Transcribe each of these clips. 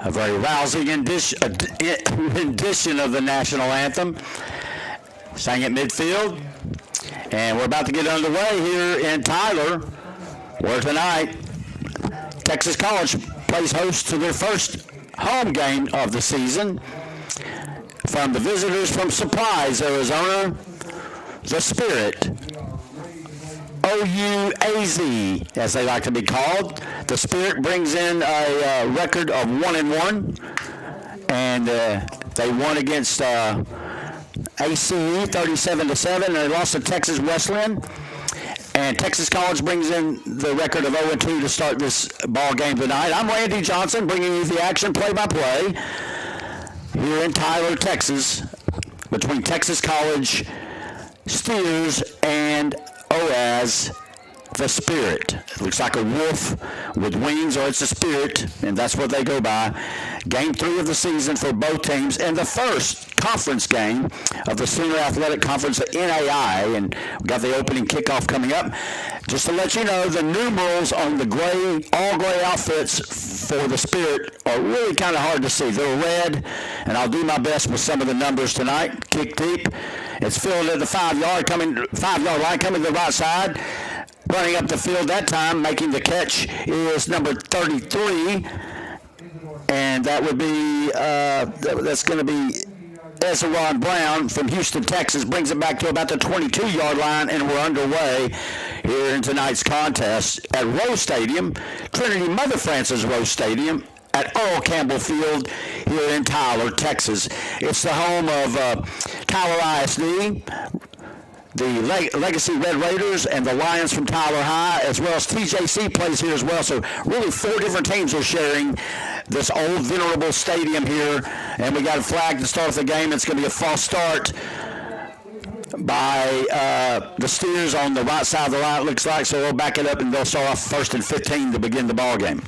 A very rousing rendition of the national anthem. Sang at midfield. And we're about to get underway here in Tyler, where tonight Texas College plays host to their first home game of the season. From the visitors from Surprise, Arizona, the Spirit. OUAZ, as they like to be called. The Spirit brings in a record of 1-1, and they won against ACE 37-7, and they lost to Texas Wesleyan. And Texas College brings in the record of 0-2 to start this ball game tonight. I'm Randy Johnson, bringing you the action play-by-play here in Tyler, Texas, between Texas College, Steers, and OAS, the Spirit. It looks like a wolf with wings, or it's a spirit, and that's what they go by. Game 3 of the season for both teams, and the first conference game of the Senior Athletic Conference, the NAI, and we've got the opening kickoff coming up. Just to let you know, the numerals on the all gray outfits for the Spirit are really kind of hard to see. They're red, and I'll do my best with some of the numbers tonight. Kick deep. It's filled at the 5-yard line, coming to the right side. Running up the field that time, making the catch, is number 33. And that would be, that's going to be Ezra Brown from Houston, Texas. Brings it back to about the 22-yard line, and we're underway here in tonight's contest at Rose Stadium, Trinity Mother Frances Rose Stadium, at Earl Campbell Field here in Tyler, Texas. It's the home of Tyler ISD, the Legacy Red Raiders, and the Lions from Tyler High, as well as TJC plays here as well. So really 4 different teams are sharing this old venerable stadium here. And we got a flag to start the game. It's going to be a false start by the Steers on the right side of the line, it looks like. So they'll back it up, and they'll start off 1st and 15 to begin the ball game.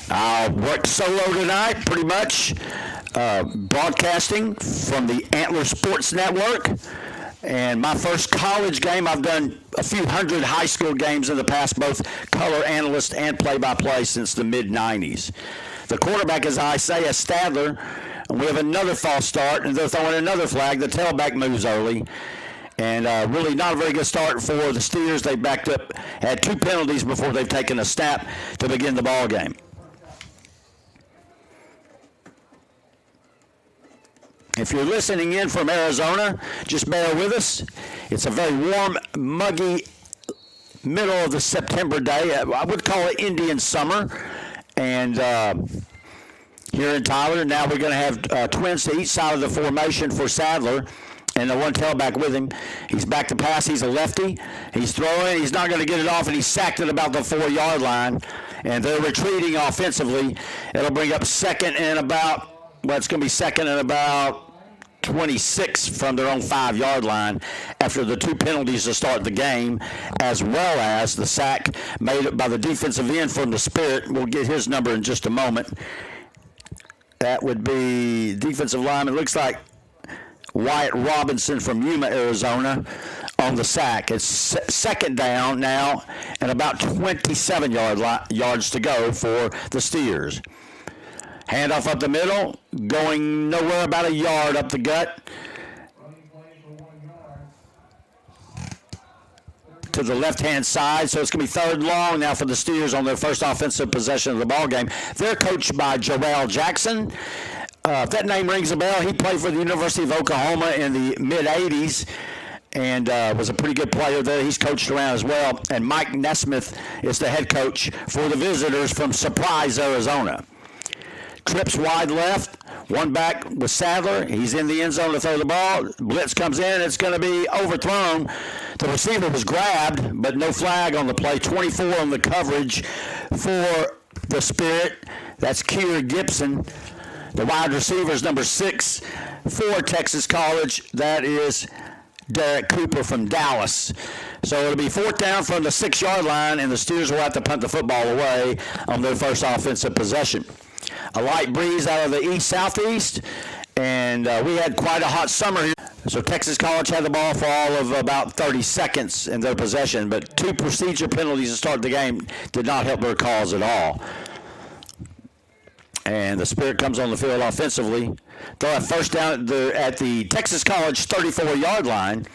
I'll work solo tonight, pretty much, broadcasting from the Antler Sports Network. And my first college game, I've done a few hundred high school games in the past, both color analyst and play-by-play since the mid-'90s. The quarterback is Isaiah Stadler, and we have another false start, and they're throwing another flag. The tailback moves early. And really not a very good start for the Steers. They backed up, had 2 penalties before they've taken a snap to begin the ball game. If you're listening in from Arizona, just bear with us. It's a very warm, muggy middle of the September day. I would call it Indian summer. And here in Tyler, now we're going to have twins to each side of the formation for Sadler, and the one tailback with him. He's back to pass. He's a lefty. He's throwing. He's not going to get it off, and he's sacked at about the 4-yard line. And they're retreating offensively. It'll bring up second and about 26 from their own 5-yard line after the 2 penalties to start the game, as well as the sack made by the defensive end from the Spirit. We'll get his number in just a moment. That would be defensive lineman. It looks like Wyatt Robinson from Yuma, Arizona, on the sack. It's second down now and about 27 yards to go for the Steers. Handoff up the middle, going nowhere, about a yard up the gut. To the left-hand side, so it's going to be 3rd long now for the Steers on their first offensive possession of the ball game. They're coached by Joel Jackson. If that name rings a bell, he played for the University of Oklahoma in the mid-'80s and was a pretty good player there. He's coached around as well. And Mike Nesmith is the head coach for the visitors from Surprise, Arizona. Trips wide left, one back with Sadler. He's in the end zone to throw the ball. Blitz comes in. It's going to be overthrown. The receiver was grabbed, but no flag on the play. 24 on the coverage for the Spirit. That's Keir Gibson. The wide receiver is number 6 for Texas College. That is Derek Cooper from Dallas. So it'll be 4th down from the 6-yard line, and the Steers will have to punt the football away on their first offensive possession. A light breeze out of the east-southeast, and we had quite a hot summer here. So Texas College had the ball for all of about 30 seconds in their possession, but 2 procedure penalties to start the game did not help their cause at all. And the Spirit comes on the field offensively. They'll have first down at the Texas College 34-yard line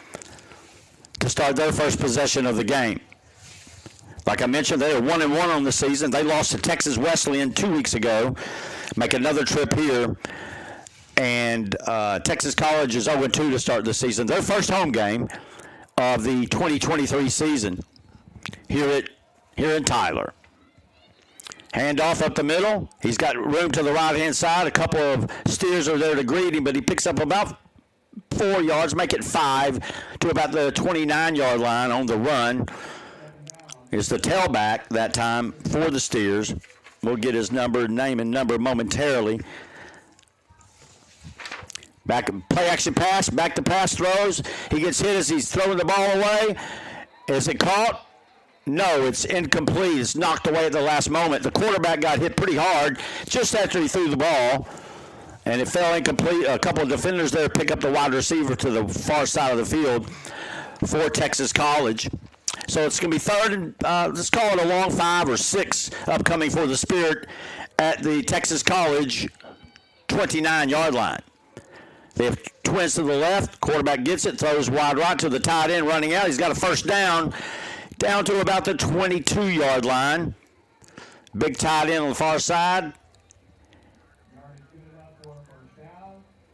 to start their first possession of the game. Like I mentioned, they are 1-1 on the season. They lost to Texas Wesleyan 2 weeks ago. Make another trip here. And Texas College is 0-2 to start the season. Their first home game of the 2023 season here in Tyler. Handoff up the middle. He's got room to the right-hand side. A couple of steers are there to greet him, but he picks up about 4 yards, make it 5 to about the 29-yard line on the run. It's the tailback that time for the Steers. We'll get his name and number momentarily. Back play action pass, back to pass throws. He gets hit as he's throwing the ball away. Is it caught? No, it's incomplete. It's knocked away at the last moment. The quarterback got hit pretty hard just after he threw the ball, and it fell incomplete. A couple of defenders there pick up the wide receiver to the far side of the field for Texas College. So it's going to be third and let's call it a long 5 or 6 upcoming for the Spirit at the Texas College 29-yard line. They have twins to the left. Quarterback gets it, throws wide right to the tight end running out. He's got a first down to about the 22-yard line. Big tight end on the far side.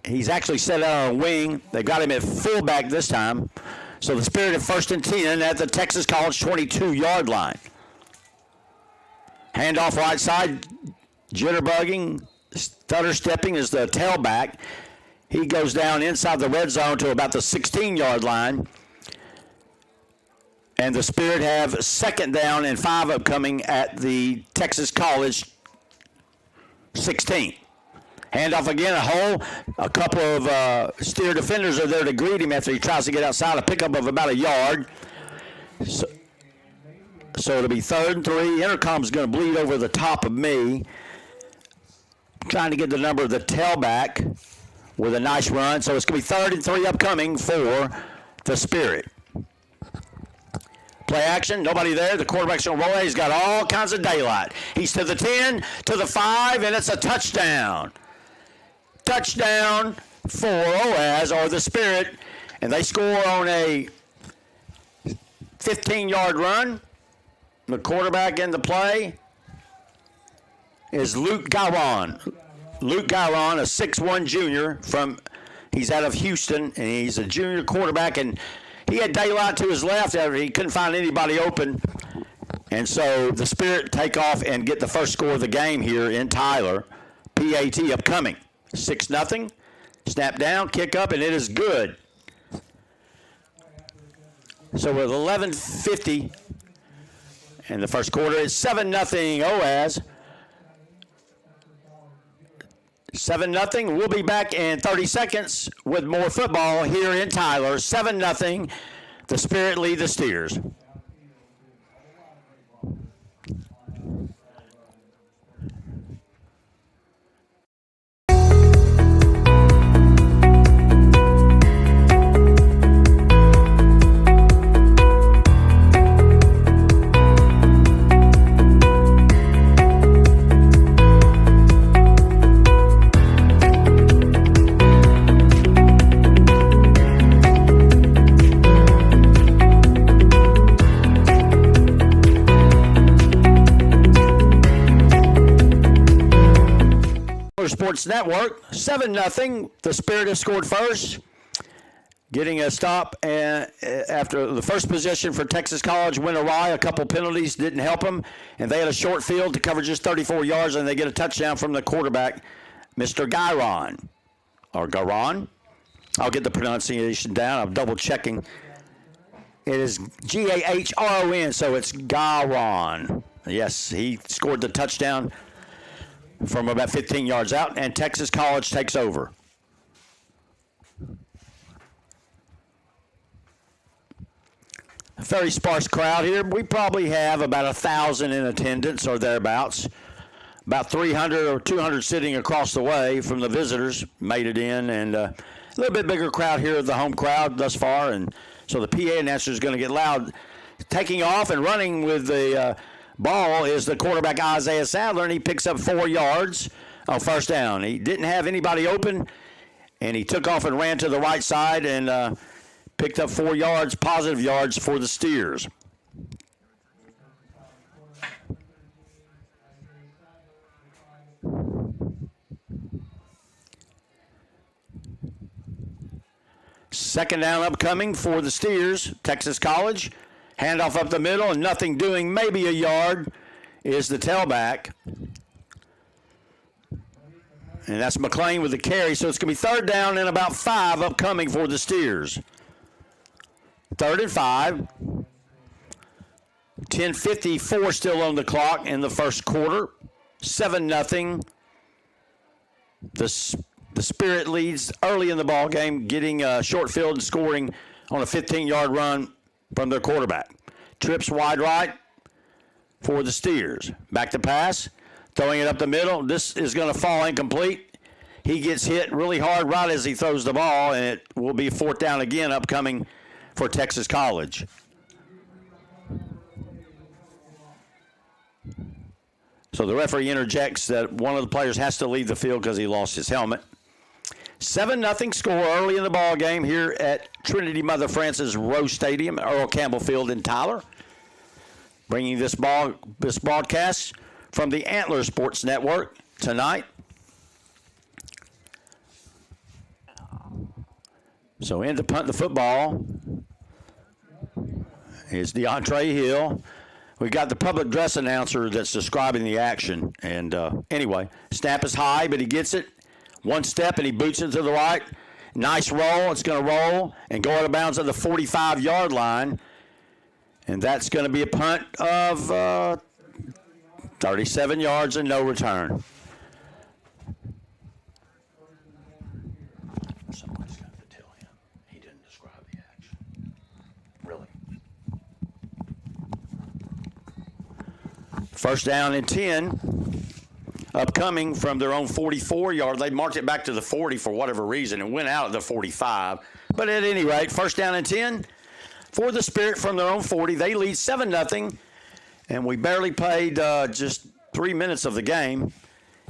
He's actually set out on a wing. They got him at fullback this time. So the Spirit at 1st and 10 at the Texas College 22-yard line. Handoff right side, jitterbugging, stutter stepping is the tailback. He goes down inside the red zone to about the 16-yard line. And the Spirit have 2nd down and 5 upcoming at the Texas College 16. Handoff again, a hole. A couple of Steer defenders are there to greet him after he tries to get outside. A pickup of about a yard. So it'll be 3rd and 3. Intercom's going to bleed over the top of me. Trying to get the number of the tailback with a nice run. So it's going to be 3rd and 3 upcoming for the Spirit. Play action, nobody there. The quarterback's going to roll. He's got all kinds of daylight. He's to the 10, to the 5, and it's a touchdown. Touchdown for OAS, or the Spirit, and they score on a 15-yard run. The quarterback in the play is Luke Guyron. Luke Guyron, a 6'1 junior he's out of Houston, and he's a junior quarterback, and he had daylight to his left after he couldn't find anybody open. And so the Spirit take off and get the first score of the game here in Tyler. PAT upcoming. 6-0. Snap down, kick up, and it is good. So with 11:50 in the first quarter, it's 7-0 OAS. 7-0. We'll be back in 30 seconds with more football here in Tyler. 7-0. The Spirit lead the Steers. Sports Network, 7-0. The Spirit has scored first, getting a stop after the first possession for Texas College went awry. A couple penalties didn't help them, and they had a short field to cover just 34 yards, and they get a touchdown from the quarterback, Mr. Guyron. Or Guyron. I'll get the pronunciation down. I'm double checking. It is Gahron, so it's Guyron. Yes, he scored the touchdown from about 15 yards out, and Texas College takes over. A very sparse crowd here. We probably have about 1,000 in attendance or thereabouts. About 300 or 200 sitting across the way from the visitors made it in, and a little bit bigger crowd here, the home crowd thus far, and so the PA announcer is going to get loud. Taking off and running with the ball is the quarterback Isaiah Sadler, and he picks up 4 yards Oh, first down. He didn't have anybody open, and he took off and ran to the right side and picked up 4 yards, positive yards for the Steers. Second down upcoming for the Steers. Texas College. Handoff up the middle and nothing doing. Maybe a yard is the tailback. And that's McLean with the carry. So it's going to be third down and about 5 upcoming for the Steers. 3rd and 5. 10:54 still on the clock in the first quarter. 7-0. The Spirit leads early in the ball game, getting short field and scoring on a 15-yard run from their quarterback. Trips wide right for the Steers. Back to pass, throwing it up the middle. This is going to fall incomplete. He gets hit really hard right as he throws the ball, and it will be 4th down again upcoming for Texas College. So the referee interjects that one of the players has to leave the field because he lost his helmet. 7-0 score early in the ball game here at Trinity Mother Frances Rose Stadium, Earl Campbell Field in Tyler. Bringing this broadcast from the Antler Sports Network tonight. So in to punt the football is DeAndre Hill. We've got the public dress announcer that's describing the action. And anyway, snap is high, but he gets it. One step, and he boots it to the right. Nice roll. It's going to roll and go out of bounds at the 45-yard line. And that's going to be a punt of 37 yards and no return. Somebody's got to tell him. He didn't describe the action. Really. First down and 10. Upcoming from their own 44-yard. They marked it back to the 40 for whatever reason and went out at the 45. But at any rate, first down and 10 for the Spirit from their own 40. They lead 7-0, and we barely played just 3 minutes of the game,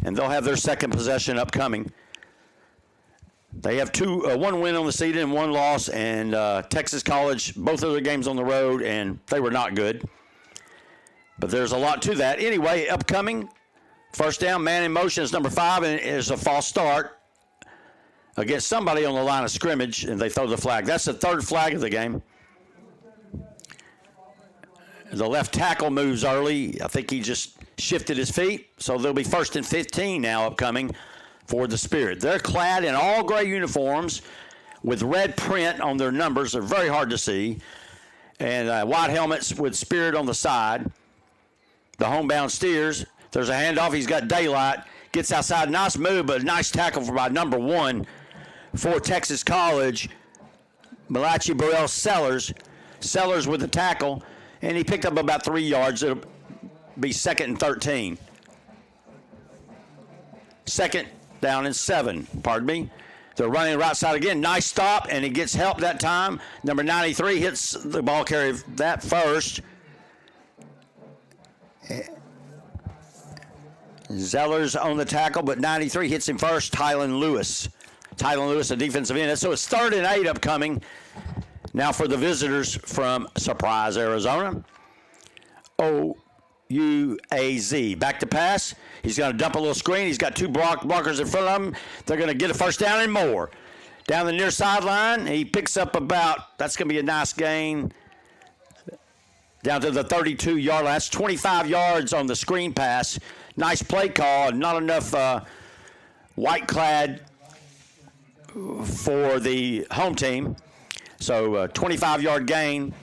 and they'll have their second possession upcoming. They have one win on the season and 1 loss, and Texas College, both of their games on the road, and they were not good. But there's a lot to that. Anyway, upcoming, first down, man in motion is number 5, and it is a false start against somebody on the line of scrimmage, and they throw the flag. That's the 3rd flag of the game. The left tackle moves early. I think he just shifted his feet, so there'll be 1st and 15 now upcoming for the Spirit. They're clad in all gray uniforms with red print on their numbers. They're very hard to see, and white helmets with Spirit on the side. The homebound Steers. There's a handoff. He's got daylight. Gets outside. Nice move, but a nice tackle by number 1 for Texas College. Malachi Burrell Sellers. Sellers with the tackle, and he picked up about 3 yards. It'll be 2nd and 13. 2nd down and 7. Pardon me. They're running right side again. Nice stop, and he gets help that time. Number 93 hits the ball carrier that first. Zellers on the tackle, but 93 hits him first. Tylen Lewis, a defensive end. So it's 3rd and 8 upcoming. Now for the visitors from Surprise, Arizona. OUAZ. Back to pass. He's going to dump a little screen. He's got 2 blockers in front of him. They're going to get a first down and more. Down the near sideline, he picks up that's going to be a nice gain. Down to the 32-yard line. That's 25 yards on the screen pass. Nice play call. Not enough white-clad for the home team. So 25-yard gain.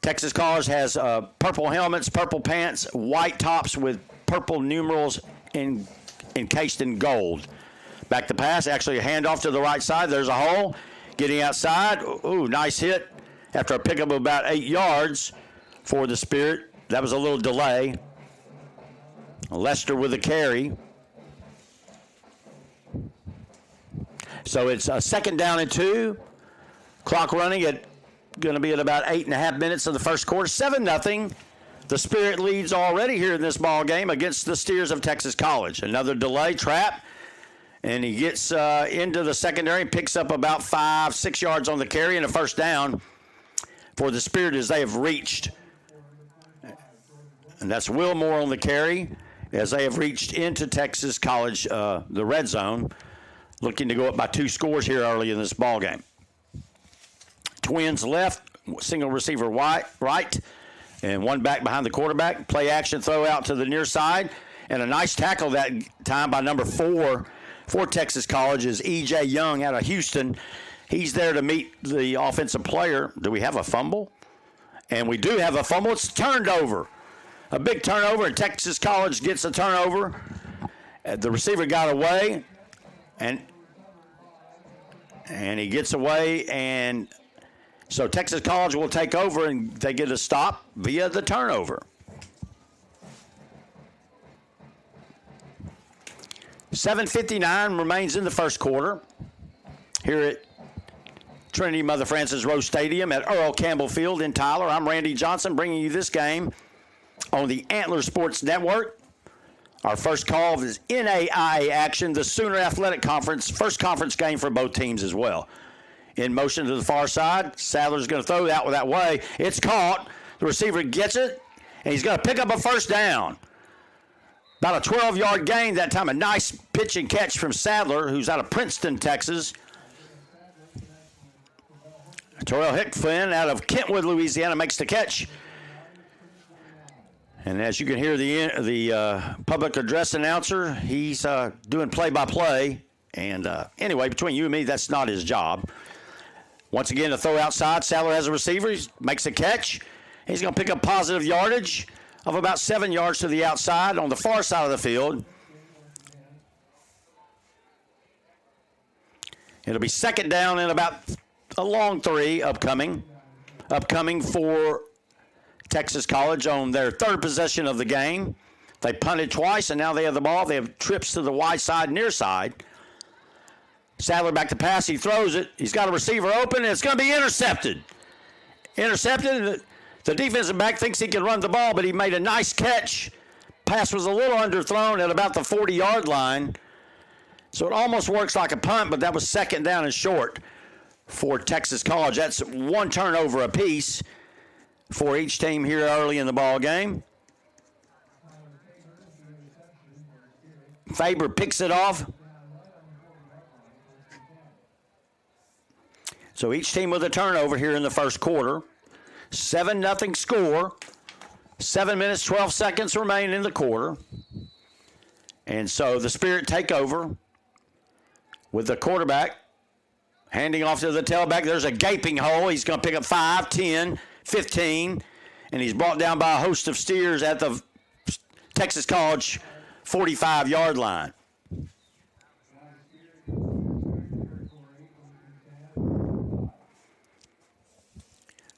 Texas College has purple helmets, purple pants, white tops with purple numerals encased in gold. Back to pass. Actually a handoff to the right side. There's a hole. Getting outside. Ooh, nice hit. After a pickup of about 8 yards for the Spirit. That was a little delay. Lester with a carry. So it's a 2nd down and 2. Clock running at going to be at about 8.5 minutes of the first quarter. 7-0 The Spirit leads already here in this ball game against the Steers of Texas College. Another delay trap, and he gets into the secondary and picks up about 5-6 yards on the carry and a first down for the Spirit as they have reached. And that's Wilmore on the carry as they have reached into Texas College, the red zone, looking to go up by 2 scores here early in this ball game. Twins left, single receiver right, and one back behind the quarterback. Play action throw out to the near side, and a nice tackle that time by number 4 for Texas College is E.J. Young out of Houston. He's there to meet the offensive player. Do we have a fumble? And we do have a fumble. It's turned over. A big turnover, and Texas College gets a turnover. The receiver got away, and he gets away, and so Texas College will take over, and they get a stop via the turnover. 7:59 remains in the first quarter here at Trinity Mother Frances Rose Stadium at Earl Campbell Field in Tyler. I'm Randy Johnson bringing you this game on the Antler Sports Network. Our first call is NAIA action, the Sooner Athletic Conference, first conference game for both teams as well. In motion to the far side, Sadler's going to throw that that way. It's caught. The receiver gets it, and he's going to pick up a first down. About a 12-yard gain that time. A nice pitch and catch from Sadler, who's out of Princeton, Texas. Terrell Hickflynn out of Kentwood, Louisiana, makes the catch. And as you can hear the public address announcer, he's doing play-by-play. And anyway, between you and me, that's not his job. Once again, the throw outside. Sadler has a receiver. He makes a catch. He's going to pick up positive yardage of about 7 yards to the outside on the far side of the field. It'll be second down and about a long 3 upcoming for Texas College on their third possession of the game. They punted twice, and now they have the ball. They have trips to the wide side, near side. Sadler back to pass. He throws it. He's got a receiver open, and it's going to be intercepted. The defensive back thinks he can run the ball, but he made a nice catch. Pass was a little underthrown at about the 40-yard line. So it almost works like a punt, but that was second down and short for Texas College. That's 1 turnover apiece for each team here early in the ball game. Faber picks it off. So each team with a turnover here in the first quarter. 7-0 score. 7 minutes, 12 seconds remain in the quarter. And so the Spirit take over with the quarterback handing off to the tailback. There's a gaping hole. He's going to pick up 5, 10, 15, and he's brought down by a host of Steers at the Texas College 45-yard line.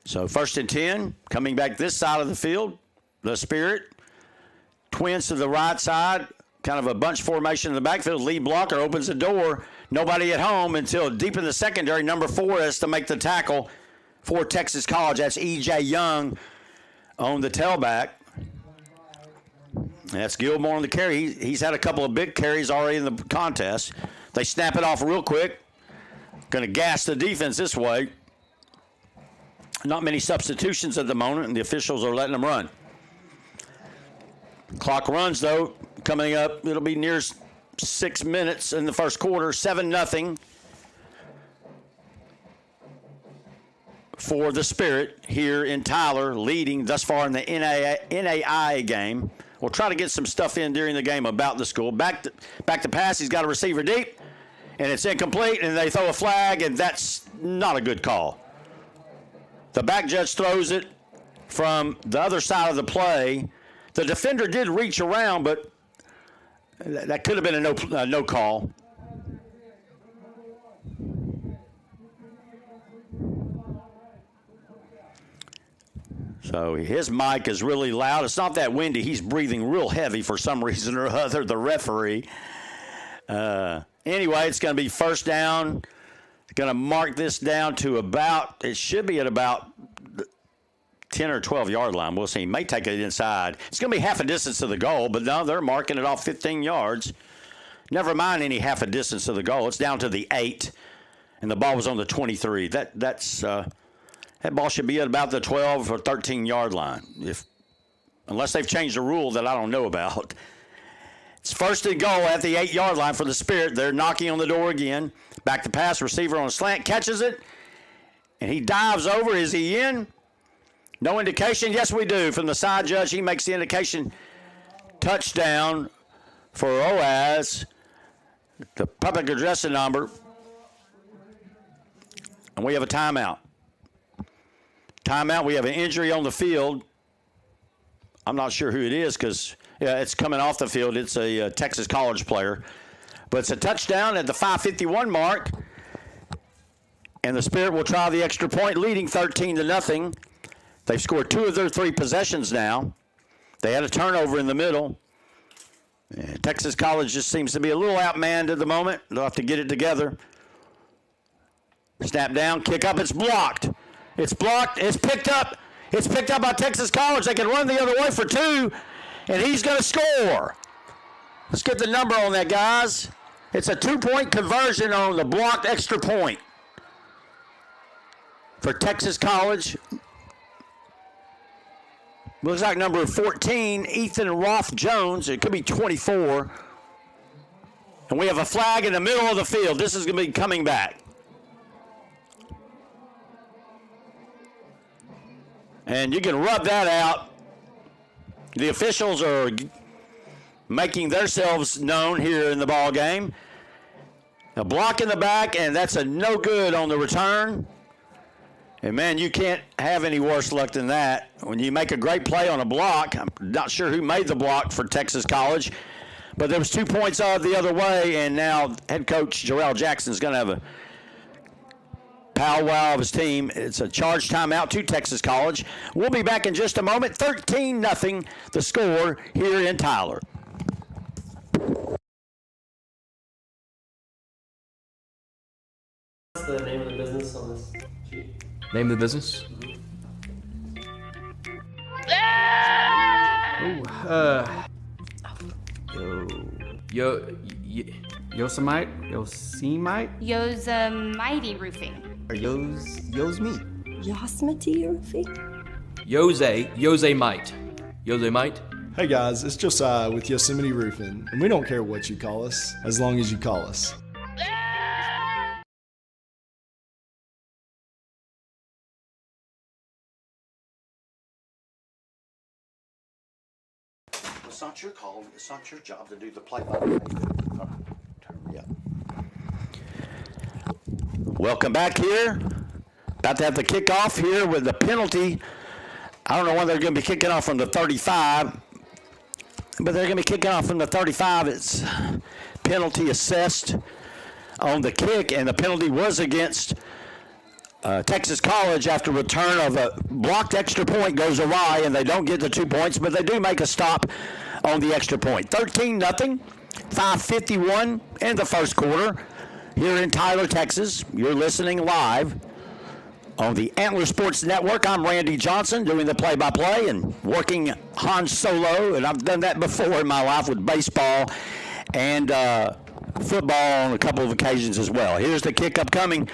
So 1st and 10, coming back this side of the field, the Spirit. Twins to the right side, kind of a bunch formation in the backfield. Lead blocker opens the door. Nobody at home until deep in the secondary. Number 4 has to make the tackle for Texas College. That's E.J. Young on the tailback. That's Gilmore on the carry. He's had a couple of big carries already in the contest. They snap it off real quick. Going to gas the defense this way. Not many substitutions at the moment, and the officials are letting them run. Clock runs, though, coming up. It'll be near 6 minutes in the first quarter. 7-0 for the Spirit here in Tyler, leading thus far in the NAIA game. We'll try to get some stuff in during the game about the school. Back to pass. He's got a receiver deep, and it's incomplete, and they throw a flag, and that's not a good call. The back judge throws it from the other side of the play. The defender did reach around, but that could have been a no call. So his mic is really loud. It's not that windy. He's breathing real heavy for some reason or other, the referee. Anyway, it's going to be first down. Going to mark this down to it should be at about 10 or 12-yard line. We'll see. He may take it inside. It's going to be half a distance to the goal, but no, they're marking it off 15 yards. Never mind any half a distance to the goal. It's down to the 8, and the ball was on the 23. That ball should be at about the 12 or 13-yard line, unless they've changed a rule that I don't know about. It's first and goal at the 8-yard line for the Spirit. They're knocking on the door again. Back to pass, receiver on a slant, catches it, and he dives over. Is he in? No indication. Yes, we do. From the side judge, he makes the indication. Touchdown for OAS. The public address number. And we have a timeout. Timeout. We have an injury on the field. I'm not sure who it is because it's coming off the field. It's a Texas College player. But it's a touchdown at the 5:51 mark. And the Spirit will try the extra point, leading 13-0. They've scored 2 of their 3 possessions now. They had a turnover in the middle. And Texas College just seems to be a little outmanned at the moment. They'll have to get it together. Snap down, kick up. It's blocked. It's blocked. It's picked up. It's picked up by Texas College. They can run the other way for 2, and he's going to score. Let's get the number on that, guys. It's a 2-point conversion on the blocked extra point for Texas College. Looks like number 14, Ethan Roth-Jones. It could be 24. And we have a flag in the middle of the field. This is going to be coming back. And you can rub that out. The officials are making themselves known here in the ball game. A block in the back, and that's a no good on the return. And, man, you can't have any worse luck than that. When you make a great play on a block, I'm not sure who made the block for Texas College, but there was 2 points out the other way, and now head coach Jarrell Jackson is going to have a powwow of his team. It's a charge timeout to Texas College. We'll be back in just a moment. 13-0 the score here in Tyler. What's the name of the business on this sheet? Name of the business? Yosemite? Yosemite Roofing. Or Yosemite? Yosemite Roofing? Yosemite? Hey guys, it's Josiah with Yosemite Roofing, and we don't care what you call us, as long as you call us. It's not your call. It's not your job to do the play-by-play. Yeah. Welcome back here. About to have the kickoff here with the penalty. I don't know when they're going to be kicking off from the 35, but they're going to be kicking off from the 35. It's penalty assessed on the kick, and the penalty was against Texas College after return of a blocked extra point goes awry, and they don't get the 2 points, but they do make a stop on the extra point. 13-0, 5:51 in the first quarter here in Tyler, Texas. You're listening live on the Antler Sports Network. I'm Randy Johnson doing the play-by-play and working Han Solo, and I've done that before in my life with baseball and football on a couple of occasions as well. Here's the kick upcoming.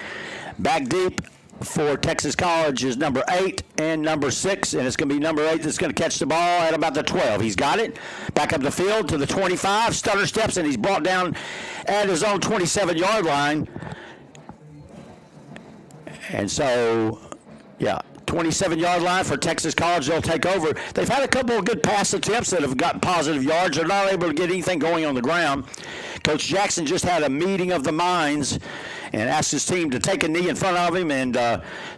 Back deep for Texas College is number 8 and number 6, and it's going to be number 8 that's going to catch the ball at about the 12. He's got it. Back up the field to the 25. Stutter steps, and he's brought down at his own 27-yard line. And so, 27-yard line for Texas College. They'll take over. They've had a couple of good pass attempts that have gotten positive yards. They're not able to get anything going on the ground. Coach Jackson just had a meeting of the minds and asked his team to take a knee in front of him and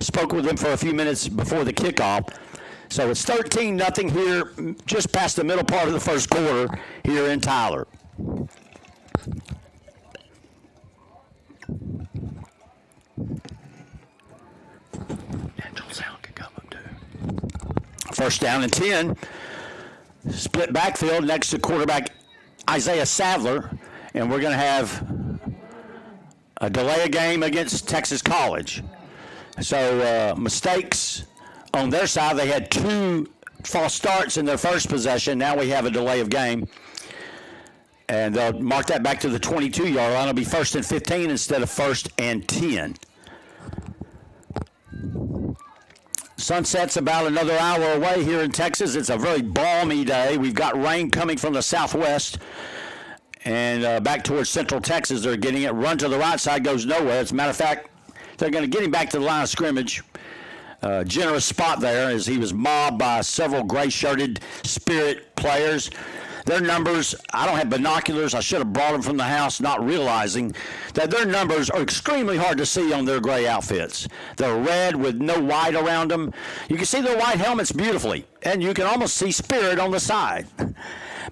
spoke with him for a few minutes before the kickoff. So it's 13-0 here, just past the middle part of the first quarter here in Tyler. First down and 10. Split backfield next to quarterback Isaiah Sadler, and we're going to have a delay of game against Texas College. So mistakes on their side, they had 2 false starts in their first possession. Now we have a delay of game. And they'll mark that back to the 22-yard line. It'll be 1st and 15 instead of 1st and 10. Sunset's about another hour away here in Texas. It's a very balmy day. We've got rain coming from the southwest. And back towards central Texas, they're getting it. Run to the right side goes nowhere. As a matter of fact, they're going to get him back to the line of scrimmage. Generous spot there as he was mobbed by several gray-shirted Spirit players. Their numbers, I don't have binoculars. I should have brought them from the house, not realizing that their numbers are extremely hard to see on their gray outfits. They're red with no white around them. You can see their white helmets beautifully, and you can almost see Spirit on the side.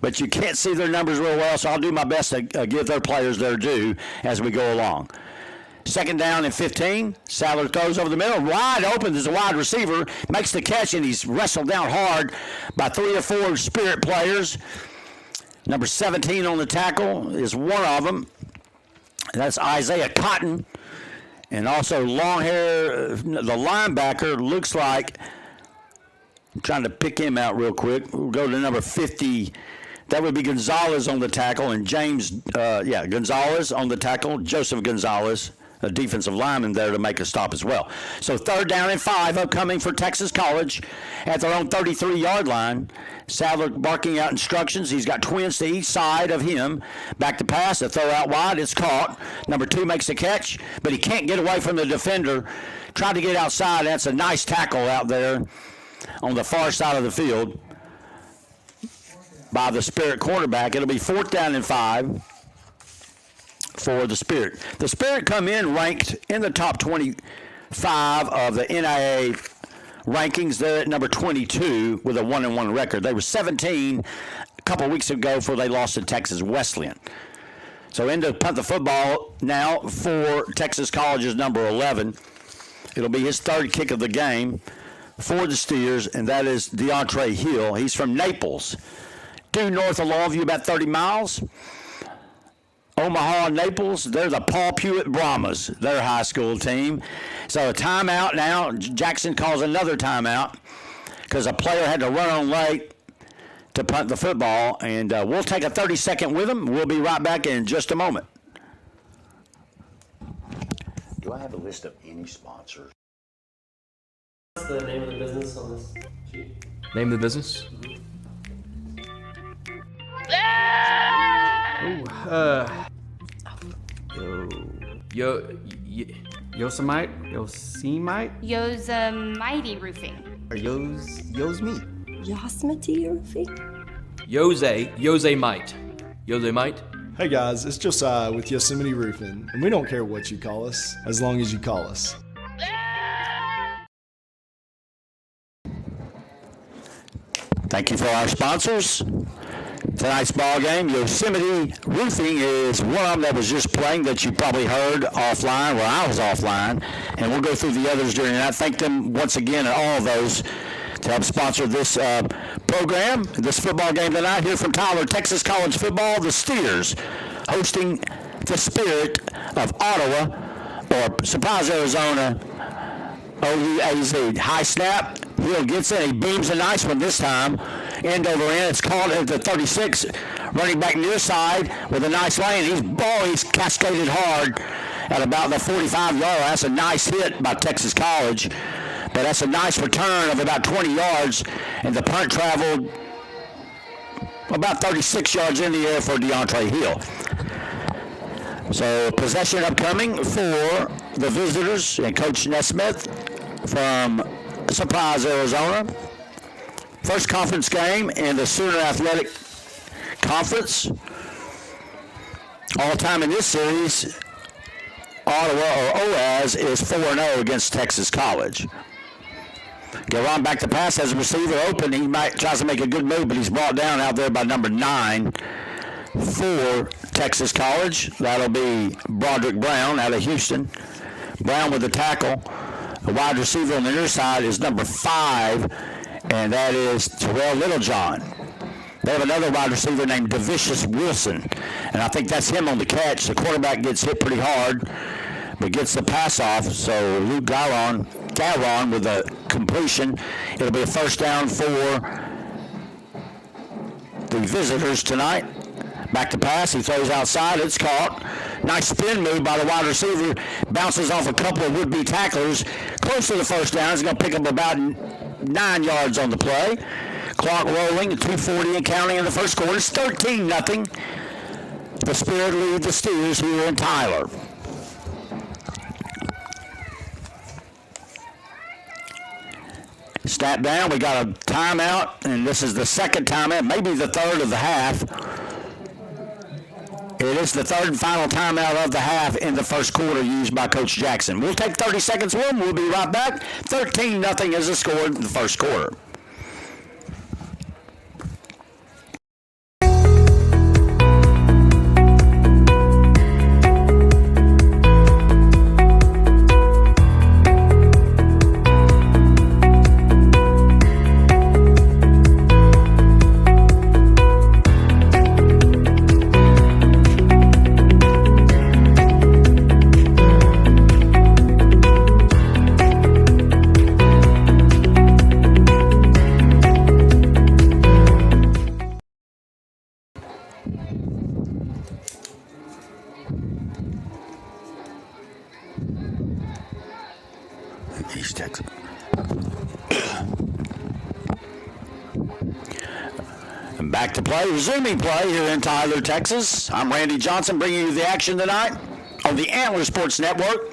But you can't see their numbers real well, so I'll do my best to give their players their due as we go along. 2nd down and 15. Sadler throws over the middle. Wide open. There's a wide receiver. Makes the catch, and he's wrestled down hard by 3 or 4 Spirit players. Number 17 on the tackle is one of them. That's Isaiah Cotton. And also long hair, the linebacker looks like, I'm trying to pick him out real quick. We'll go to number 50. That would be Gonzalez on the tackle, and Gonzalez on the tackle, Joseph Gonzalez, a defensive lineman there to make a stop as well. So 3rd down and 5 upcoming for Texas College at their own 33-yard line. Sadler barking out instructions. He's got twins to each side of him. Back to pass, a throw out wide. It's caught. Number 2 makes the catch, but he can't get away from the defender. Tried to get outside. That's a nice tackle out there on the far side of the field by the Spirit quarterback. It'll be 4th down and 5 for the Spirit. The Spirit come in ranked in the top 25 of the NIA rankings. They're at number 22 with a 1-1 record. They were 17 a couple weeks ago before they lost to Texas Wesleyan. So into punt the football now for Texas College's number 11. It'll be his 3rd kick of the game for the Steers, and that is DeAndre Hill. He's from Naples, due north of Longview, about 30 miles. Omaha and Naples, they're the Paul Pewitt Brahmas, their high school team. So a timeout now. Jackson calls another timeout because a player had to run on late to punt the football. And we'll take a 30-second with them. We'll be right back in just a moment. Do I have a list of any sponsors? What's the name of the business on this sheet? Name of the business? Yosemite, Yosemite Roofing. Or Yo's me. Yosemite Roofing? Yosemite. Hey guys, it's Josiah with Yosemite Roofing, and we don't care what you call us, as long as you call us. Thank you for our sponsors. Tonight's ball game, Yosemite Roofing is one of them that was just playing that you probably heard offline, where I was offline, and we'll go through the others during it. I thank them once again and all of those to help sponsor this program, this football game tonight here from Tyler, Texas College football. The Steers hosting the Spirit of Ottawa, or Surprise, Arizona, OUAZ. High snap, Hill gets in, he beams a nice one this time. End over end, it's called at the 36, running back near side with a nice lane. He's cascaded hard at about the 45-yard line. That's a nice hit by Texas College, but that's a nice return of about 20 yards, and the punt traveled about 36 yards in the air for DeAndre Hill. So possession upcoming for the visitors and Coach Nesmith from Surprise, Arizona. First conference game in the Sooner Athletic Conference. All time in this series, Ottawa, or OAS, is 4-0 against Texas College. Garon back to pass, has a receiver open. He tries to make a good move, but he's brought down out there by number 9 for Texas College. That'll be Broderick Brown out of Houston. Brown with the tackle. The wide receiver on the near side is number 5, and that is Terrell Littlejohn. They have another wide receiver named Devicius Wilson, and I think that's him on the catch. The quarterback gets hit pretty hard, but gets the pass off, so Luke Garon Galron with a completion. It'll be a first down for the visitors tonight. Back to pass. He throws outside. It's caught. Nice spin move by the wide receiver. Bounces off a couple of would-be tacklers. Close to the first down. He's going to pick up about 9 yards on the play. Clock rolling. 2:40 and counting in the first quarter. It's 13-0. The Spirit lead the Steers here in Tyler. Snap down. We got a timeout, and this is the second timeout, maybe the third of the half. It is the third and final timeout of the half in the first quarter used by Coach Jackson. We'll take 30 seconds with him. We'll be right back. 13-0 is the score in the first quarter. East Texas. And back to play, resuming play here in Tyler, Texas. I'm Randy Johnson bringing you the action tonight on the Antler Sports Network.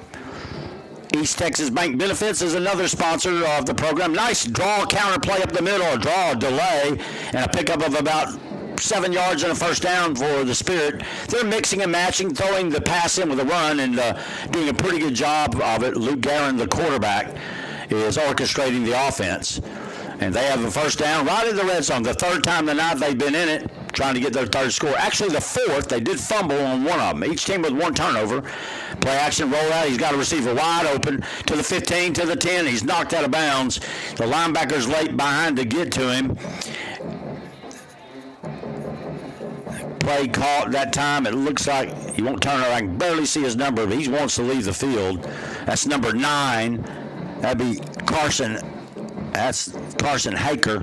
East Texas Bank Benefits is another sponsor of the program. Nice draw counter play up the middle, a draw delay, and a pickup of about 7 yards and a first down for the Spirit. They're mixing and matching, throwing the pass in with a run, and doing a pretty good job of it. Luke Guerin, the quarterback, is orchestrating the offense. And they have a first down right in the red zone. The third time tonight they've been in it, trying to get their third score. Actually, the fourth, they did fumble on one of them. Each team with one turnover. Play action, roll out. He's got a receiver wide open to the 15, to the 10. He's knocked out of bounds. The linebacker's late behind to get to him. Play caught that time. It looks like he won't turn around. I can barely see his number, but he wants to leave the field. That's number 9. That'd be Carson. That's Carson Haker,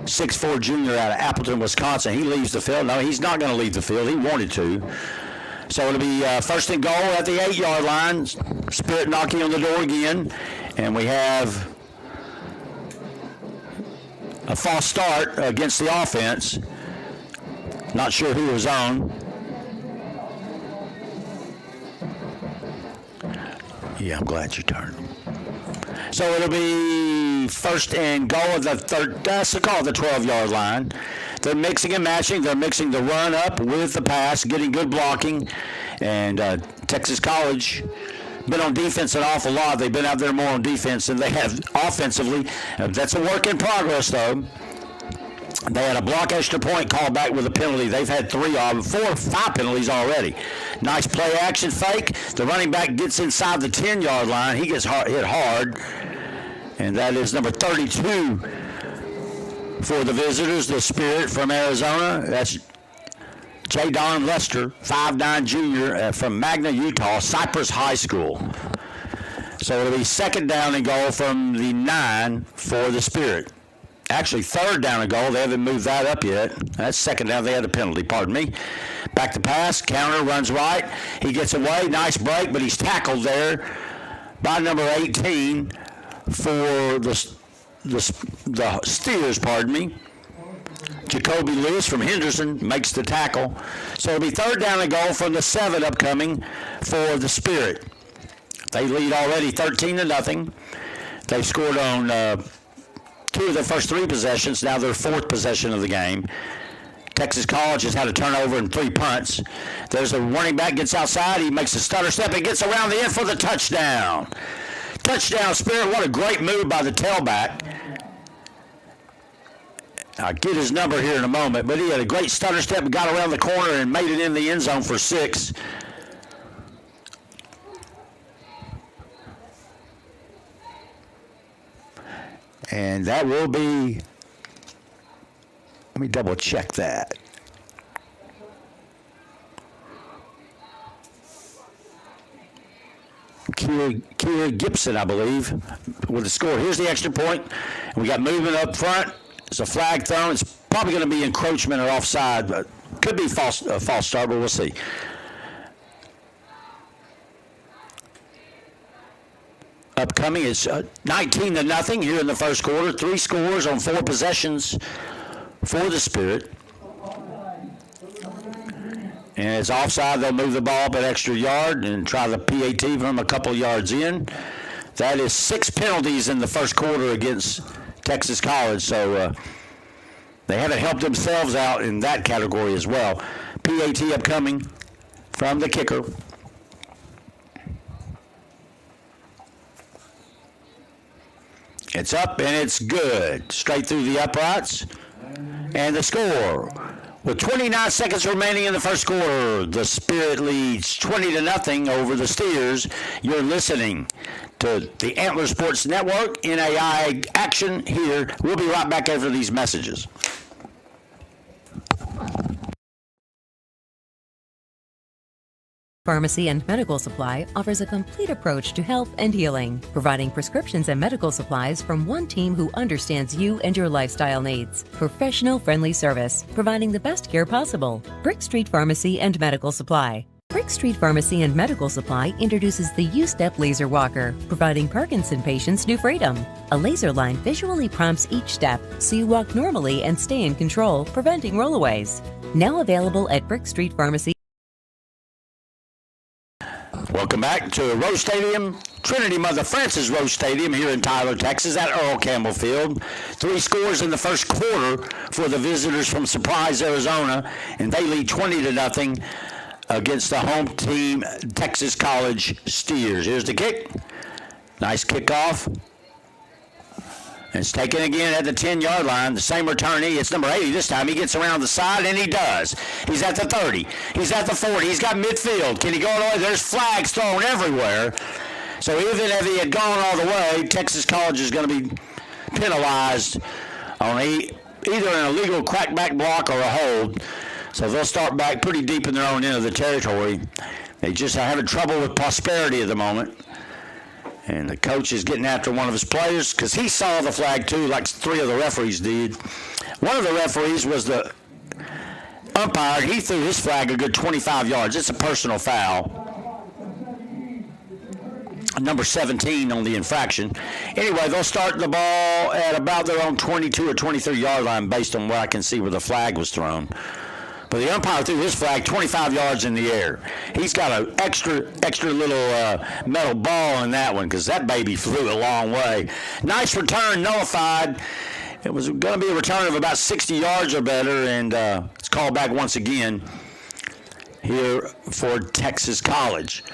6'4" junior out of Appleton, Wisconsin. He leaves the field. No, he's not going to leave the field. He wanted to. So it'll be first and goal at the 8-yard line. Spirit knocking on the door again. And we have a false start against the offense. Not sure who was on. Yeah, I'm glad you turned. So it'll be first and goal at the third. That's the call, the 12-yard line. They're mixing and matching. They're mixing the run up with the pass, getting good blocking. And Texas College been on defense an awful lot. They've been out there more on defense than they have offensively. That's a work in progress, though. They had a block extra point called back with a penalty. They've had 4 or 5 penalties already. Nice play action fake. The running back gets inside the 10-yard line. He gets hit hard. And that is number 32 for the visitors, the Spirit from Arizona. That's J. Don Lester, 5'9" junior from Magna, Utah, Cypress High School. So it'll be second down and goal from the 9 for the Spirit. Actually, third down and goal. They haven't moved that up yet. That's second down. They had a penalty, pardon me. Back to pass. Counter runs right. He gets away. Nice break, but he's tackled there by number 18 for the Steers, pardon me. Jacoby Lewis from Henderson makes the tackle. So it'll be third down and goal from the 7 upcoming for the Spirit. They lead already 13-0. They've scored on 2 of their first 3 possessions, now their 4th possession of the game. Texas College has had a turnover and 3 punts. There's a running back, gets outside, he makes a stutter step and gets around the end for the touchdown. Touchdown, Spirit. What a great move by the tailback. I'll get his number here in a moment, but he had a great stutter step and got around the corner and made it in the end zone for 6. And that will be, let me double check that. Kier Gibson, I believe, with the score. Here's the extra point. We got movement up front. There's a flag thrown. It's probably going to be encroachment or offside, but could be false start, but we'll see. Upcoming is 19-0 here in the first quarter. 3 scores on 4 possessions for the Spirit. And it's offside. They'll move the ball up an extra yard and try the PAT from a couple yards in. That is 6 penalties in the first quarter against Texas College, so they haven't helped themselves out in that category as well. PAT upcoming from the kicker. It's up and it's good. Straight through the uprights. And the score. With 29 seconds remaining in the first quarter, the Spirit leads 20-0 over the Steers. You're listening to the Antler Sports Network, NAI action here. We'll be right back after these messages. Pharmacy and Medical Supply offers a complete approach to health and healing, providing prescriptions and medical supplies from one team who understands you and your lifestyle needs. Professional friendly service, providing the best care possible. Brick Street Pharmacy and Medical Supply. Brick Street Pharmacy and Medical Supply introduces the U-Step Laser Walker, providing Parkinson patients new freedom. A laser line visually prompts each step, so you walk normally and stay in control, preventing rollaways. Now available at Brick Street Pharmacy. Welcome back to Rose Stadium, Trinity Mother Frances Rose Stadium here in Tyler, Texas at Earl Campbell Field. 3 scores in the first quarter for the visitors from Surprise, Arizona, and they lead 20-0 against the home team, Texas College Steers. Here's the kick. Nice kickoff. And it's taken again at the 10-yard line. The same returnee. It's number 80 this time. He gets around the side, and he does. He's at the 30. He's at the 40. He's got midfield. Can he go all the way? There's flags thrown everywhere. So even if he had gone all the way, Texas College is going to be penalized on either an illegal crackback block or a hold. So they'll start back pretty deep in their own end of the territory. They just are having trouble with prosperity at the moment. And the coach is getting after one of his players because he saw the flag too, like 3 of the referees did. One of the referees was the umpire. He threw his flag a good 25 yards. It's a personal foul. Number 17 on the infraction. Anyway, they'll start the ball at about their own 22 or 23-yard line based on what I can see where the flag was thrown. But the umpire threw his flag 25 yards in the air. He's got an extra little metal ball in that one because that baby flew a long way. Nice return, nullified. It was going to be a return of about 60 yards or better, and it's called back once again here for Texas College.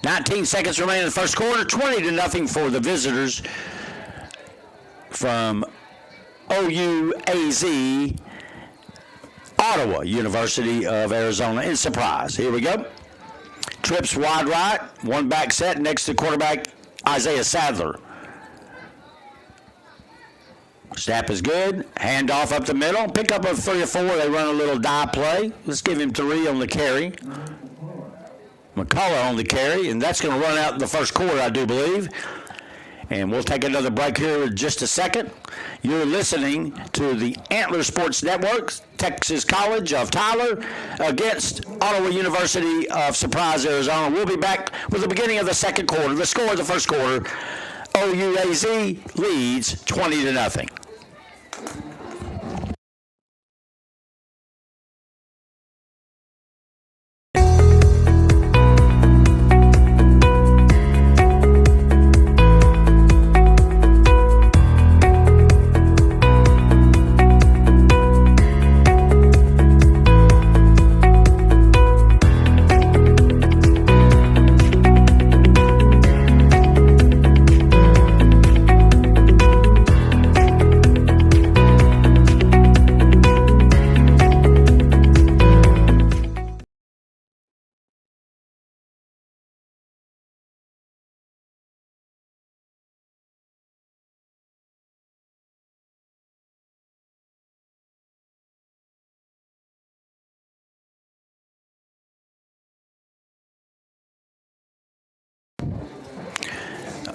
19 seconds remaining in the first quarter, 20-0 for the visitors from OUAZ. Ottawa, University of Arizona in Surprise. Here we go. Trips wide right, one back set next to quarterback Isaiah Sadler. Snap is good. Hand off up the middle. Pick up of 3 or 4. They run a little die play. Let's give him 3 on the carry. McCullough on the carry, and that's going to run out in the first quarter, I do believe. And we'll take another break here in just a second. You're listening to the Antler Sports Network, Texas College of Tyler against Ottawa University of Surprise, Arizona. We'll be back with the beginning of the second quarter. The score of the first quarter, OUAZ leads 20-0.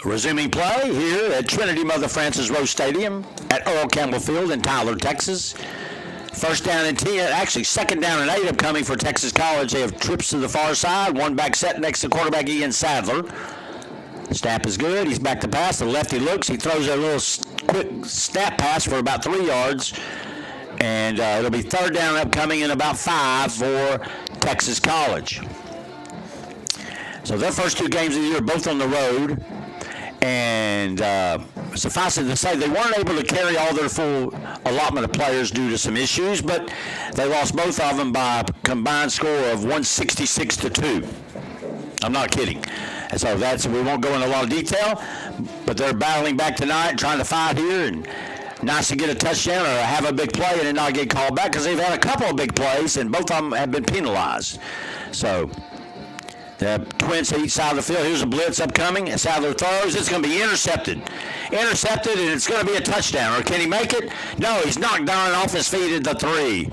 Resuming play here at Trinity Mother Frances Rose Stadium at Earl Campbell Field in Tyler, Texas. First down and 10, actually second down and 8 upcoming for Texas College. They have trips to the far side, one back set next to quarterback Ian Sadler. Snap is good. He's back to pass. The lefty looks. He throws a little quick snap pass for about 3 yards. And it'll be third down upcoming in about 5 for Texas College. So their first 2 games of the year are both on the road. And suffice it to say, they weren't able to carry all their full allotment of players due to some issues, but they lost both of them by a combined score of 166-2. I'm not kidding. And so we won't go into a lot of detail, but they're battling back tonight, trying to fight here, and nice to get a touchdown or have a big play and then not get called back, because they've had a couple of big plays, and both of them have been penalized. So the Twins to each side of the field. Here's a blitz upcoming. Sadler throws. It's going to be intercepted. Intercepted, and it's going to be a touchdown. Or can he make it? No, he's knocked down off his feet at the 3.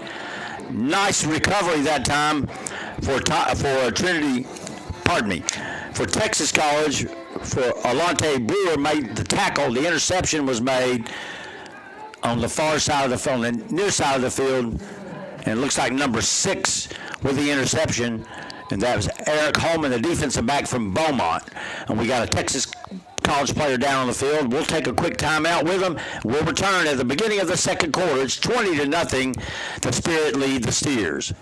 Nice recovery that time for Trinity, for Texas College. For Alante Brewer made the tackle. The interception was made on the far side of the field, on the near side of the field, and it looks like number 6 with the interception, and that was Eric Holman, the defensive back from Beaumont. And we got a Texas College player down on the field. We'll take a quick timeout with them. We'll return at the beginning of the second quarter. It's 20-0. The Spirit lead the Steers.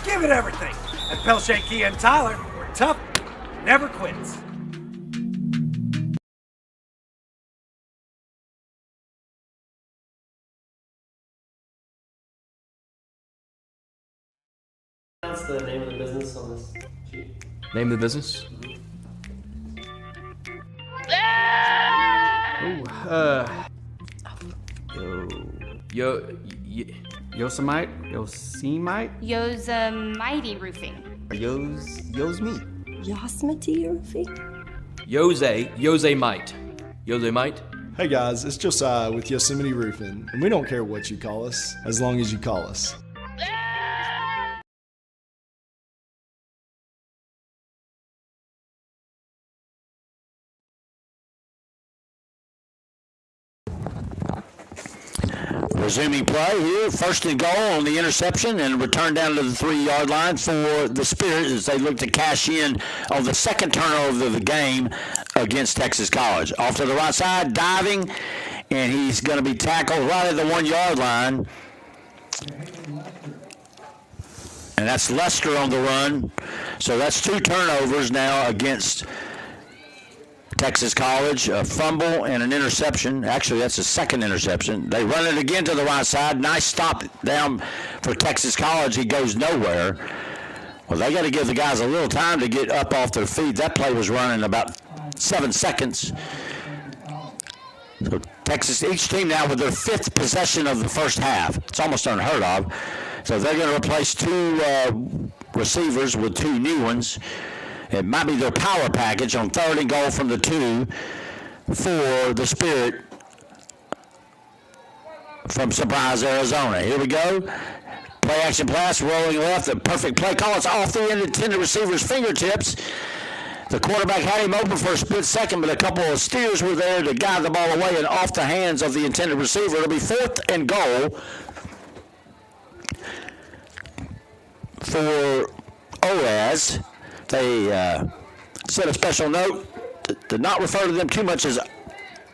Give it everything. At Pelshake Key and Tyler, we're tough, never quits. That's the name of the business on this sheet. Name of the business? Yosemite? Yosemite Roofing. Yo's me. Yosemite Roofing? Yosemite. Hey guys, it's Josiah with Yosemite Roofing, and we don't care what you call us, as long as you call us. Resuming play here, first and goal on the interception and return down to the 3-yard line for the Spirit as they look to cash in on the second turnover of the game against Texas College. Off to the right side, diving, and he's going to be tackled right at the 1-yard line. And that's Lester on the run. So that's 2 turnovers now against Texas College, a fumble and an interception. Actually, that's the second interception. They run it again to the right side. Nice stop down for Texas College. He goes nowhere. Well, they got to give the guys a little time to get up off their feet. That play was running about 7 seconds. So Texas, each team now with their 5th possession of the first half. It's almost unheard of. So they're going to replace 2 receivers with 2 new ones. It might be their power package on 3rd and goal from the 2 for the Spirit from Surprise, Arizona. Here we go. Play action pass, rolling left. The perfect play call. It's off the intended receiver's fingertips. The quarterback had him open for a split second, but a couple of steers were there to guide the ball away and off the hands of the intended receiver. It'll be 4th and goal for OAS. They said a special note to not refer to them too much as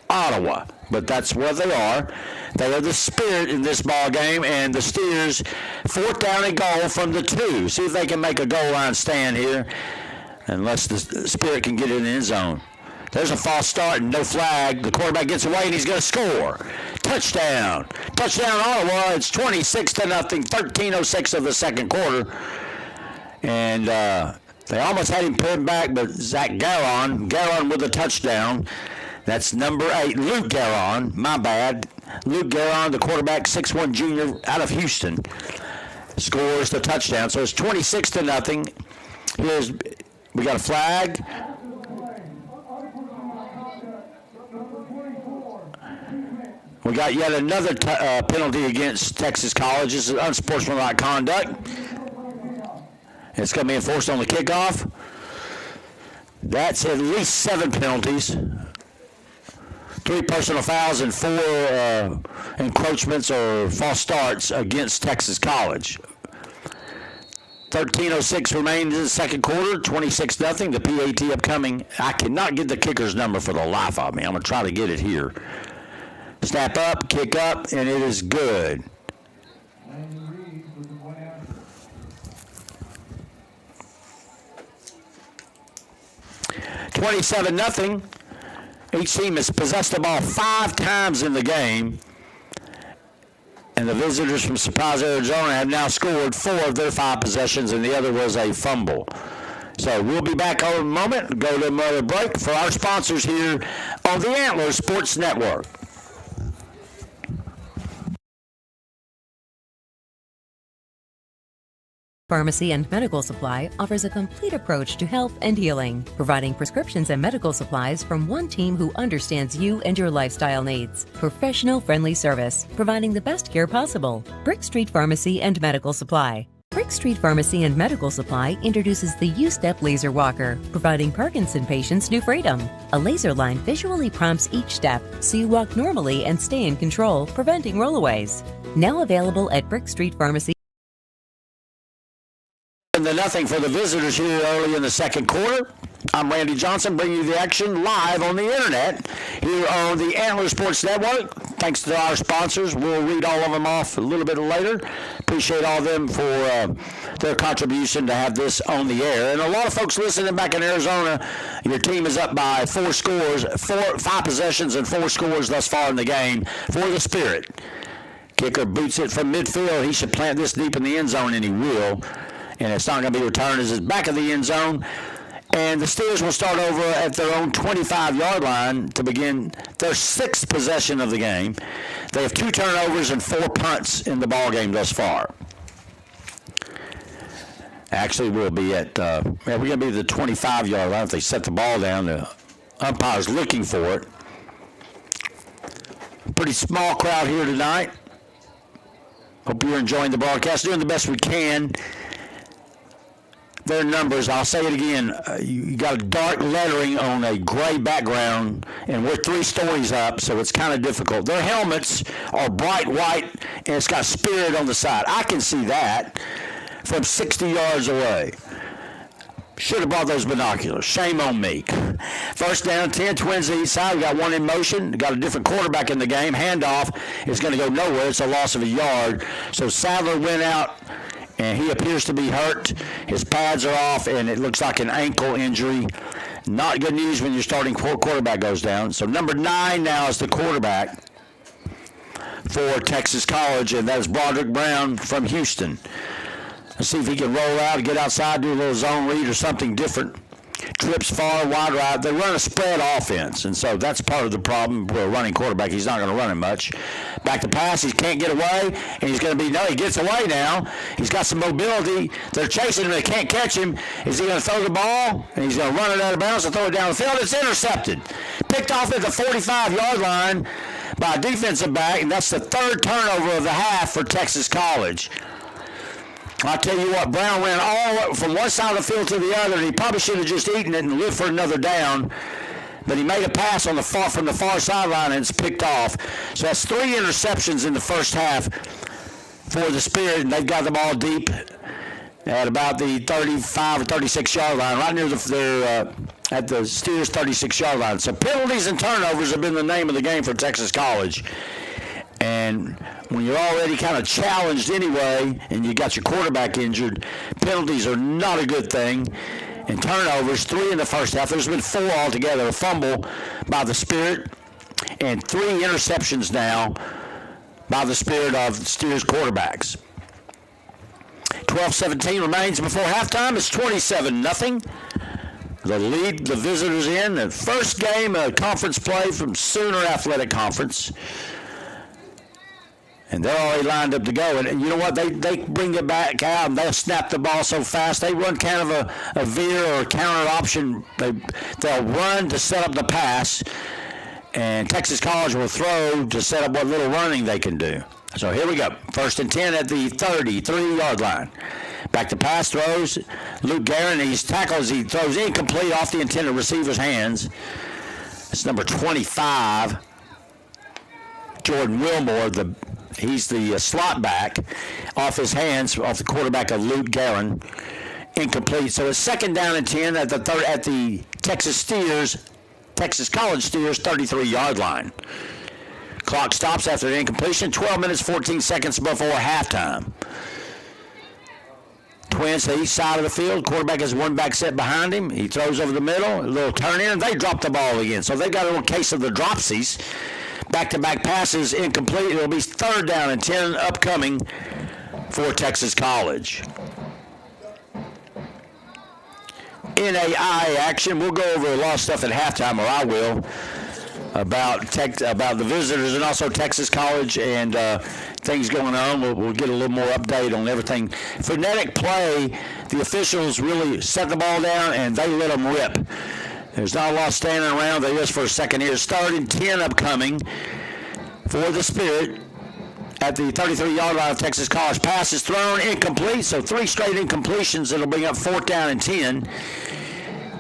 Ottawa, but that's where they are. They are the Spirit in this ball game, and the Steers 4th down and goal from the 2. See if they can make a goal line stand here, unless the Spirit can get in the end zone. There's a false start and no flag. The quarterback gets away, and he's going to score. Touchdown. Touchdown Ottawa. It's 26-0, 13:06 of the second quarter. And they almost had him pinned back, but Zach Garon with a touchdown. That's number 8, Luke Garon. My bad. Luke Garon, the quarterback, 6'1 junior out of Houston, scores the touchdown. So it's 26-0. We got a flag. We got yet another penalty against Texas College. This is unsportsmanlike conduct. It's going to be enforced on the kickoff. That's at least 7 penalties. 3 personal fouls and 4 encroachments or false starts against Texas College. 13:06 remains in the second quarter, 26-0. The PAT upcoming. I cannot get the kicker's number for the life of me. I'm going to try to get it here. Snap up, kick up, and it is good. $27-0. Each team has possessed the ball 5 times in the game. And the visitors from Surprise, Arizona have now scored 4 of their 5 possessions, and the other was a fumble. So we'll be back in a moment. Go to another break for our sponsors here on the Antler Sports Network. Pharmacy and Medical Supply offers a complete approach to health and healing, providing prescriptions and medical supplies from one team who understands you and your lifestyle needs. Professional friendly service, providing the best care possible. Brick Street Pharmacy and Medical Supply. Brick Street Pharmacy and Medical Supply introduces the U-Step Laser Walker, providing Parkinson patients new freedom. A laser line visually prompts each step, so you walk normally and stay in control, preventing rollaways. Now available at Brick Street Pharmacy. The nothing for the visitors here early in the second quarter. I'm Randy Johnson, bringing you the action live on the internet here on the Antler Sports Network. Thanks to our sponsors. We'll read all of them off a little bit later. Appreciate all of them for their contribution to have this on the air. And a lot of folks listening back in Arizona, your team is up by 4 scores, 5 possessions and 4 scores thus far in the game for the Spirit. Kicker boots it from midfield. He should plant this deep in the end zone, and he will. And it's not going to be returned as it's back of the end zone. And the Steelers will start over at their own 25-yard line to begin their 6th possession of the game. They have 2 turnovers and 4 punts in the ball game thus far. Actually, we'll be at we're going to be at the 25-yard line if they set the ball down. The umpire's looking for it. Pretty small crowd here tonight. Hope you're enjoying the broadcast, doing the best we can. Their numbers, I'll say it again, you got a dark lettering on a gray background, and we're 3 stories up, so it's kind of difficult. Their helmets are bright white, and it's got Spirit on the side. I can see that from 60 yards away. Should have brought those binoculars. Shame on me. First down, 10, twins each side. We got 1 in motion. Got a different quarterback in the game. Handoff is going to go nowhere. It's a loss of a yard. So Sadler went out, and he appears to be hurt. His pads are off, and it looks like an ankle injury. Not good news when your starting quarterback goes down. So number 9 now is the quarterback for Texas College, and that is Broderick Brown from Houston. Let's see if he can roll out, get outside, do a little zone read or something different. Trips far, wide right. They run a spread offense, and so that's part of the problem for a running quarterback. He's not going to run it much. Back to pass, he can't get away, and he's going to be, no, he gets away now. He's got some mobility. They're chasing him. They can't catch him. Is he going to throw the ball? And he's going to run it out of bounds and throw it down the field. It's intercepted. Picked off at the 45-yard line by a defensive back, and that's the 3rd turnover of the half for Texas College. I tell you what, Brown ran all from one side of the field to the other, and he probably should have just eaten it and lived for another down. But he made a pass on from the far sideline, and it's picked off. So that's 3 interceptions in the first half for the Spirit, and they've got the ball deep at about the 35 or 36-yard line, right near at the Steelers' 36-yard line. So penalties and turnovers have been the name of the game for Texas College. And when you're already kind of challenged anyway and you got your quarterback injured, penalties are not a good thing. And turnovers, 3 in the first half. There's been 4 altogether. A fumble by the Spirit and 3 interceptions now by the Spirit of Steelers quarterbacks. 12-17 remains before halftime. It's 27-0. The lead, the visitors in. The first game of conference play from Sooner Athletic Conference. And they're already lined up to go. And you know what? They bring it back out, and they'll snap the ball so fast. They run kind of a veer or a counter option. They'll run to set up the pass, and Texas College will throw to set up what little running they can do. So here we go. 1st and 10 at the 33-yard line. Back to pass throws. Luke Guerin, he's tackles. He throws incomplete off the intended receiver's hands. It's number 25, Jordan Wilmore. He's the slot back off his hands, off the quarterback of Luke Guerin. Incomplete. So it's 2nd down and 10 at the Texas College Steers 33-yard line. Clock stops after the incompletion. 12 minutes, 14 seconds before halftime. Twins to each side of the field. Quarterback has one back set behind him. He throws over the middle, a little turn in, and they drop the ball again. So they've got a little case of the dropsies. Back-to-back passes incomplete. It'll be 3rd down and 10 upcoming for Texas College. NAI action. We'll go over a lot of stuff at halftime, or I will, about the visitors and also Texas College and things going on. We'll get a little more update on everything. Frenetic play, the officials really set the ball down and they let them rip. There's not a lot standing around. They just for a second here. 3rd and 10 upcoming for the Spirit at the 33-yard line of Texas College. Pass is thrown, incomplete. So 3 straight incompletions. It'll bring up 4th down and 10.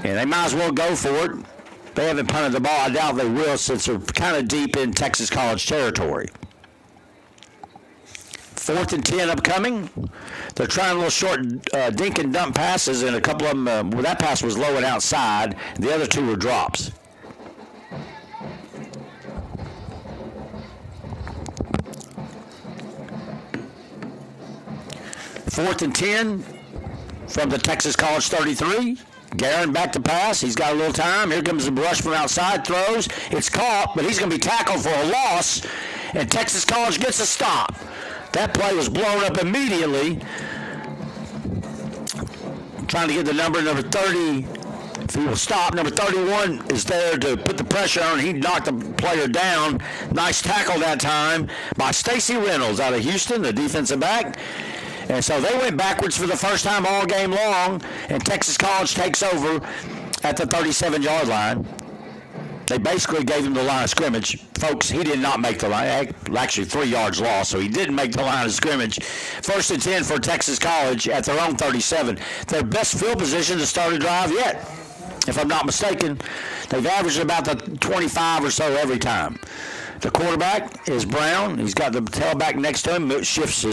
And they might as well go for it. They haven't punted the ball. I doubt they will since they're kind of deep in Texas College territory. 4th and 10 upcoming. They're trying a little short dink and dump passes, and a couple of them, that pass was low and outside. The other 2 were drops. Fourth and 10 from the Texas College 33. Guerin back to pass. He's got a little time. Here comes the rush from outside. Throws. It's caught, but he's going to be tackled for a loss, and Texas College gets a stop. That play was blown up immediately. Trying to get the number 30. If he will stop, number 31 is there to put the pressure on. He knocked the player down. Nice tackle that time by Stacy Reynolds out of Houston, the defensive back. And so they went backwards for the first time all game long, and Texas College takes over at the 37-yard line. They basically gave him the line of scrimmage. Folks, he did not make the line. Actually, 3 yards lost, so he didn't make the line of scrimmage. 1st and 10 for Texas College at their own 37. Their best field position to start a drive yet, if I'm not mistaken. They've averaged about the 25 or so every time. The quarterback is Brown. He's got the tailback next to him. Shifts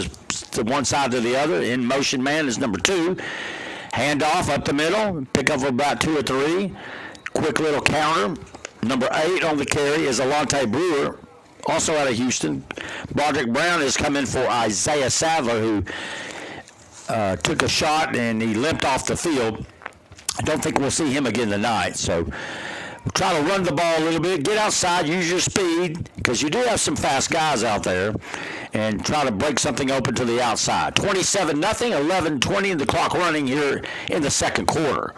to one side to the other. In motion man is number 2. Handoff up the middle. Pick up about 2 or 3. Quick little counter. Number 8 on the carry is Alante Brewer, also out of Houston. Broderick Brown is coming for Isaiah Sadler, who took a shot and he limped off the field. I don't think we'll see him again tonight. So we'll try to run the ball a little bit, get outside, use your speed, because you do have some fast guys out there, and try to break something open to the outside. 27-0, 11:20 in the clock running here in the second quarter.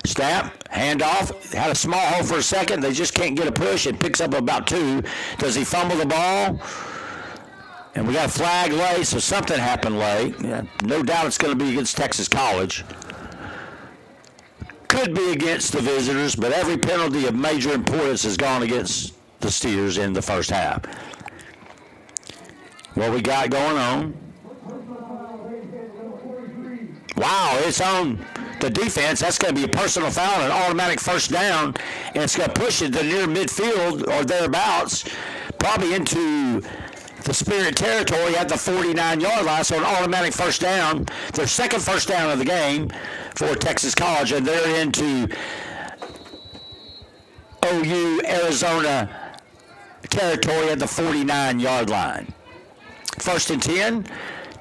Snap, handoff, had a small hole for a second. They just can't get a push. It picks up about 2. Does he fumble the ball? And we got a flag late, so something happened late. Yeah, no doubt it's going to be against Texas College. Could be against the visitors, but every penalty of major importance has gone against the Steers in the first half. What we got going on? Wow, it's on the defense. That's going to be a personal foul, an automatic first down, and it's going to push it to near midfield or thereabouts, probably into the Spirit territory at the 49-yard line, so an automatic first down. Their second first down of the game for Texas College, and they're into OU Arizona territory at the 49-yard line. 1st and 10.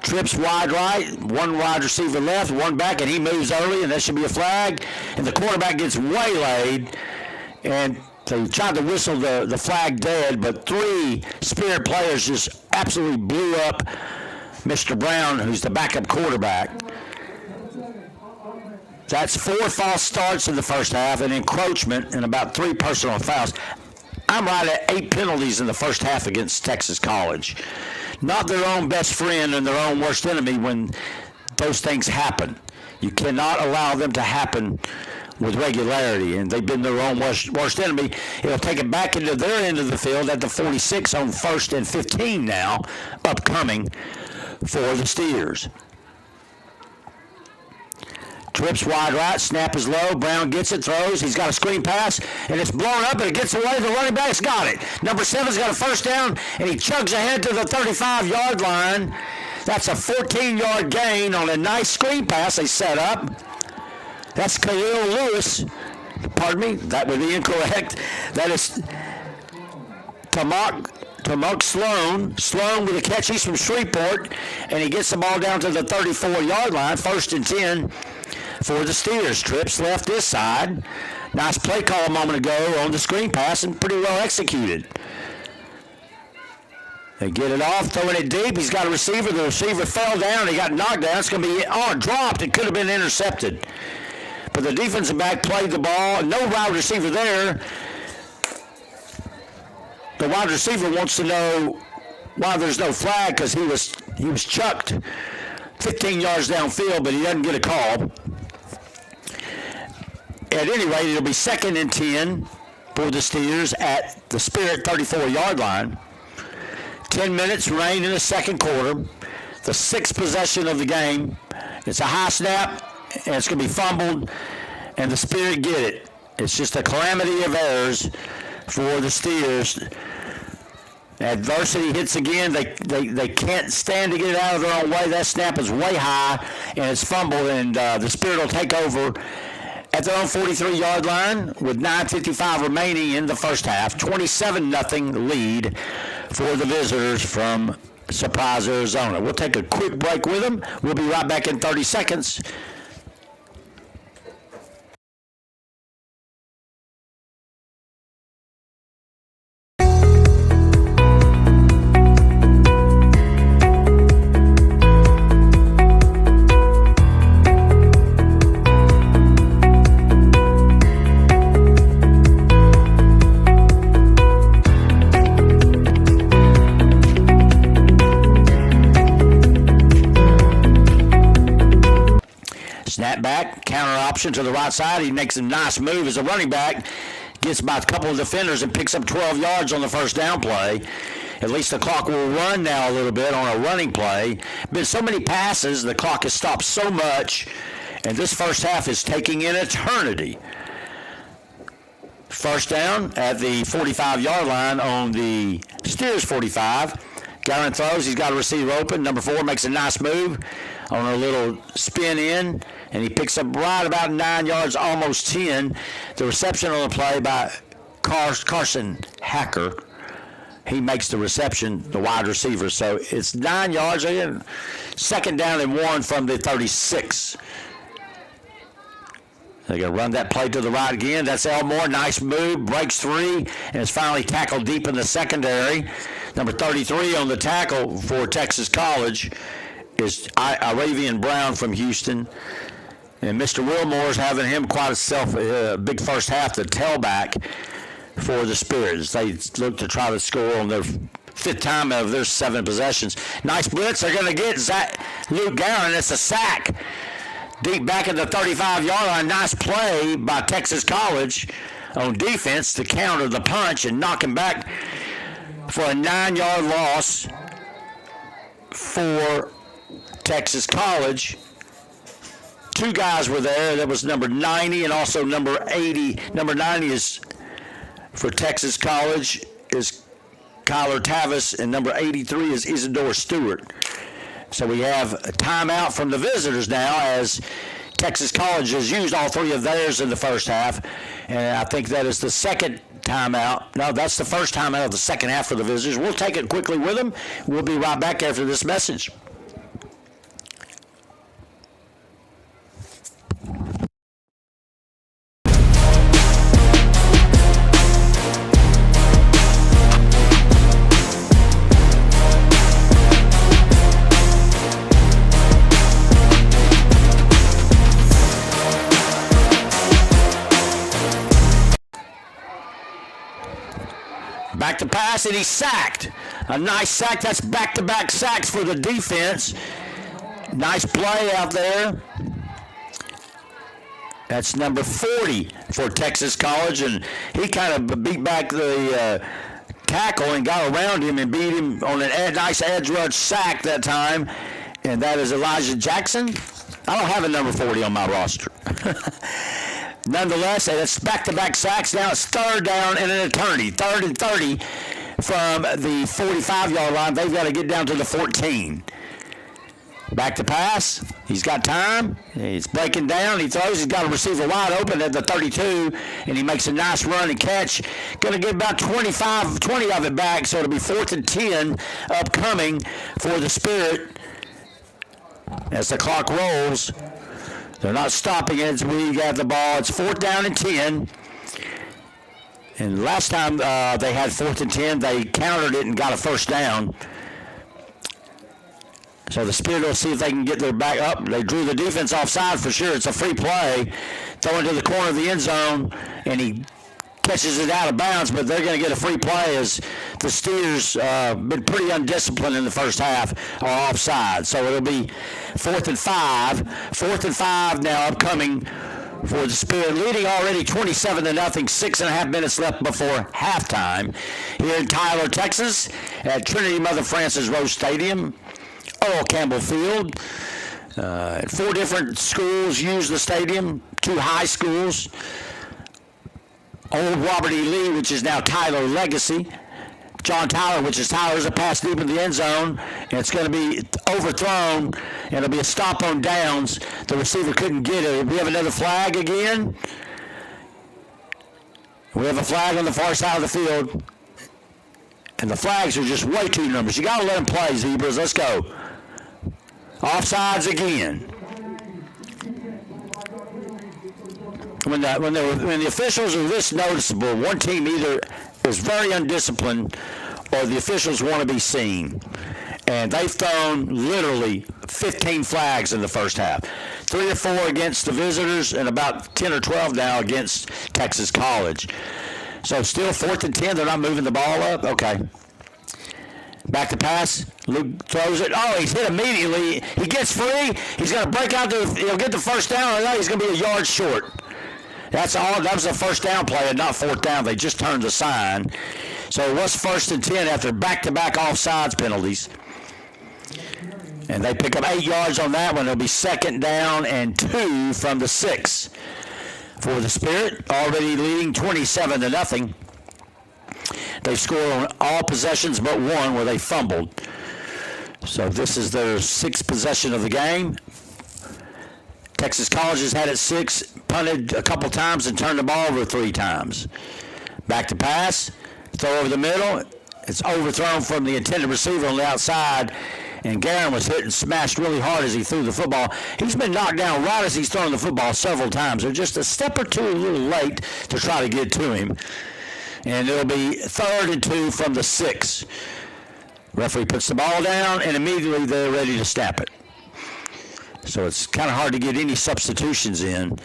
Trips wide right, one wide receiver left, one back, and he moves early, and that should be a flag. And the quarterback gets waylaid, and they tried to whistle the flag dead, but 3 Spirit players just absolutely blew up Mr. Brown, who's the backup quarterback. That's 4 false starts in the first half, an encroachment, and about 3 personal fouls. I'm right at 8 penalties in the first half against Texas College. not their own best friend and their own worst enemy when those things happen. You cannot allow them to happen with regularity, and they've been their own worst enemy. It'll take it back into their end of the field at the 46 on 1st and 15 now, upcoming for the Steers. Trips wide right, snap is low, Brown gets it, throws, he's got a screen pass, and it's blown up, and it gets away, the running back's got it. Number 7's got a first down, and he chugs ahead to the 35-yard line. That's a 14-yard gain on a nice screen pass they set up. That's Khalil Lewis. Pardon me, that would be incorrect. That is Tamak Sloan. Sloan with a catch. He's from Shreveport, and he gets the ball down to the 34-yard line, 1st and 10 for the Steers. Trips left this side. Nice play call a moment ago on the screen pass, and pretty well executed. They get it off, throwing it deep. He's got a receiver. The receiver fell down. He got knocked down. It's going to be dropped. It could have been intercepted. But the defensive back played the ball. No wide receiver there. The wide receiver wants to know why there's no flag, because he was chucked 15 yards downfield, but he doesn't get a call. At any rate, it'll be 2nd and 10 for the Steers at the Spirit 34-yard line. 10 minutes remain in the second quarter. The 6th possession of the game. It's a high snap, and it's going to be fumbled, and the Spirit get it. It's just a calamity of errors for the Steers. Adversity hits again. They can't stand to get it out of their own way. That snap is way high, and it's fumbled, and the Spirit will take over at their own 43-yard line with 9:55 remaining in the first half. 27-0 lead for the visitors from Surprise, Arizona. We'll take a quick break with them. We'll be right back in 30 seconds. Snap back, counter option to the right side. He makes a nice move as a running back. Gets by a couple of defenders and picks up 12 yards on the first down play. At least the clock will run now a little bit on a running play. Been so many passes, the clock has stopped so much, and this first half is taking an eternity. First down at the 45-yard line on the Steers 45. Garland throws. He's got a receiver open. Number 4 makes a nice move on a little spin in, and he picks up right about 9 yards, almost 10. The reception on the play by Carson Hacker. He makes the reception, the wide receiver. So it's 9 yards again. 2nd down and 1 from the 36. They're going to run that play to the right again. That's Elmore. Nice move. Breaks 3, and is finally tackled deep in the secondary. Number 33 on the tackle for Texas College is Aravian Brown from Houston. And Mr. Wilmore's having him quite a big first half, the tailback for the Spirits. They look to try to score on their 5th time out of their 7 possessions. Nice blitz. They're going to get Luke Guerin. It's a sack. Deep back at the 35-yard line. Nice play by Texas College on defense to counter the punch and knock him back for a 9-yard loss for Texas College. 2 guys were there. That was number 90 and also number 80. Number 90 is for Texas College is Kyler Tavis, and number 83 is Isidore Stewart. So we have a timeout from the visitors now, as Texas College has used all 3 of theirs in the first half, and I think that is the second timeout. No, that's the first timeout of the second half for the visitors. We'll take it quickly with them. We'll be right back after this message. Back to pass, and he's sacked A nice sack. That's back-to-back sacks for the defense. Nice play out there. That's number 40 for Texas College, and he kind of beat back the tackle and got around him and beat him on a nice edge rush sack that time, and that is Elijah Jackson. I don't have a number 40 on my roster. Nonetheless, that's back-to-back sacks. Now it's third down and an eternity. 3rd and 30 from the 45-yard line. They've got to get down to the 14. Back to pass. He's got time. He's breaking down. He throws. He's got a receiver wide open at the 32, and he makes a nice run and catch. Going to get about 20 of it back, so it'll be 4th and 10 upcoming for the Spirit as the clock rolls. They're not stopping it as we got the ball. It's 4th down and 10. And last time they had 4th and 10, they countered it and got a first down. So the Spirit will see if they can get their back up. They drew the defense offside for sure. It's a free play. Throwing to the corner of the end zone, and he catches it out of bounds, but they're going to get a free play as the Steers been pretty undisciplined in the first half, are offside. So it'll be 4th and 5. 4th and 5 now upcoming for the Spirit, leading already 27-0, 6.5 minutes left before halftime here in Tyler, Texas, at Trinity Mother Frances Rose Stadium. Earl Campbell Field. 4 different schools use the stadium, 2 high schools. Old Robert E. Lee, which is now Tyler Legacy. John Tyler, which is Tyler's a pass deep in the end zone, and it's going to be overthrown, and it'll be a stop on downs. The receiver couldn't get it. We have another flag again. We have a flag on the far side of the field, and the flags are just way too numerous. You got to let them play, Zebras. Let's go. Offsides again. When the officials are this noticeable, one team either is very undisciplined or the officials want to be seen. And they've thrown literally 15 flags in the first half. 3 or 4 against the visitors and about 10 or 12 now against Texas College. So still 4th and 10, they're not moving the ball up? Okay. Back to pass. Luke throws it. Oh, he's hit immediately. He gets free. He's going to break out. He'll get the first down. And he's going to be a yard short. That's all. That was a first down play and not 4th down. They just turned the sign. So it was 1st and 10 after back-to-back offsides penalties. And they pick up 8 yards on that one. It'll be 2nd down and 2 from the 6 for the Spirit, already leading 27-0. They scored on all possessions but one where they fumbled. So this is their 6th possession of the game. Texas College has had it 6, punted a couple times and turned the ball over 3 times. Back to pass, throw over the middle. It's overthrown from the intended receiver on the outside, and Guerin was hit and smashed really hard as he threw the football. He's been knocked down right as he's thrown the football several times. They're just a step or two a little late to try to get to him. And it'll be 3rd and 2 from the 6. Referee puts the ball down, and immediately they're ready to snap it. So it's kind of hard to get any substitutions in.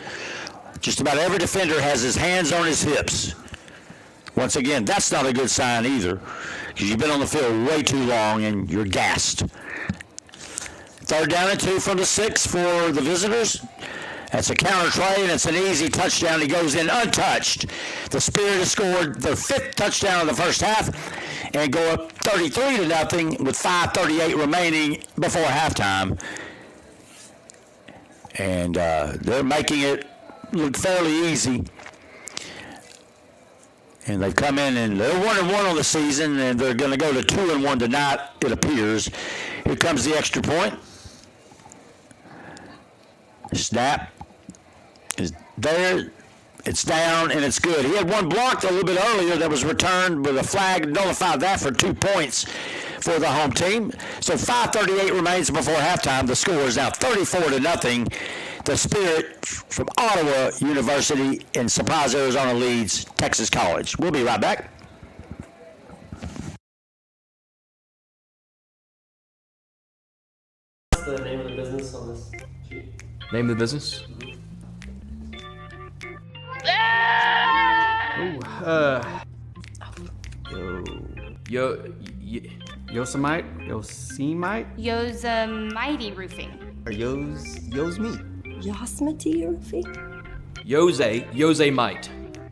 Just about every defender has his hands on his hips. Once again, that's not a good sign either, because you've been on the field way too long and you're gassed. 3rd down and 2 from the 6 for the visitors. That's a counter trade, and it's an easy touchdown. He goes in untouched. The Spirit has scored their 5th touchdown of the first half and go up 33-0 with 5:38 remaining before halftime. And they're making it look fairly easy. And they've come in and they're 1-1 on the season, and they're going to go to 2-1 tonight, it appears. Here comes the extra point. Snap is there. It's down, and it's good. He had one blocked a little bit earlier that was returned with a flag, nullified that for 2 points for the home team. So 5:38 remains before halftime. The score is now 34-0. The Spirit from Ottawa University in Surprise, Arizona leads Texas College. We'll be right back. What's the name of the business on this sheet? Name of the business? Yo, Yosemite? Yosemite? Yosemite Roofing. Or Yo's me? Yosemite Roofing? Yosemite.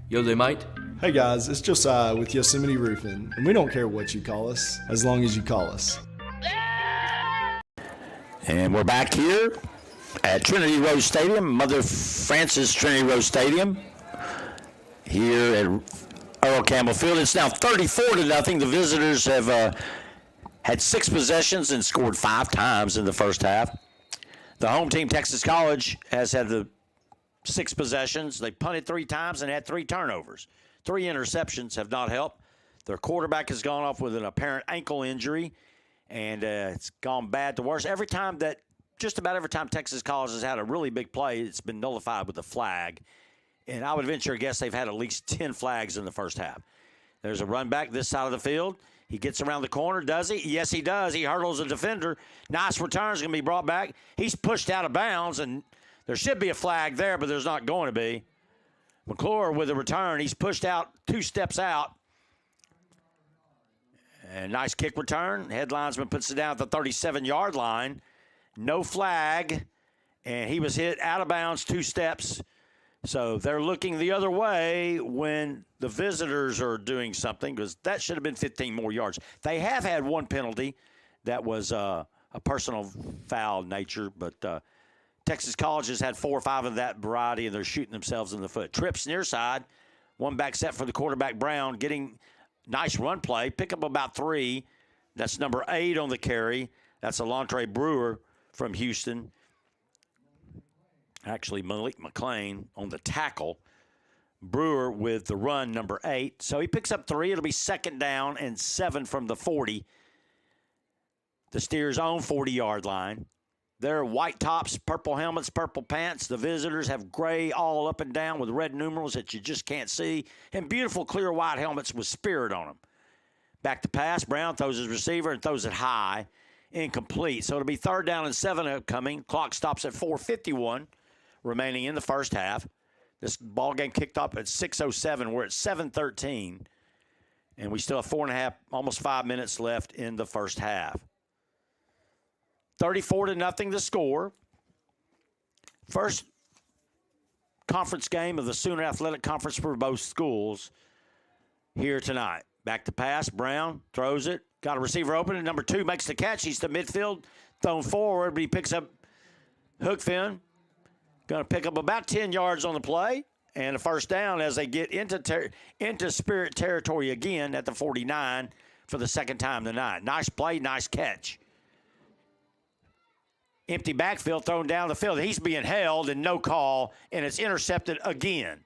Yosemite? Hey guys, it's Josiah with Yosemite Roofing, and we don't care what you call us, as long as you call us. And we're back here at Trinity Rose Stadium, Mother Frances Trinity Rose Stadium, here at Earl Campbell Field. It's now 34-0. The visitors have had 6 possessions and scored 5 times in the first half. The home team, Texas College, has had the 6 possessions. They punted 3 times and had 3 turnovers. 3 interceptions have not helped. Their quarterback has gone off with an apparent ankle injury, and it's gone bad to worse. Just about every time Texas College has had a really big play, it's been nullified with a flag. And I would venture a guess they've had at least 10 flags in the first half. There's a run back this side of the field. He gets around the corner, does he? Yes, he does. He hurdles a defender. Nice return is going to be brought back. He's pushed out of bounds, and there should be a flag there, but there's not going to be. McClure with a return. He's pushed out 2 steps out. And nice kick return. Head linesman puts it down at the 37-yard line. No flag, and he was hit out of bounds 2 steps. So they're looking the other way when the visitors are doing something, because that should have been 15 more yards. They have had 1 penalty that was a personal foul nature, but Texas College has had 4 or 5 of that variety, and they're shooting themselves in the foot. Trips near side, 1 back set for the quarterback, Brown, getting nice run play, pick up about 3. That's number 8 on the carry. That's Alontre Brewer from Houston. Actually, Malik McLean on the tackle. Brewer with the run, number 8. So he picks up 3. It'll be 2nd down and 7 from the 40. The Steers' own 40-yard line. They're white tops, purple helmets, purple pants. The visitors have gray all up and down with red numerals that you just can't see, and beautiful clear white helmets with spirit on them. Back to pass. Brown throws his receiver and throws it high. Incomplete. So it'll be 3rd down and 7 upcoming. Clock stops at 4:51 remaining in the first half. This ball game kicked off at 6:07. We're at 7:13, and we still have 4.5, almost 5 minutes left in the first half. 34-0 the score. First conference game of the Sooner Athletic Conference for both schools here tonight. Back to pass. Brown throws it. Got a receiver open, and number 2 makes the catch. He's to midfield, thrown forward, but he picks up Hookfin. Going to pick up about 10 yards on the play, and a first down as they get into Spirit territory again at the 49 for the 2nd time tonight. Nice play, nice catch. Empty backfield thrown down the field. He's being held and no call, and it's intercepted again.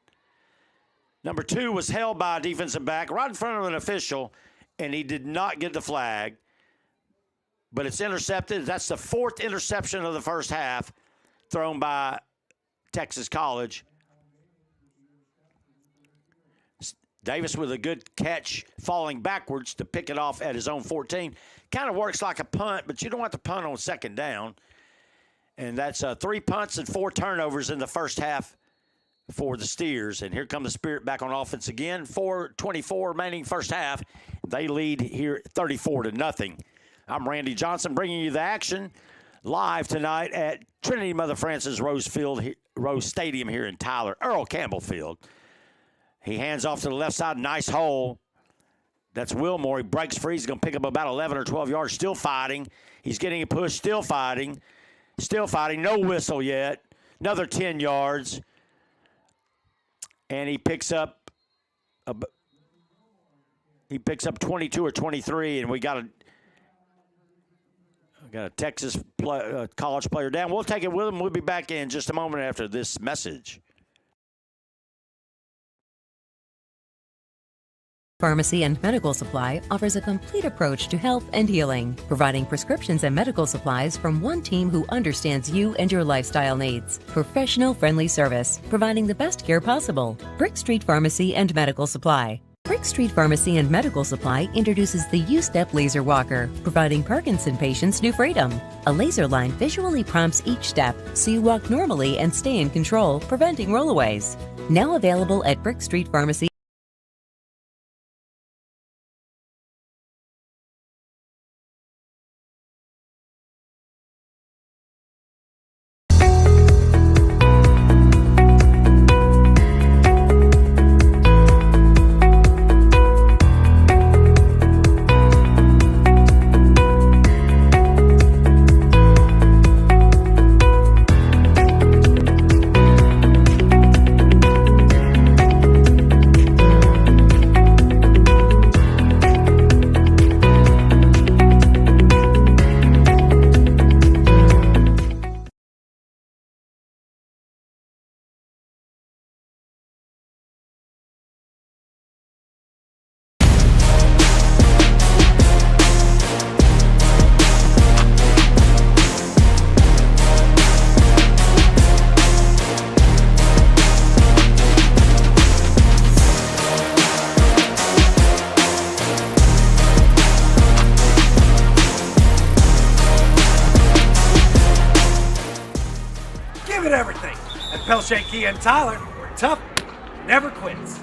Number 2 was held by a defensive back right in front of an official, and he did not get the flag. But it's intercepted. That's the 4th interception of the first half thrown by Texas College. Davis with a good catch, falling backwards to pick it off at his own 14. Kind of works like a punt, but you don't have to punt on 2nd down. And that's 3 punts and 4 turnovers in the first half for the Steers. And here come the Spirit back on offense again. 4:24 remaining first half. They lead here 34-0. I'm Randy Johnson bringing you the action live tonight at Trinity Mother Frances Rose Stadium here in Tyler, Earl Campbell Field. He hands off to the left side, nice hole. That's Wilmore. He breaks free. He's going to pick up about 11 or 12 yards, still fighting. He's getting a push, still fighting. Still fighting, no whistle yet. Another 10 yards. And he picks up 22 or 23, and we got a Texas college player down. We'll take it with him. We'll be back in just a moment after this message. Pharmacy and Medical Supply offers a complete approach to health and healing, providing prescriptions and medical supplies from one team who understands you and your lifestyle needs. Professional friendly service, providing the best care possible. Brick Street Pharmacy and Medical Supply. Brick Street Pharmacy and Medical Supply introduces the U-Step Laser Walker, providing Parkinson patients new freedom. A laser line visually prompts each step, so you walk normally and stay in control, preventing rollaways. Now available at Brick Street Pharmacy. Pelche, Key, and Tyler were tough, never quits.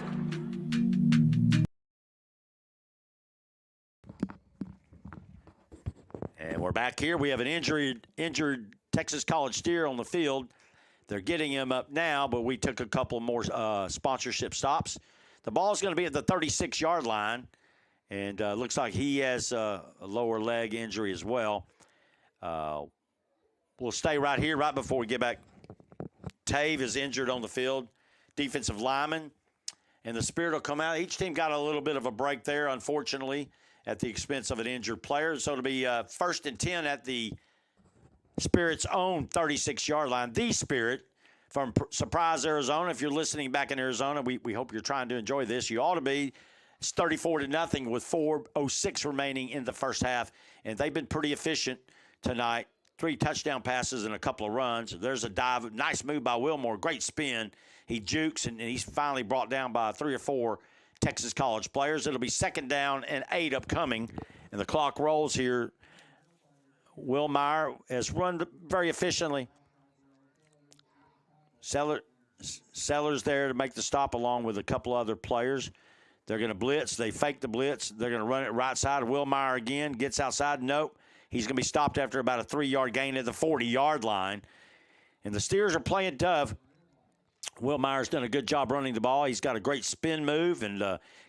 And we're back here. We have an injured Texas College Steer on the field. They're getting him up now, but we took a couple more sponsorship stops. The ball's going to be at the 36-yard line, and looks like he has a lower leg injury as well. We'll stay right here right before we get back. Tave is injured on the field, defensive lineman, and the Spirit will come out. Each team got a little bit of a break there, unfortunately, at the expense of an injured player. So it'll be 1st and 10 at the Spirit's own 36-yard line. The Spirit from Surprise, Arizona. If you're listening back in Arizona, we hope you're trying to enjoy this. You ought to be. It's 34-0 with 4:06 remaining in the first half, and they've been pretty efficient tonight. 3 touchdown passes and a couple of runs. There's a dive. Nice move by Wilmore. Great spin. He jukes, and he's finally brought down by 3 or 4 Texas College players. It'll be 2nd down and 8 upcoming, and the clock rolls here. Will Meyer has run very efficiently. Sellers there to make the stop along with a couple other players. They're going to blitz. They fake the blitz. They're going to run it right side. Will Meyer again gets outside. Nope. He's going to be stopped after about a 3-yard gain at the 40-yard line. And the Steers are playing tough. Will Meyer's done a good job running the ball. He's got a great spin move and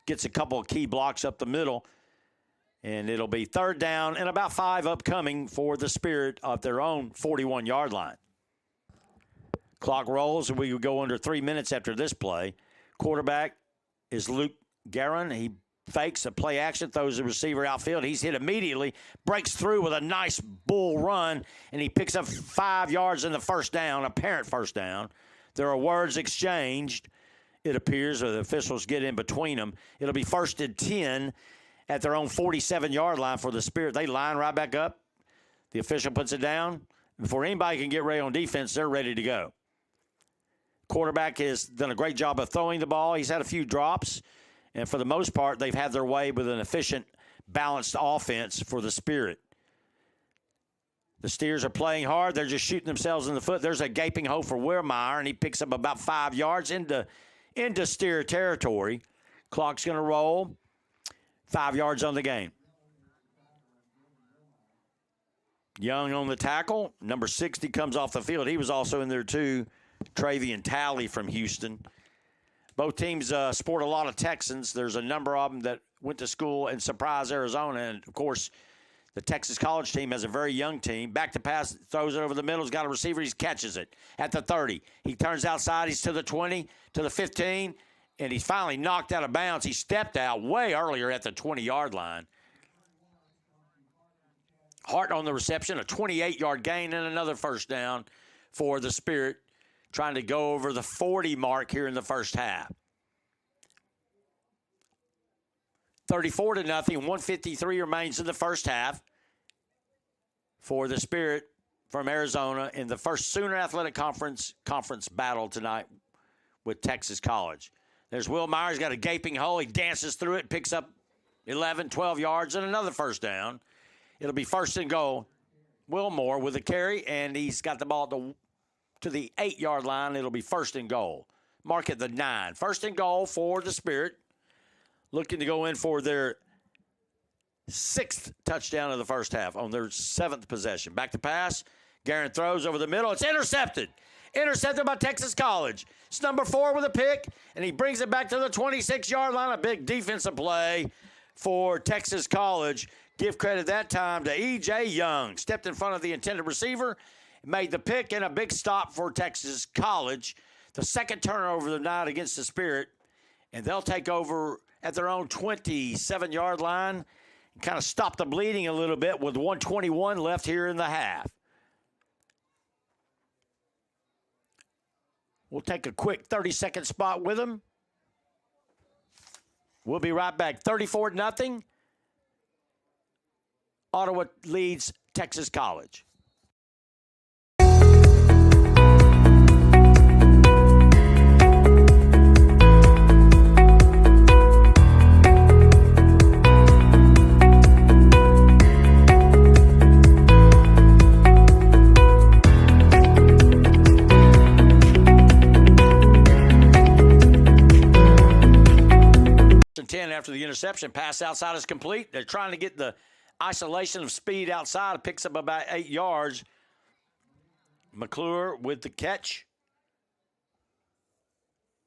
gets a couple of key blocks up the middle. And it'll be 3rd down and about 5 upcoming for the Spirit of their own 41-yard line. Clock rolls, and we go under 3 minutes after this play. Quarterback is Luke Guerin. He fakes a play action, throws the receiver outfield. He's hit immediately, breaks through with a nice bull run, and he picks up 5 yards in the first down, apparent first down. There are words exchanged, it appears, or the officials get in between them. It'll be 1st and 10 at their own 47-yard line for the Spirit. They line right back up. The official puts it down. Before anybody can get ready on defense, they're ready to go. Quarterback has done a great job of throwing the ball. He's had a few drops. And for the most part, they've had their way with an efficient, balanced offense for the Spirit. The Steers are playing hard. They're just shooting themselves in the foot. There's a gaping hole for Wehrmeyer, and he picks up about 5 yards into Steer territory. Clock's going to roll. 5 yards on the game. Young on the tackle. Number 60 comes off the field. He was also in there too. Travian Talley from Houston. Both teams sport a lot of Texans. There's a number of them that went to school in Surprise, Arizona. And, of course, the Texas College team has a very young team. Back to pass, throws it over the middle. He's got a receiver. He catches it at the 30. He turns outside. He's to the 20, to the 15, and he's finally knocked out of bounds. He stepped out way earlier at the 20-yard line. Hart on the reception, a 28-yard gain and another first down for the Spirit, trying to go over the 40 mark here in the first half. 34-0, 153 remains in the first half for the Spirit from Arizona in the first Sooner Athletic Conference battle tonight with Texas College. There's Will Meyer. He's got a gaping hole. He dances through it, picks up 11, 12 yards, and another first down. It'll be 1st and goal. Wilmore with a carry, and he's got the ball to the 8-yard line. It'll be 1st and goal. Mark at the 9. 1st and goal for the Spirit. Looking to go in for their 6th touchdown of the first half on their 7th possession. Back to pass. Guerin throws over the middle. It's intercepted. Intercepted by Texas College. It's number 4 with a pick, and he brings it back to the 26-yard line. A big defensive play for Texas College. Give credit that time to E.J. Young. Stepped in front of the intended receiver, made the pick, and a big stop for Texas College. The second turnover of the night against the Spirit, and they'll take over at their own 27-yard line and kind of stop the bleeding a little bit with 1:21 left here in the half. We'll take a quick 30-second spot with them. We'll be right back. 34-0. Ottawa leads Texas College. 10 after the interception. Pass outside is complete. They're trying to get the isolation of speed outside. It picks up about 8 yards. McClure with the catch.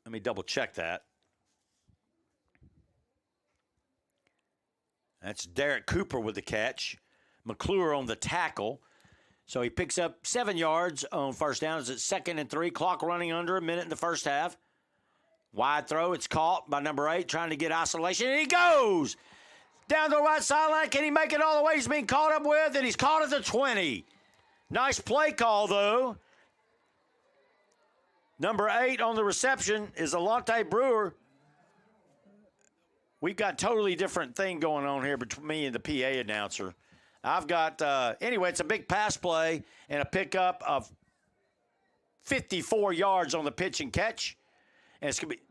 Let me double check that. That's Derek Cooper with the catch. McClure on the tackle. So he picks up 7 yards on first down. It's at 2nd and 3. Clock running under a minute in the first half. Wide throw. It's caught by number 8, trying to get isolation. And he goes down the right sideline. Can he make it all the way? He's being caught up with, and he's caught at the 20. Nice play call, though. Number 8 on the reception is Alante Brewer. We've got totally different thing going on here between me and the PA announcer. I've got, anyway, it's a big pass play and a pickup of 54 yards on the pitch and catch. And it's going to be.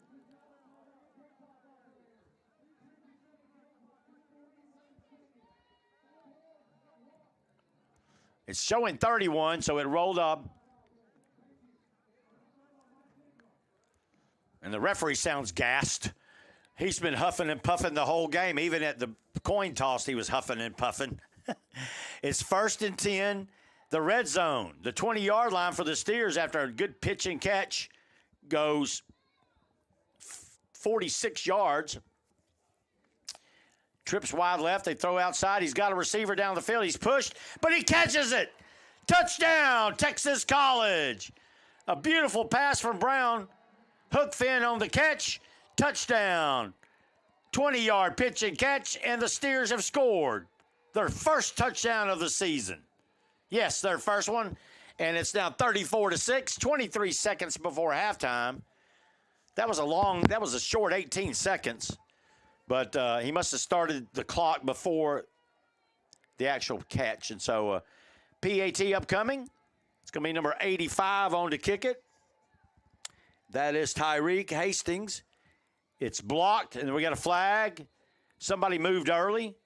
It's showing 31, so it rolled up. And the referee sounds gassed. He's been huffing and puffing the whole game. Even at the coin toss, he was huffing and puffing. It's 1st and 10, the red zone. The 20-yard line for the Steers after a good pitch and catch goes 46 yards. Trips wide left. They throw outside. He's got a receiver down the field. He's pushed, but he catches it. Touchdown, Texas College. A beautiful pass from Brown. Hook fin on the catch. Touchdown. 20-yard pitch and catch, and the Steers have scored their first touchdown of the season. Yes, their first one, and it's now 34-6, 23 seconds before halftime. That was a short 18 seconds, but he must have started the clock before the actual catch. And so PAT upcoming. It's going to be number 85 on to kick it. That is Tyreek Hastings. It's blocked, and we got a flag. Somebody moved early.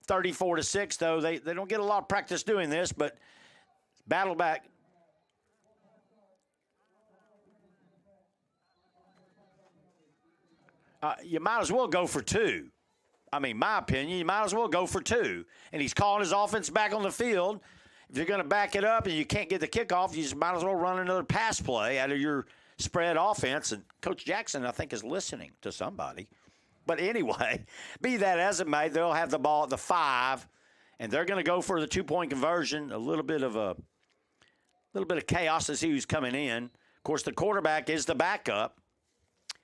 34-6, though. They don't get a lot of practice doing this, but battle back. You might as well go for 2. I mean, my opinion, you might as well go for 2. And he's calling his offense back on the field. If you're going to back it up and you can't get the kickoff, you just might as well run another pass play out of your spread offense. And Coach Jackson, I think, is listening to somebody. But anyway, be that as it may, they'll have the ball at the 5, and they're going to go for the 2-point conversion. A little bit of chaos to see who's coming in. Of course, the quarterback is the backup.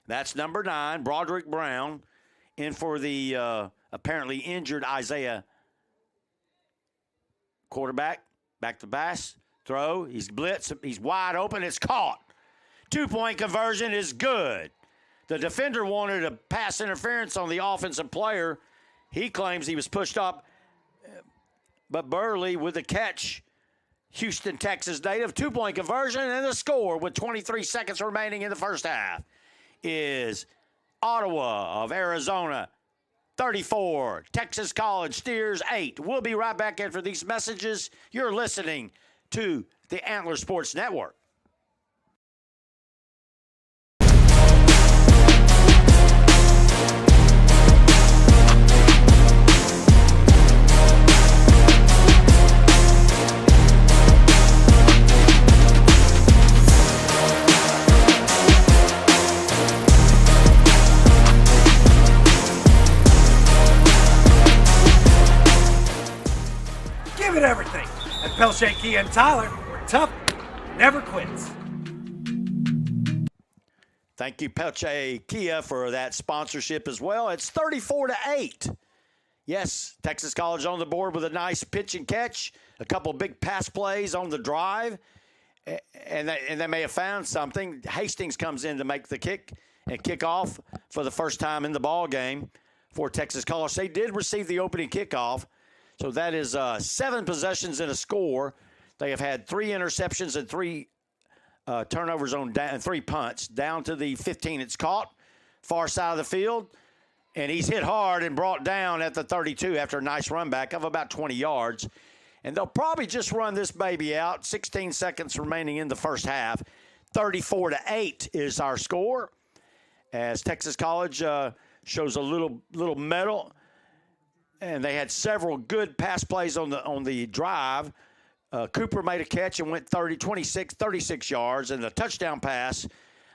That's number 9, Broderick Brown, in for the apparently injured Isaiah. Quarterback, back to pass, throw. He's blitzed. He's wide open. It's caught. 2-point conversion is good. The defender wanted a pass interference on the offensive player. He claims he was pushed up. But Burley with the catch. Houston, Texas native. 2-point conversion, and the score with 23 seconds remaining in the first half is Ottawa of Arizona 34, Texas College Steers 8. We'll be right back after these messages. You're listening to the Antler Sports Network. Give it everything. At Pelche Kia and Tyler, we're tough, never quits. Thank you, Pelche Kia, for that sponsorship as well. It's 34-8. Yes, Texas College on the board with a nice pitch and catch, a couple big pass plays on the drive, and they may have found something. Hastings comes in to make the kick and kick off for the first time in the ball game for Texas College. They did receive the opening kickoff. So that is 7 possessions and a score. They have had 3 interceptions and 3 turnovers on 3 punts. Down to the 15, it's caught. Far side of the field. And he's hit hard and brought down at the 32 after a nice run back of about 20 yards. And they'll probably just run this baby out. 16 seconds remaining in the first half. 34-8 is our score. As Texas College shows a little medal. And they had several good pass plays on the drive. Cooper made a catch and went 36 yards, and the touchdown pass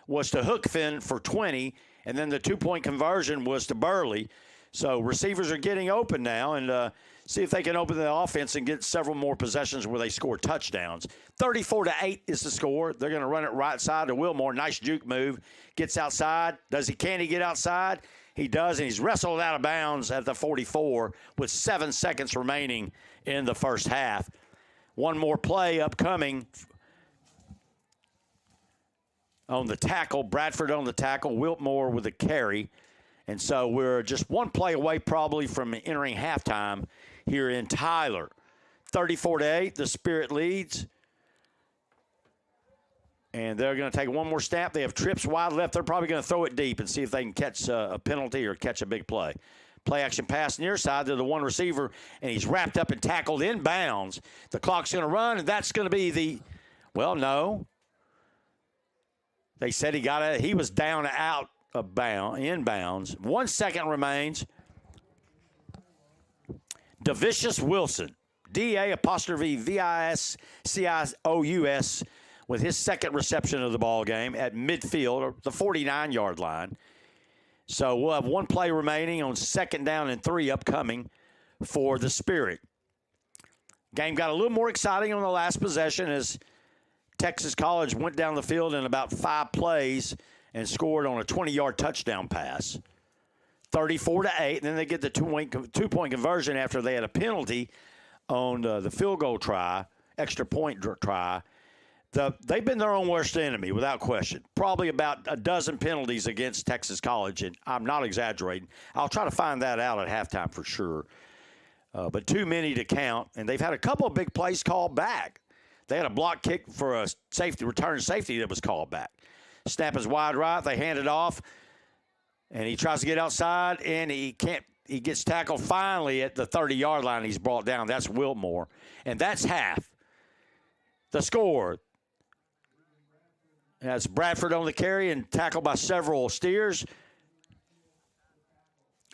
was to Hookfin for 20, and then the 2-point conversion was to Burley. So receivers are getting open now, and see if they can open the offense and get several more possessions where they score touchdowns. 34-8 is the score. They're going to run it right side to Wilmore. Nice juke move. Gets outside. Can he get outside? He does, and he's wrestled out of bounds at the 44 with 7 seconds remaining in the first half. One more play upcoming on the tackle. Bradford on the tackle. Wilmore with a carry. And so we're just one play away probably from entering halftime here in Tyler. 34-8, the Spirit leads. And they're going to take one more snap. They have trips wide left. They're probably going to throw it deep and see if they can catch a penalty or catch a big play. Play action pass near side to the one receiver, and he's wrapped up and tackled in bounds. The clock's going to run, and that's going to be no. They said he was down out of in bounds. 1 second remains. Davicius Wilson, D-A'_VISCIOUS, with his second reception of the ball game at midfield, or the 49-yard line. So we'll have one play remaining on 2nd down and 3 upcoming for the Spirit. Game got a little more exciting on the last possession as Texas College went down the field in about 5 plays and scored on a 20-yard touchdown pass. 34-8, and then they get the two-point conversion after they had a penalty on the field goal try, extra point try. They've been their own worst enemy, without question. Probably about a dozen penalties against Texas College, and I'm not exaggerating. I'll try to find that out at halftime for sure. But too many to count, and they've had a couple of big plays called back. They had a block kick for a return safety that was called back. Snap is wide right. They hand it off, and he tries to get outside, and he can't. He gets tackled finally at the 30-yard line. He's brought down. That's Wilmore, and that's half. The score. That's Bradford on the carry and tackled by several Steers.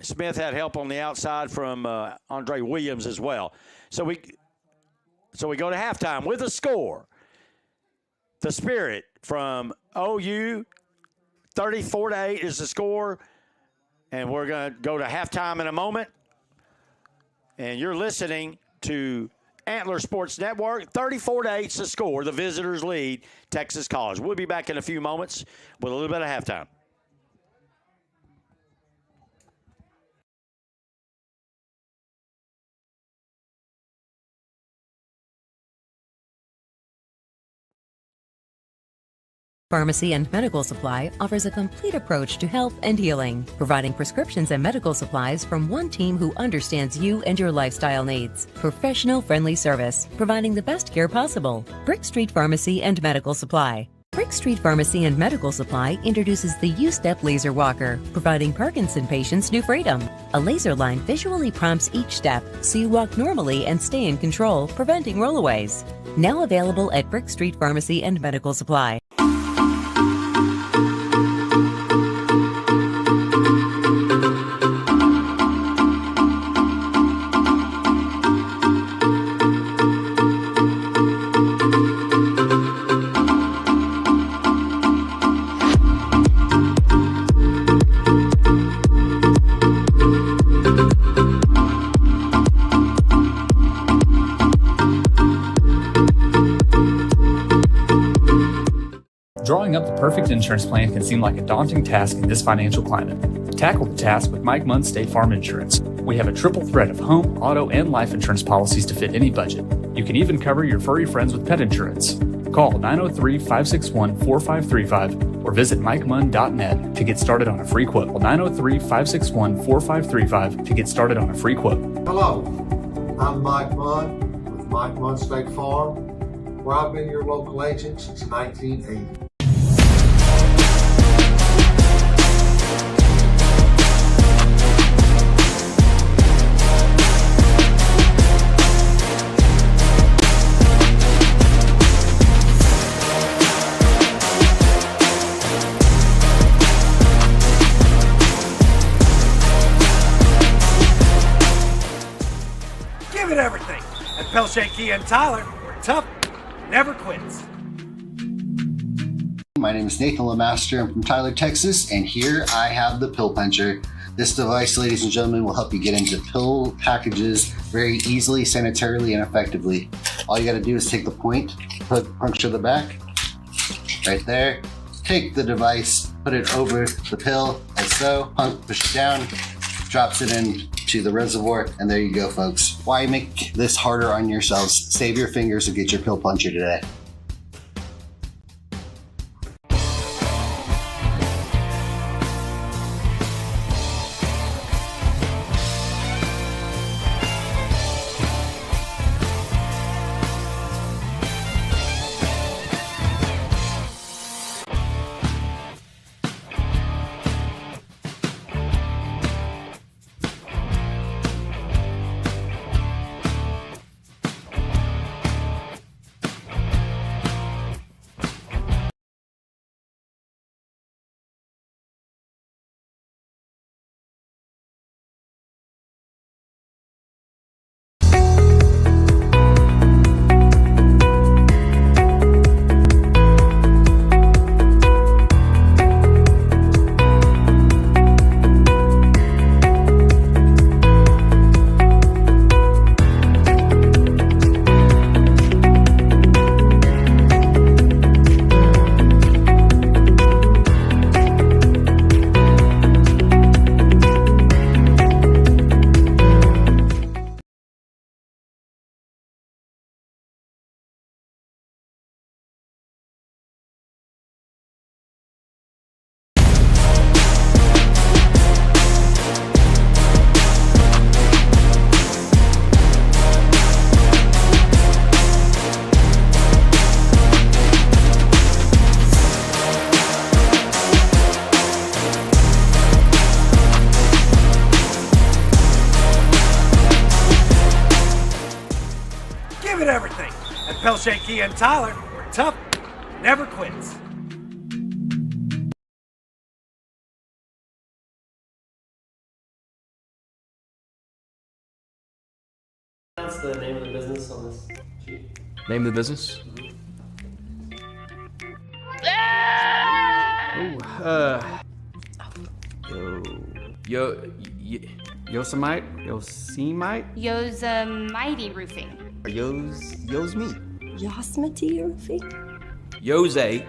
Smith had help on the outside from Andre Williams as well. So we go to halftime with a score. The Spirit from OU, 34-8 is the score. And we're going to go to halftime in a moment. And you're listening to Antler Sports Network. 34-8 is the score. The visitors lead Texas College. We'll be back in a few moments with a little bit of halftime. Pharmacy and Medical Supply offers a complete approach to health and healing, providing prescriptions and medical supplies from one team who understands you and your lifestyle needs. Professional friendly service, providing the best care possible. Brick Street Pharmacy and Medical Supply. Brick Street Pharmacy and Medical Supply introduces the U-Step Laser Walker, providing Parkinson patients new freedom. A laser line visually prompts each step, so you walk normally and stay in control, preventing rollaways. Now available at Brick Street Pharmacy and Medical Supply. Drawing up the perfect insurance plan can seem like a daunting task in this financial climate. Tackle the task with Mike Munn State Farm Insurance. We have a triple threat of home, auto, and life insurance policies to fit any budget. You can even cover your furry friends with pet insurance. Call 903-561-4535 or visit MikeMunn.net to get started on a free quote. 903-561-4535 to get started on a free quote. Hello, I'm Mike Munn with Mike Munn State Farm, where I've been your local agent since 1980. Pelche, Key, and Tyler, where tough never quits. My name is Nathan LeMaster. I'm from Tyler, Texas, and here I have the Pill Puncher. This device, ladies and gentlemen, will help you get into pill packages very easily, sanitarily, and effectively. All you got to do is take the point, puncture the back, right there. Take the device, put it over the pill, like so. Push it down, drops it into the reservoir, and there you go, folks. Why make this harder on yourselves? Save your fingers and get your Pill Puncher today. Give it everything. And Pelche, Key, and Tyler, where tough never quits. That's the name of the business on this sheet. Name of the business? Yosemite? Yosemite? Yosemite Roofing. Yosemite? Yosemite roofing? Yosemite.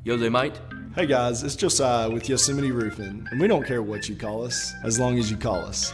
Yosemite? Hey guys, it's Josiah with Yosemite Roofing, and we don't care what you call us, as long as you call us.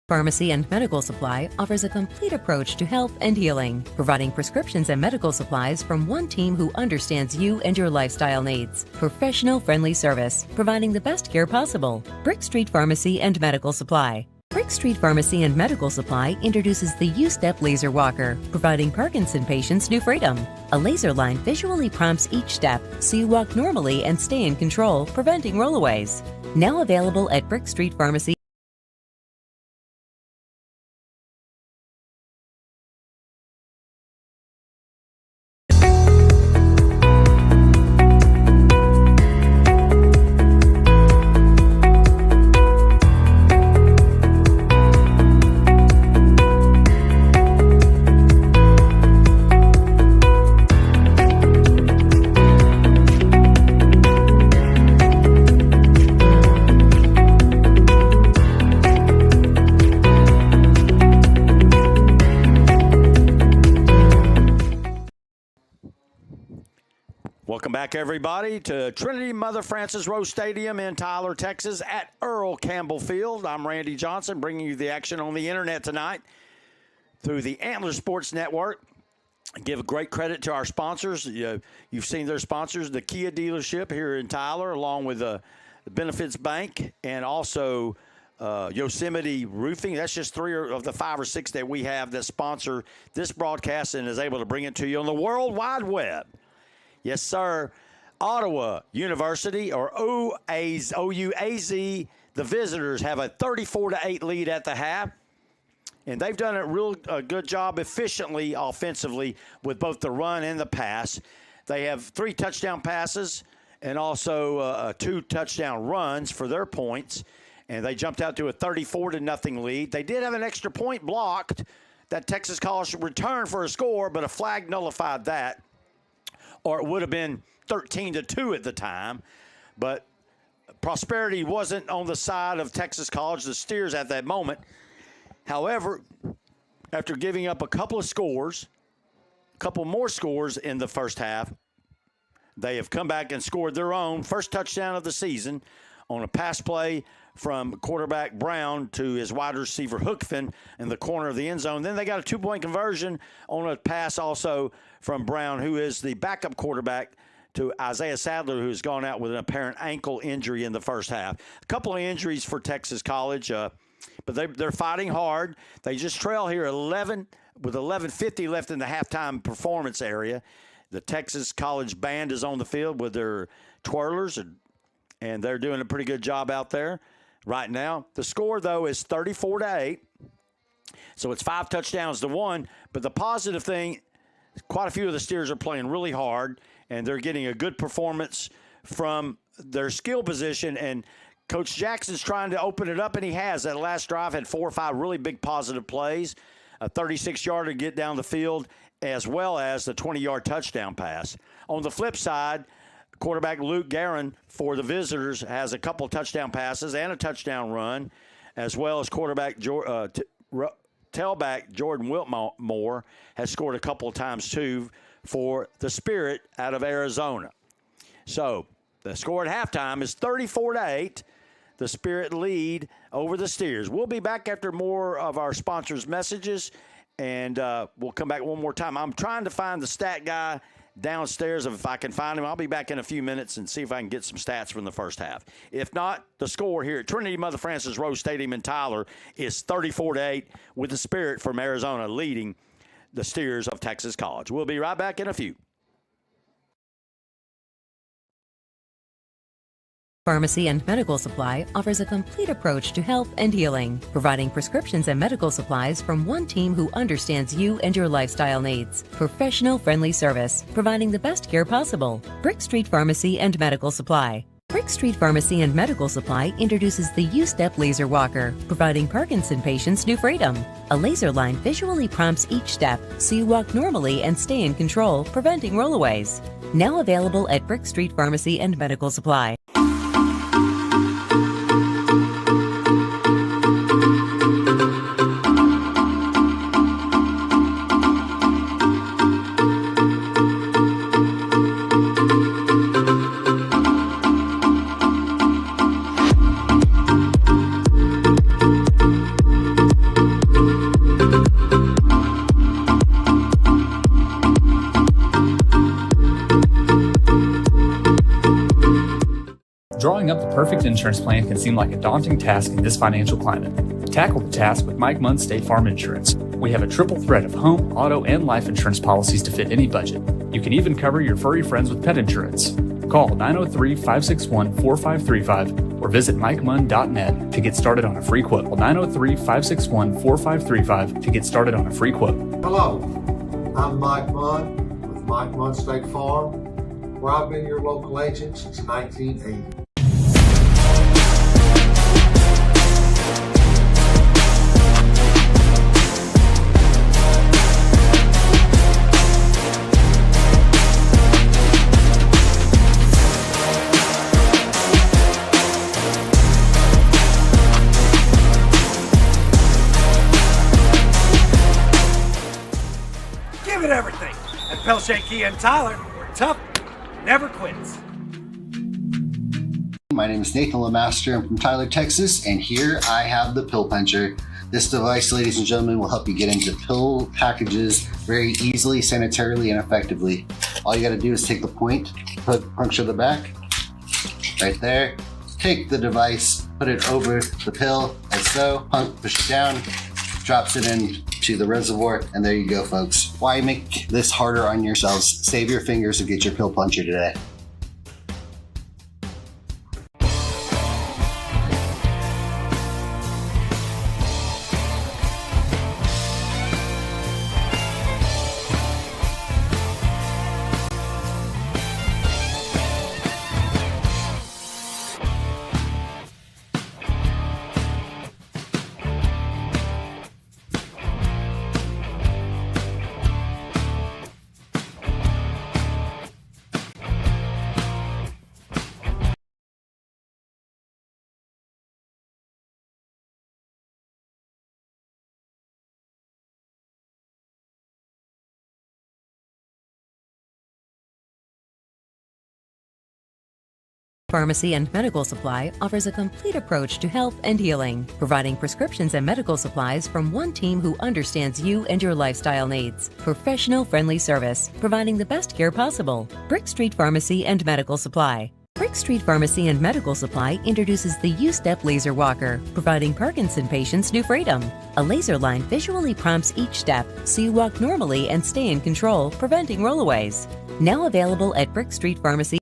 Pharmacy and Medical Supply offers a complete approach to health and healing, providing prescriptions and medical supplies from one team who understands you and your lifestyle needs. Professional friendly service, providing the best care possible. Brick Street Pharmacy and Medical Supply. Brick Street Pharmacy and Medical Supply introduces the U-Step Laser Walker, providing Parkinson patients new freedom. A laser line visually prompts each step, so you walk normally and stay in control, preventing rollaways. Now available at Brick Street Pharmacy. Welcome back, everybody, to Trinity Mother Frances Rose Stadium in Tyler, Texas, at Earl Campbell Field. I'm Randy Johnson, bringing you the action on the internet tonight through the Antler Sports Network. Give great credit to our sponsors. You've seen their sponsors, the Kia dealership here in Tyler, along with the Benefits Bank, and also Yosemite Roofing. That's just 3 of the 5 or 6 that we have that sponsor this broadcast and is able to bring it to you on the World Wide Web. Yes, sir. Ottawa University, or OUAZ, the visitors have a 34-8 lead at the half. And they've done a good job efficiently offensively with both the run and the pass. They have 3 touchdown passes and also 2 touchdown runs for their points. And they jumped out to a 34-0 lead. They did have an extra point blocked that Texas College returned for a score, but a flag nullified that, or it would have been 13-2 at the time. But prosperity wasn't on the side of Texas College, the Steers, at that moment. However, after giving up a couple more scores in the first half, they have come back and scored their own first touchdown of the season on a pass play from quarterback Brown to his wide receiver Hookfin in the corner of the end zone. Then they got a 2-point conversion on a pass also from Brown, who is the backup quarterback to Isaiah Sadler, who's gone out with an apparent ankle injury in the first half. A couple of injuries for Texas College, but they're fighting hard. They just trail here 11 with 11:50 left in the halftime performance area. The Texas College band is on the field with their twirlers, and they're doing a pretty good job out there right now. The score, though, is 34-8. So it's 5 touchdowns to 1. But the positive thing, quite a few of the Steers are playing really hard, and they're getting a good performance from their skill position. And Coach Jackson's trying to open it up, and he has. That last drive had 4 or 5 really big positive plays, a 36-yarder to get down the field, as well as the 20-yard touchdown pass. On the flip side, quarterback Luke Guerin for the visitors has a couple touchdown passes and a touchdown run, as well as quarterback tailback Jordan Whitmore has scored a couple of times too for the Spirit out of Arizona. So the score at halftime is 34-8. The Spirit lead over the Steers. We'll be back after more of our sponsors' messages, and we'll come back one more time. I'm trying to find the stat guy downstairs. If I can find him, I'll be back in a few minutes and see if I can get some stats from the first half. If not, the score here at Trinity Mother Frances Rose Stadium in Tyler is 34-8, with the Spirit from Arizona leading the Steers of Texas College. We'll be right back in a few. Pharmacy and Medical Supply offers a complete approach to health and healing, providing prescriptions and medical supplies from one team who understands you and your lifestyle needs. Professional friendly service, providing the best care possible. Brick Street Pharmacy and Medical Supply. Brick Street Pharmacy and Medical Supply introduces the U-Step Laser Walker, providing Parkinson patients new freedom. A laser line visually prompts each step, so you walk normally and stay in control, preventing rollaways. Now available at Brick Street Pharmacy and Medical Supply. Drawing up the perfect insurance plan can seem like a daunting task in this financial climate. Tackle the task with Mike Munn State Farm Insurance. We have a triple threat of home, auto, and life insurance policies to fit any budget. You can even cover your furry friends with pet insurance. Call 903-561-4535 or visit MikeMunn.net to get started on a free quote. 903-561-4535 to get started on a free quote. Hello, I'm Mike Munn with Mike Munn State Farm, where I've been your local agent since 1980. Give it everything. At Pelshey Key and Tyler, we're tough, never quits. My name is Nathan Lemaster. I'm from Tyler, Texas, and here I have the Pill Puncher. This device, ladies and gentlemen, will help you get into pill packages very easily, sanitarily, and effectively. All you gotta do is take the point, puncture the back, right there, take the device, put it over the pill, like so. Pump, push it down, drops it into the reservoir, and there you go, folks. Why make this harder on yourselves? Save your fingers and get your pill puncher today. Pharmacy and Medical Supply offers a complete approach to health and healing, providing prescriptions and medical supplies from one team who understands you and your lifestyle needs. Professional friendly service, providing the best care possible. Brick Street Pharmacy and Medical Supply. Brick Street Pharmacy and Medical Supply introduces the U-Step Laser Walker, providing Parkinson patients new freedom. A laser line visually prompts each step, so you walk normally and stay in control, preventing rollaways. Now available at Brick Street Pharmacy.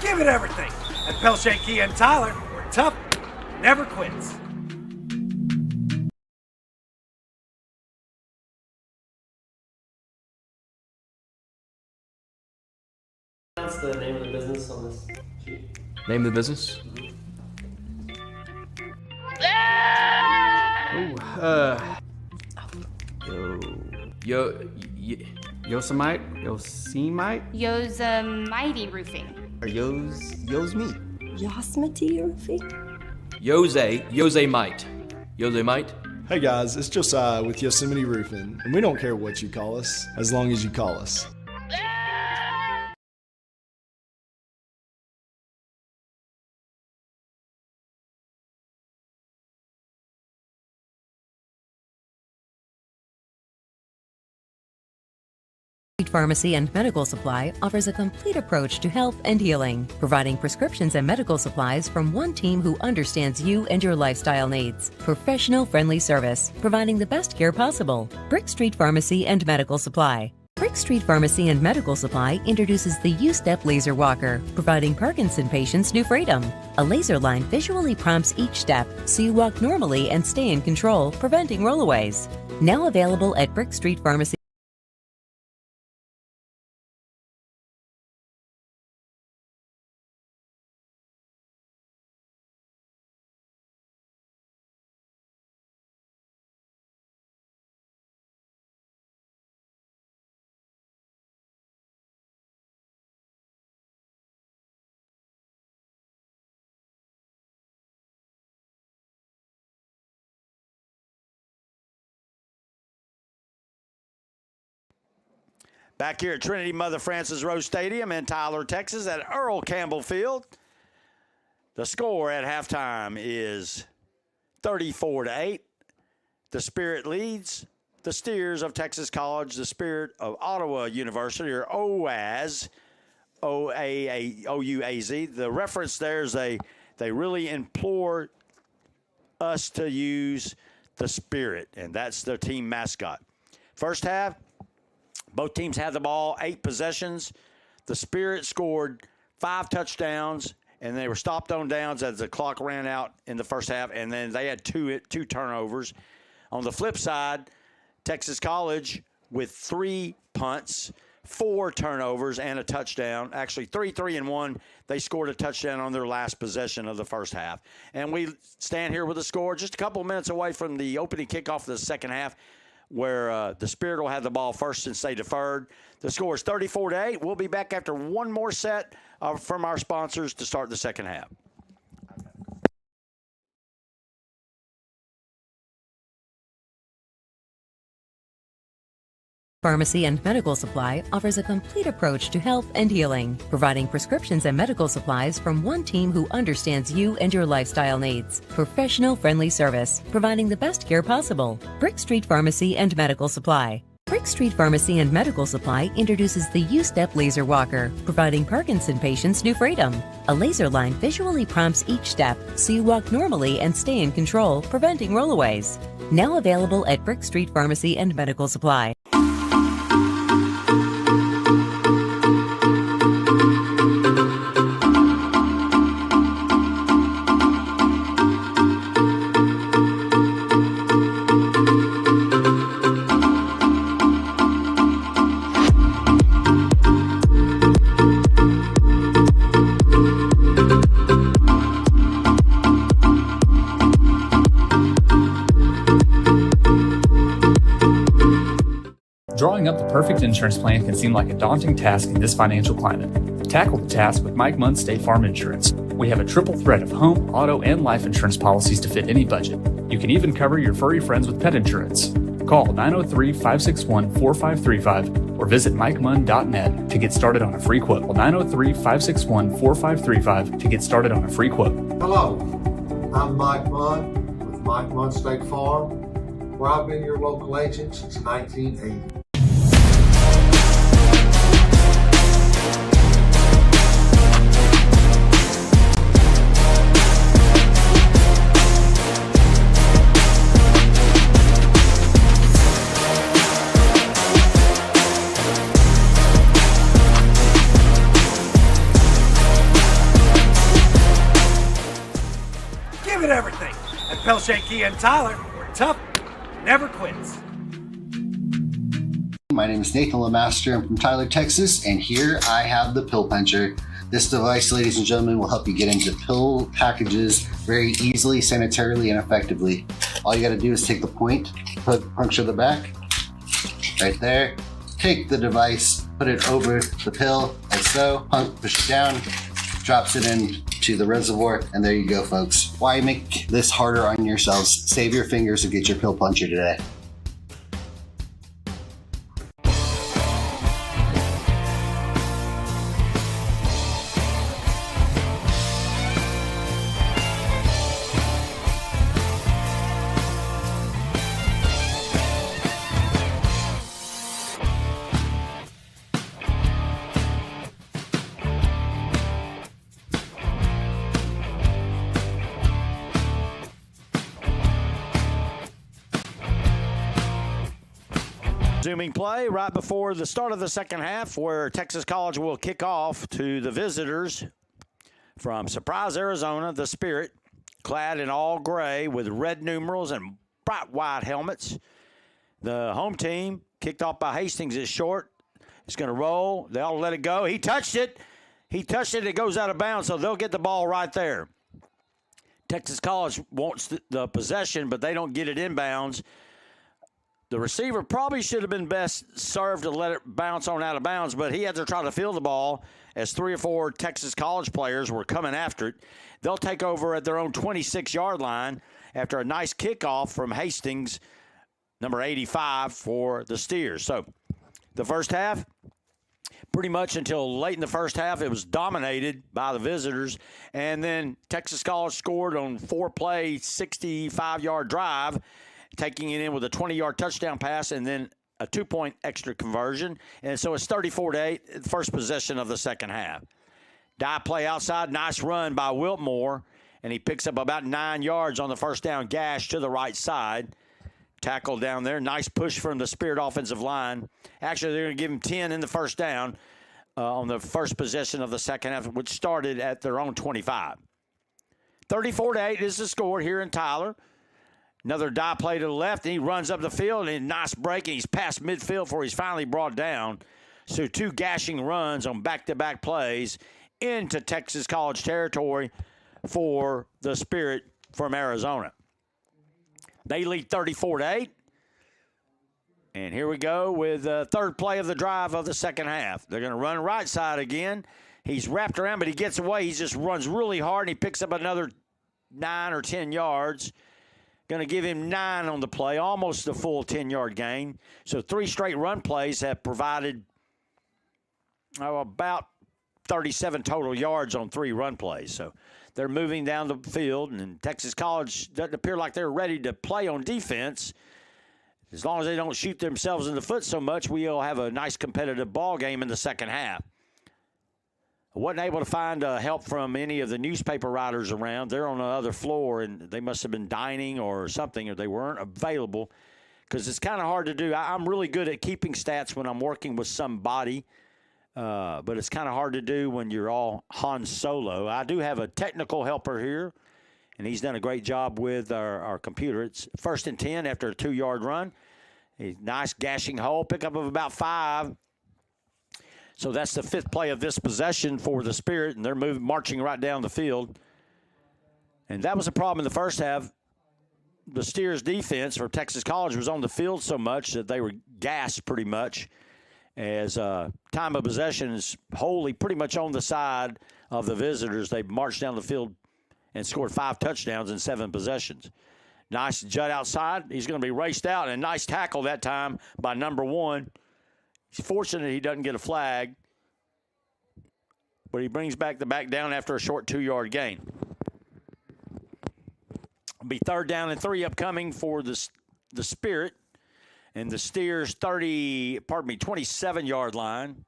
Give it everything. And Pelche, Key, and Tyler were tough, never quits. That's the name of the business on this sheet. Name of the business? Yosemite? Yosemite Roofing. Or Yo's meat? Yosmity Roofing? Yosemite. Yosemite? Hey guys, it's Josiah with Yosemite Roofing, and we don't care what you call us, as long as you call us. Pharmacy and Medical Supply offers a complete approach to health and healing, providing prescriptions and medical supplies from one team who understands you and your lifestyle needs. Professional friendly service, providing the best care possible. Brick Street Pharmacy and Medical Supply. Brick Street Pharmacy and Medical Supply introduces the U-Step Laser Walker, providing Parkinson patients new freedom. A laser line visually prompts each step, so you walk normally and stay in control, preventing rollaways. Now available at Brick Street Pharmacy. Back here at Trinity Mother Frances Rose Stadium in Tyler, Texas at Earl Campbell Field. The score at halftime is 34-8. The Spirit leads. The Steers of Texas College, the Spirit of Ottawa University, or OUAZ, O-U-A-Z. The reference there is they really implore us to use the Spirit, and that's their team mascot. First half, both teams had the ball, 8 possessions. The Spirit scored 5 touchdowns, and they were stopped on downs as the clock ran out in the first half, and then they had two turnovers. On the flip side, Texas College with 3 punts, 4 turnovers, and a touchdown. Actually, 3-3-1. They scored a touchdown on their last possession of the first half. And we stand here with a score just a couple of minutes away from the opening kickoff of the second half, where the Spirit will have the ball first since they deferred. The score is 34-8. We'll be back after one more set from our sponsors to start the second half. Pharmacy and Medical Supply offers a complete approach to health and healing, providing prescriptions and medical supplies from one team who understands you and your lifestyle needs. Professional friendly service, providing the best care possible. Brick Street Pharmacy and Medical Supply. Brick Street Pharmacy and Medical Supply introduces the U-Step Laser Walker, providing Parkinson patients new freedom. A laser line visually prompts each step, so you walk normally and stay in control, preventing rollaways. Now available at Brick Street Pharmacy and Medical Supply. Drawing up the perfect insurance plan can seem like a daunting task in this financial climate. Tackle the task with Mike Munn State Farm Insurance. We have a triple threat of home, auto, and life insurance policies to fit any budget. You can even cover your furry friends with pet insurance. Call 903-561-4535 or visit MikeMunn.net to get started on a free quote. 903-561-4535 to get started on a free quote. Hello, I'm Mike Munn with Mike Munn State Farm, where I've been your local agent since 1980. Give it everything. At Pelshake Key and Tyler, we're tough, never quits. My name is Nathan LeMaster. I'm from Tyler, Texas, and here I have the Pill Puncher. This device, ladies and gentlemen, will help you get into pill packages very easily, sanitarily, and effectively. All you gotta do is take the point, puncture the back, right there, take the device, put it over the pill, like so, push it down, drops it into the reservoir, and there you go, folks. Why make this harder on yourselves? Save your fingers and get your Pill Puncher today. Resuming play right before the start of the second half, where Texas College will kick off to the visitors from Surprise, Arizona. The Spirit, clad in all gray with red numerals and bright white helmets. The home team, kicked off by Hastings, is short. It's going to roll. They'll let it go. He touched it. He touched it. It goes out of bounds, so they'll get the ball right there. Texas College wants the possession, but they don't get it inbounds. The receiver probably should have been best served to let it bounce on out of bounds, but he had to try to field the ball as 3 or 4 Texas College players were coming after it. They'll take over at their own 26-yard line after a nice kickoff from Hastings, number 85 for the Steers. So the first half, pretty much until late in the first half, it was dominated by the visitors. And then Texas College scored on 4-play, 65-yard drive, taking it in with a 20-yard touchdown pass and then a 2-point extra conversion. And so it's 34-8, the first possession of the second half. Dive play outside, nice run by Wiltmore, and he picks up about 9 yards on the first down gash to the right side. tackle down there. Nice push from the Spirit offensive line. Actually, they're going to give him 10 in the first down on the first possession of the second half, which started at their own 25. 34-8 is the score here in Tyler. Another dive play to the left, and he runs up the field, and a nice break, and he's past midfield before he's finally brought down. So 2 gashing runs on back-to-back plays into Texas College territory for the Spirit from Arizona. They lead 34-8. And here we go with the third play of the drive of the second half. They're going to run right side again. He's wrapped around, but he gets away. He just runs really hard, and he picks up another 9 or 10 yards. Going to give him 9 on the play, almost a full 10-yard gain. So 3 straight run plays have provided about 37 total yards on 3 run plays. So they're moving down the field, and Texas College doesn't appear like they're ready to play on defense. As long as they don't shoot themselves in the foot so much, we'll have a nice competitive ball game in the second half. I wasn't able to find help from any of the newspaper writers around. They're on the other floor, and they must have been dining or something, or they weren't available because it's kind of hard to do. I'm really good at keeping stats when I'm working with somebody, but it's kind of hard to do when you're all Han Solo. I do have a technical helper here, and he's done a great job with our computer. It's 1st and 10 after a 2-yard run. A nice gashing hole, pickup of about 5. So that's the 5th play of this possession for the Spirit, and they're marching right down the field. And that was a problem in the first half. The Steers defense for Texas College was on the field so much that they were gassed pretty much as time of possession is wholly pretty much on the side of the visitors. They marched down the field and scored 5 touchdowns in 7 possessions. Nice jut outside. He's going to be raced out, and a nice tackle that time by number 1. He's fortunate he doesn't get a flag, but he brings back the back down after a short 2-yard gain. It'll be 3rd down and 3 upcoming for the Spirit, and the Steers 27-yard line.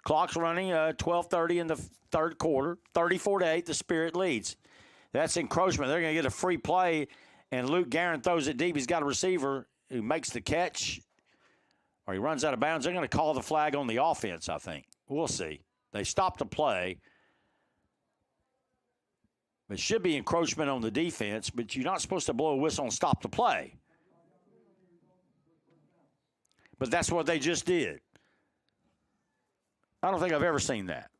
Clock's running 12:30 in the third quarter. 34-8, the Spirit leads. That's encroachment. They're going to get a free play, and Luke Guerin throws it deep. He's got a receiver who makes the catch, or he runs out of bounds. They're going to call the flag on the offense, I think. We'll see. They stopped the play. It should be encroachment on the defense, but you're not supposed to blow a whistle and stop the play. But that's what they just did. I don't think I've ever seen that.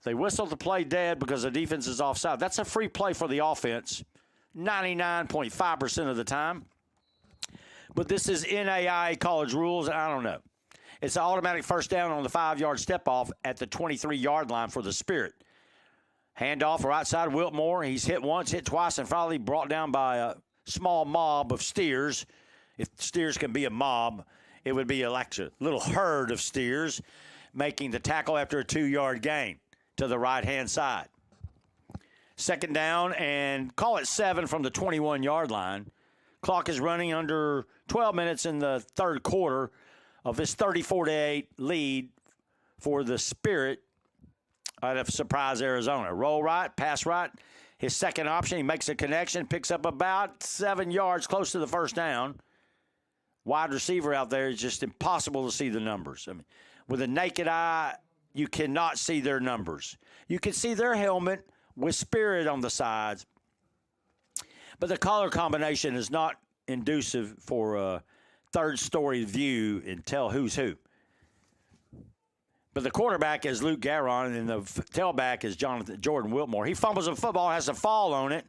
They whistled the play dead because the defense is offside. That's a free play for the offense 99.5% of the time. But this is NAIA college rules, and I don't know. It's an automatic first down on the 5-yard step-off at the 23-yard line for the Spirit. Handoff right side, Wiltmore. He's hit once, hit twice, and finally brought down by a small mob of steers. If steers can be a mob, it would be like a little herd of steers making the tackle after a 2-yard gain to the right-hand side. 2nd down, and call it 7 from the 21-yard line. Clock is running under 12 minutes in the third quarter of this 34-8 lead for the Spirit out of Surprise, Arizona. Roll right, pass right. His second option, he makes a connection, picks up about 7 yards close to the first down. Wide receiver out there is just impossible to see the numbers. I mean, with a naked eye, you cannot see their numbers. You can see their helmet with Spirit on the sides, but the color combination is not inducive for a third-story view and tell who's who. But the quarterback is Luke Guerin, and the tailback is Jordan Wiltmore. He fumbles a football, has a fall on it,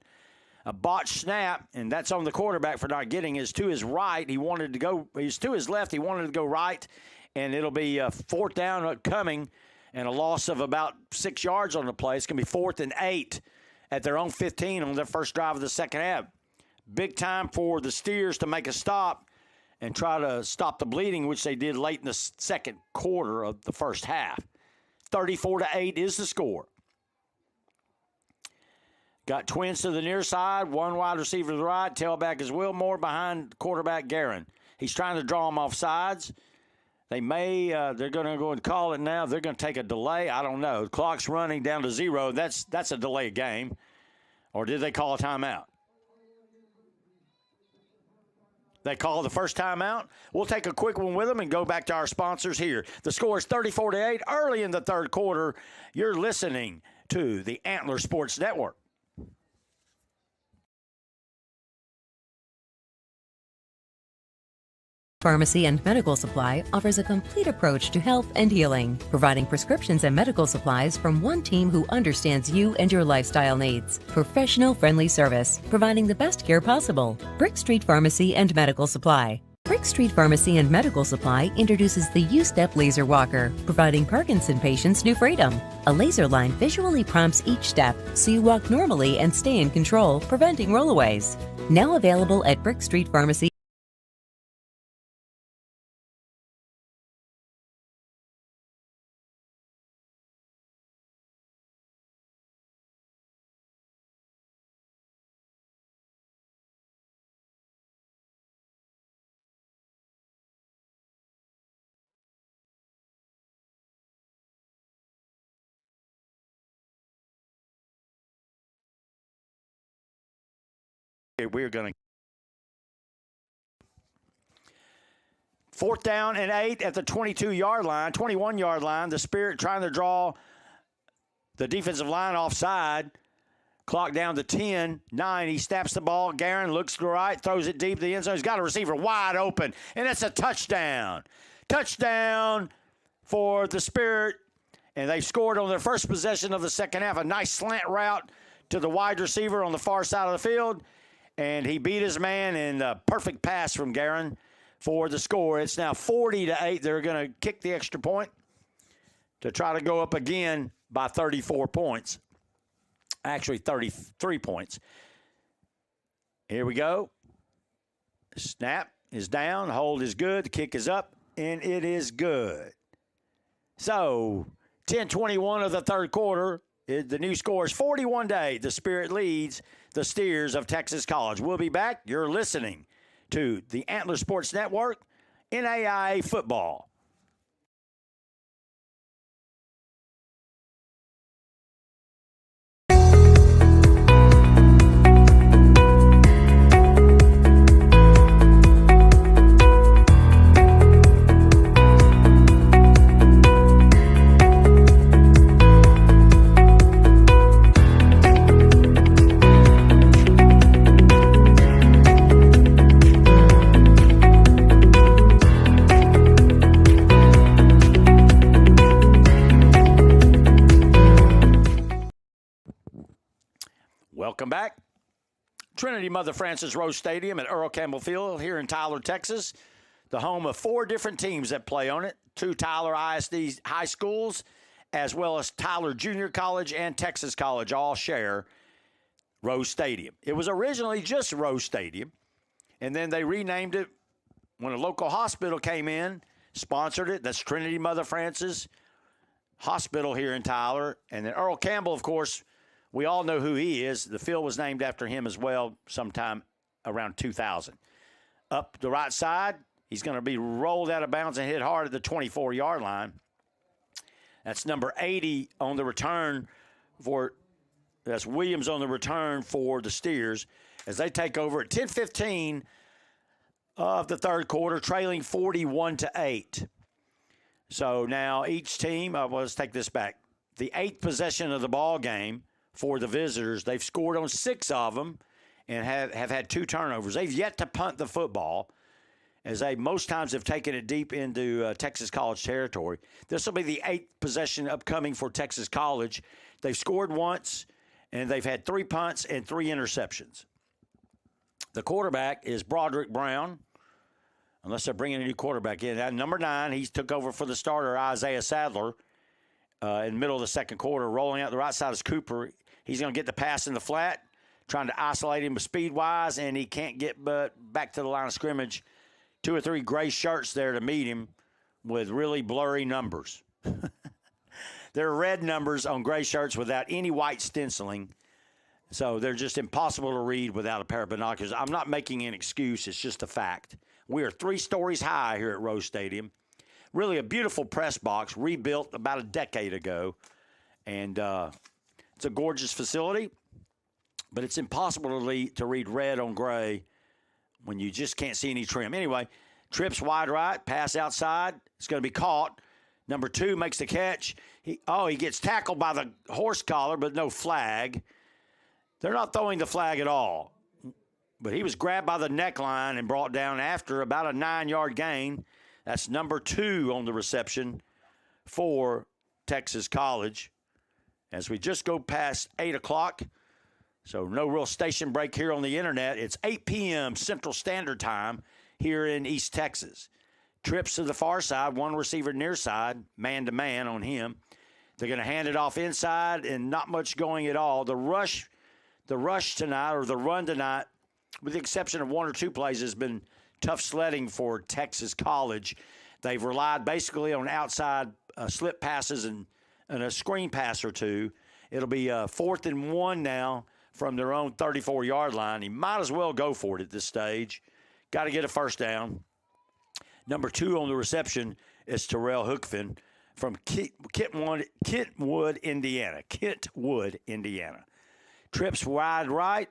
a botched snap, and that's on the quarterback for not getting it. To his right, he wanted to go. He's to his left, he wanted to go right, and it'll be a 4th down coming and a loss of about 6 yards on the play. It's going to be 4th and 8 at their own 15 on their first drive of the second half. Big time for the Steers to make a stop and try to stop the bleeding, which they did late in the second quarter of the first half. 34-8 is the score. Got twins to the near side, one wide receiver to the right. Tailback is Wilmore behind quarterback Guerin. He's trying to draw them off sides. They're going to go and call it now. They're going to take a delay. I don't know. The clock's running down to 0. That's a delay game. Or did they call a timeout? They call the first time out. We'll take a quick one with them and go back to our sponsors here. The score is 34-8 early in the third quarter. You're listening to the Antler Sports Network. Pharmacy and Medical Supply offers a complete approach to health and healing, providing prescriptions and medical supplies from one team who understands you and your lifestyle needs. Professional friendly service, providing the best care possible. Brick Street Pharmacy and Medical Supply. Brick Street Pharmacy and Medical Supply introduces the U-Step Laser Walker, providing Parkinson patients new freedom. A laser line visually prompts each step, so you walk normally and stay in control, preventing rollaways. Now available at Brick Street Pharmacy. We're going to 4th down and 8 at the 22-yard line, 21-yard line. The Spirit trying to draw the defensive line offside. Clock down to 10, 9. He snaps the ball. Guerin looks to the right, throws it deep to the end zone. He's got a receiver wide open, and it's a touchdown. Touchdown for the Spirit, and they've scored on their first possession of the second half. A nice slant route to the wide receiver on the far side of the field. And he beat his man in a perfect pass from Guerin for the score. It's now 40-8. They're going to kick the extra point to try to go up again by 34 points. Actually, 33 points. Here we go. Snap is down. Hold is good. The kick is up, and it is good. So, 10:21 of the third quarter. The new score is 41-8. The Spirit leads the Steers of Texas College. We'll be back. You're listening to the Antler Sports Network, NAIA football. Welcome back. Trinity Mother Frances Rose Stadium at Earl Campbell Field here in Tyler, Texas. The home of 4 different teams that play on it. 2 Tyler ISD high schools, as well as Tyler Junior College and Texas College all share Rose Stadium. It was originally just Rose Stadium, and then they renamed it when a local hospital came in, sponsored it. That's Trinity Mother Frances Hospital here in Tyler. And then Earl Campbell, of course, we all know who he is. The field was named after him as well sometime around 2000. Up the right side, he's going to be rolled out of bounds and hit hard at the 24-yard line. That's number 80 on the return that's Williams on the return for the Steers as they take over at 10:15 of the third quarter, trailing 41-8. So now each team, let's take this back. The 8th possession of the ball game for the visitors, they've scored on 6 of them and have had 2 turnovers. They've yet to punt the football, as they most times have taken it deep into Texas College territory. This will be the 8th possession upcoming for Texas College. They've scored once, and they've had 3 punts and 3 interceptions. The quarterback is Broderick Brown, unless they're bringing a new quarterback in. At number 9, he took over for the starter, Isaiah Sadler, in the middle of the second quarter. Rolling out the right side is Cooper. He's going to get the pass in the flat, trying to isolate him speed-wise, and he can't get back to the line of scrimmage. 2 or 3 gray shirts there to meet him with really blurry numbers. There are red numbers on gray shirts without any white stenciling, so they're just impossible to read without a pair of binoculars. I'm not making an excuse. It's just a fact. We are 3 stories high here at Rose Stadium. Really a beautiful press box, rebuilt about a decade ago, and it's a gorgeous facility, but it's impossible to read red on gray when you just can't see any trim. Anyway, trips wide right, pass outside. It's going to be caught. Number 2 makes the catch. He gets tackled by the horse collar, but no flag. They're not throwing the flag at all. But he was grabbed by the neckline and brought down after about a 9-yard gain. That's number 2 on the reception for Texas College. As we just go past 8 o'clock, so no real station break here on the internet. It's 8 p.m. Central Standard Time here in East Texas. Trips to the far side, one receiver near side, man-to-man on him. They're going to hand it off inside and not much going at all. The rush tonight, or the run tonight, with the exception of 1 or 2 plays, has been tough sledding for Texas College. They've relied basically on outside slip passes and a screen pass or 2. It'll be 4th and 1 now from their own 34-yard line. He might as well go for it at this stage. Got to get a first down. Number 2 on the reception is Terrell Hookfin from Kentwood, Indiana. Trips wide right,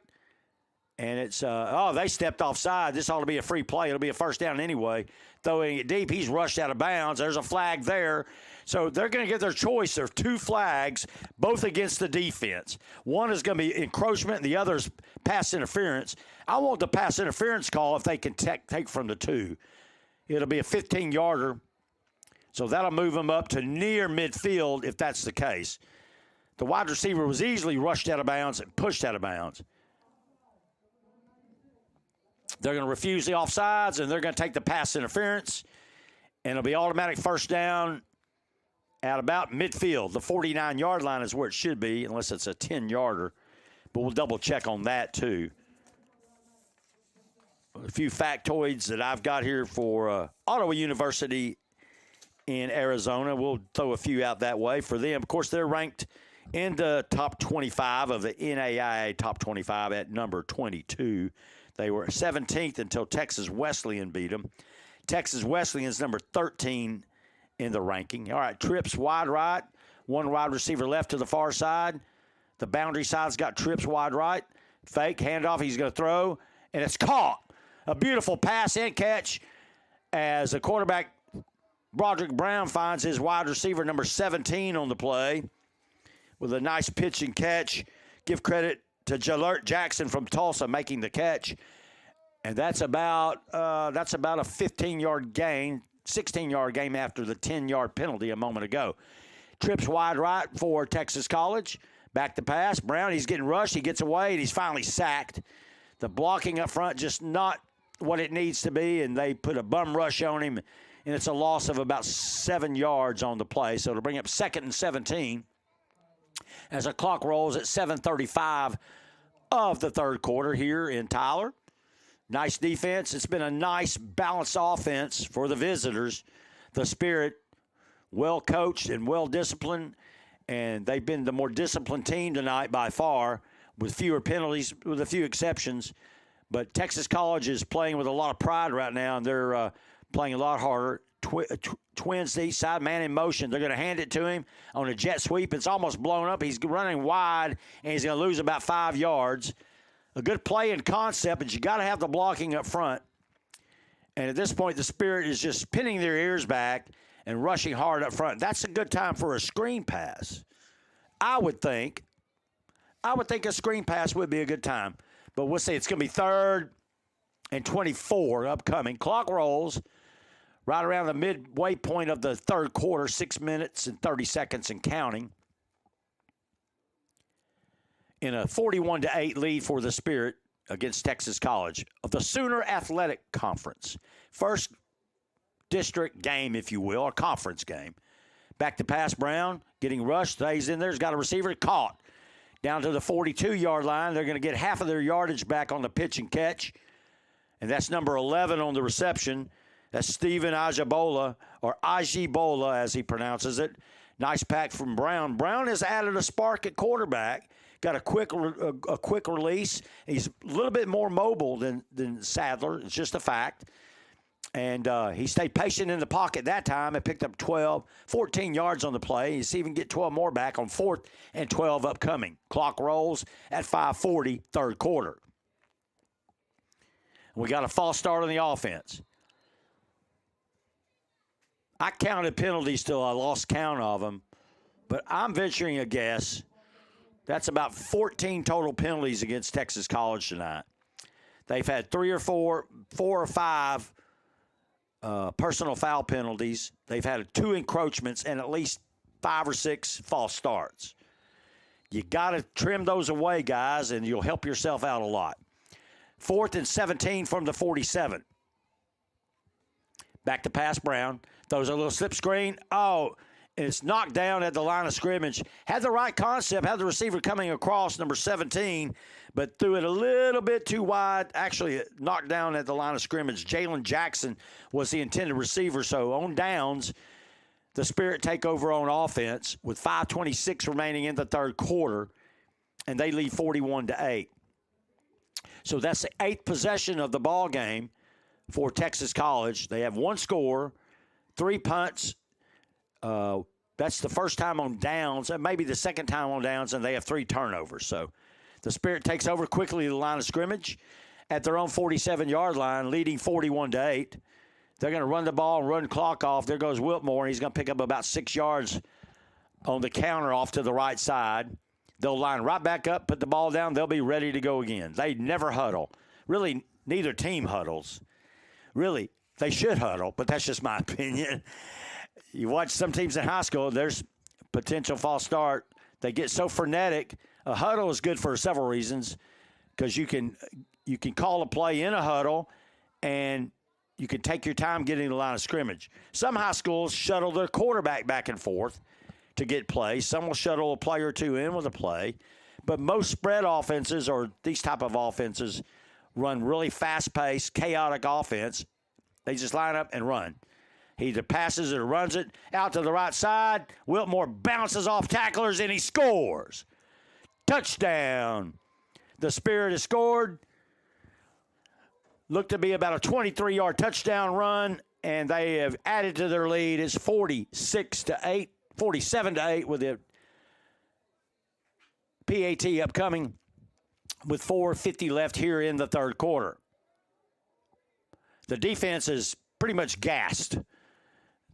and it's they stepped offside. This ought to be a free play. It'll be a first down anyway. Throwing it deep, he's rushed out of bounds. There's a flag there. So they're going to get their choice. There are 2 flags, both against the defense. One is going to be encroachment, and the other is pass interference. I want the pass interference call if they can take from the 2. It'll be a 15-yarder, so that'll move them up to near midfield if that's the case. The wide receiver was easily rushed out of bounds and pushed out of bounds. They're going to refuse the offsides, and they're going to take the pass interference, and it'll be automatic first down at about midfield. The 49-yard line is where it should be, unless it's a 10-yarder, but we'll double-check on that too. A few factoids that I've got here for Ottawa University in Arizona. We'll throw a few out that way for them. Of course, they're ranked in the top 25 of the NAIA top 25 at number 22. They were 17th until Texas Wesleyan beat them. Texas Wesleyan's number 13 in the ranking. All right, trips wide right, 1 wide receiver left to the far side. The boundary side's got trips wide right. Fake, handoff, he's going to throw, and it's caught. A beautiful pass and catch as the quarterback, Broderick Brown, finds his wide receiver number 17 on the play with a nice pitch and catch. Give credit to Jalert Jackson from Tulsa making the catch. And that's about a 15-yard gain, 16-yard gain after the 10-yard penalty a moment ago. Trips wide right for Texas College. Back to pass. Brown, he's getting rushed. He gets away, and he's finally sacked. The blocking up front just not what it needs to be, and they put a bum rush on him, and it's a loss of about 7 yards on the play. So it'll bring up 2nd and 17 as the clock rolls at 7:35 of the third quarter here in Tyler. Nice defense. It's been a nice balanced offense for the visitors. The Spirit, well coached and well disciplined, and they've been the more disciplined team tonight by far, with fewer penalties, with a few exceptions. But Texas College is playing with a lot of pride right now, and they're playing a lot harder. Twins to each side, man in motion. They're going to hand it to him on a jet sweep. It's almost blown up. He's running wide, and he's going to lose about 5 yards. A good play and concept, but you got to have the blocking up front. And at this point, the Spirit is just pinning their ears back and rushing hard up front. That's a good time for a screen pass. I would think a screen pass would be a good time. But we'll see. It's going to be 3rd and 24 upcoming. Clock rolls right around the midway point of the third quarter, 6 minutes and 30 seconds and counting. In a 41-8 lead for the Spirit against Texas College of the Sooner Athletic Conference. First district game, if you will, a conference game. Back to pass, Brown, getting rushed, stays in there, he's got a receiver, caught. Down to the 42-yard line. They're going to get half of their yardage back on the pitch and catch. And that's number 11 on the reception. That's Stephen Ajibola, or Ajibola as he pronounces it. Nice pack from Brown. Brown has added a spark at quarterback. Got a quick release. He's a little bit more mobile than Sadler. It's just a fact. And he stayed patient in the pocket that time and picked up 14 yards on the play. He's even get 12 more back on 4th and 12 upcoming. Clock rolls at 5:40, third quarter. We got a false start on the offense. I counted penalties till I lost count of them, but I'm venturing a guess. That's about 14 total penalties against Texas College tonight. They've had 4 or 5 personal foul penalties. They've had 2 encroachments and at least 5 or 6 false starts. You got to trim those away, guys, and you'll help yourself out a lot. 4th and 17 from the 47. Back to pass Brown. Throws a little slip screen. Oh, and it's knocked down at the line of scrimmage. Had the right concept, had the receiver coming across, number 17, but threw it a little bit too wide. Actually, it knocked down at the line of scrimmage. Jalen Jackson was the intended receiver. So on downs, the Spirit take over on offense with 5:26 remaining in the third quarter, and they lead 41-8. So that's the 8th possession of the ball game for Texas College. They have 1 score, 3 punts. That's the first time on downs, and maybe the second time on downs, and they have 3 turnovers. So the Spirit takes over quickly the line of scrimmage at their own 47-yard line, leading 41-8. They're going to run the ball and run clock off. There goes Wiltmore, and he's going to pick up about 6 yards on the counter off to the right side. They'll line right back up, put the ball down. They'll be ready to go again. They never huddle. Really, neither team huddles. Really, they should huddle, but that's just my opinion. You watch some teams in high school, there's potential false start. They get so frenetic. A huddle is good for several reasons because you can call a play in a huddle and you can take your time getting to the line of scrimmage. Some high schools shuttle their quarterback back and forth to get plays. Some will shuttle a play or 2 in with a play. But most spread offenses or these type of offenses run really fast-paced, chaotic offense. They just line up and run. He either passes it or runs it out to the right side. Wiltmore bounces off tacklers, and he scores. Touchdown. The Spirit has scored. Looked to be about a 23-yard touchdown run, and they have added to their lead. It's 47-8 with the PAT upcoming with 4:50 left here in the third quarter. The defense is pretty much gassed.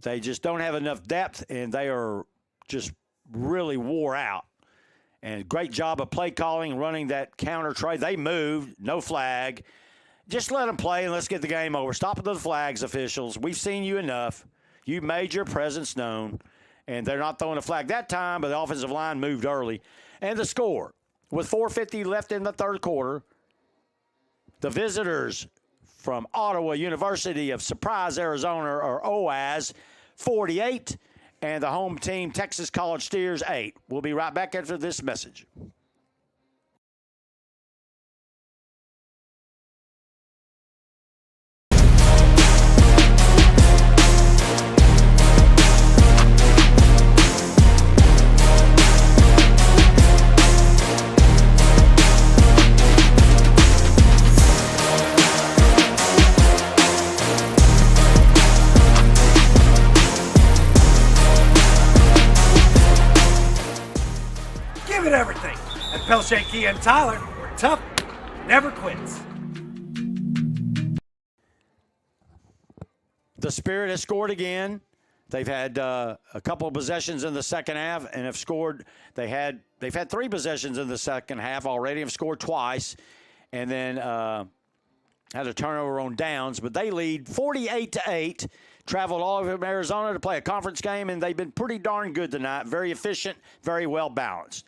They just don't have enough depth, and they are just really wore out. And great job of play calling, running that counter trade. They moved, no flag. Just let them play and let's get the game over. Stop with the flags, officials. We've seen you enough. You made your presence known, and they're not throwing a flag that time, but the offensive line moved early. And the score, with 4:50 left in the third quarter, the visitors from Ottawa University of Surprise, Arizona, or OAS, 48, and the home team, Texas College Steers, 8. We'll be right back after this message. Give it everything. At Pelshanky and Tyler, we're tough, never quits. The Spirit has scored again. They've had a couple of possessions in the second half and have scored. They've had 3 possessions in the second half already, have scored twice, and then had a turnover on downs. But they lead 48-8. Traveled all over Arizona to play a conference game, and they've been pretty darn good tonight. Very efficient, very well balanced.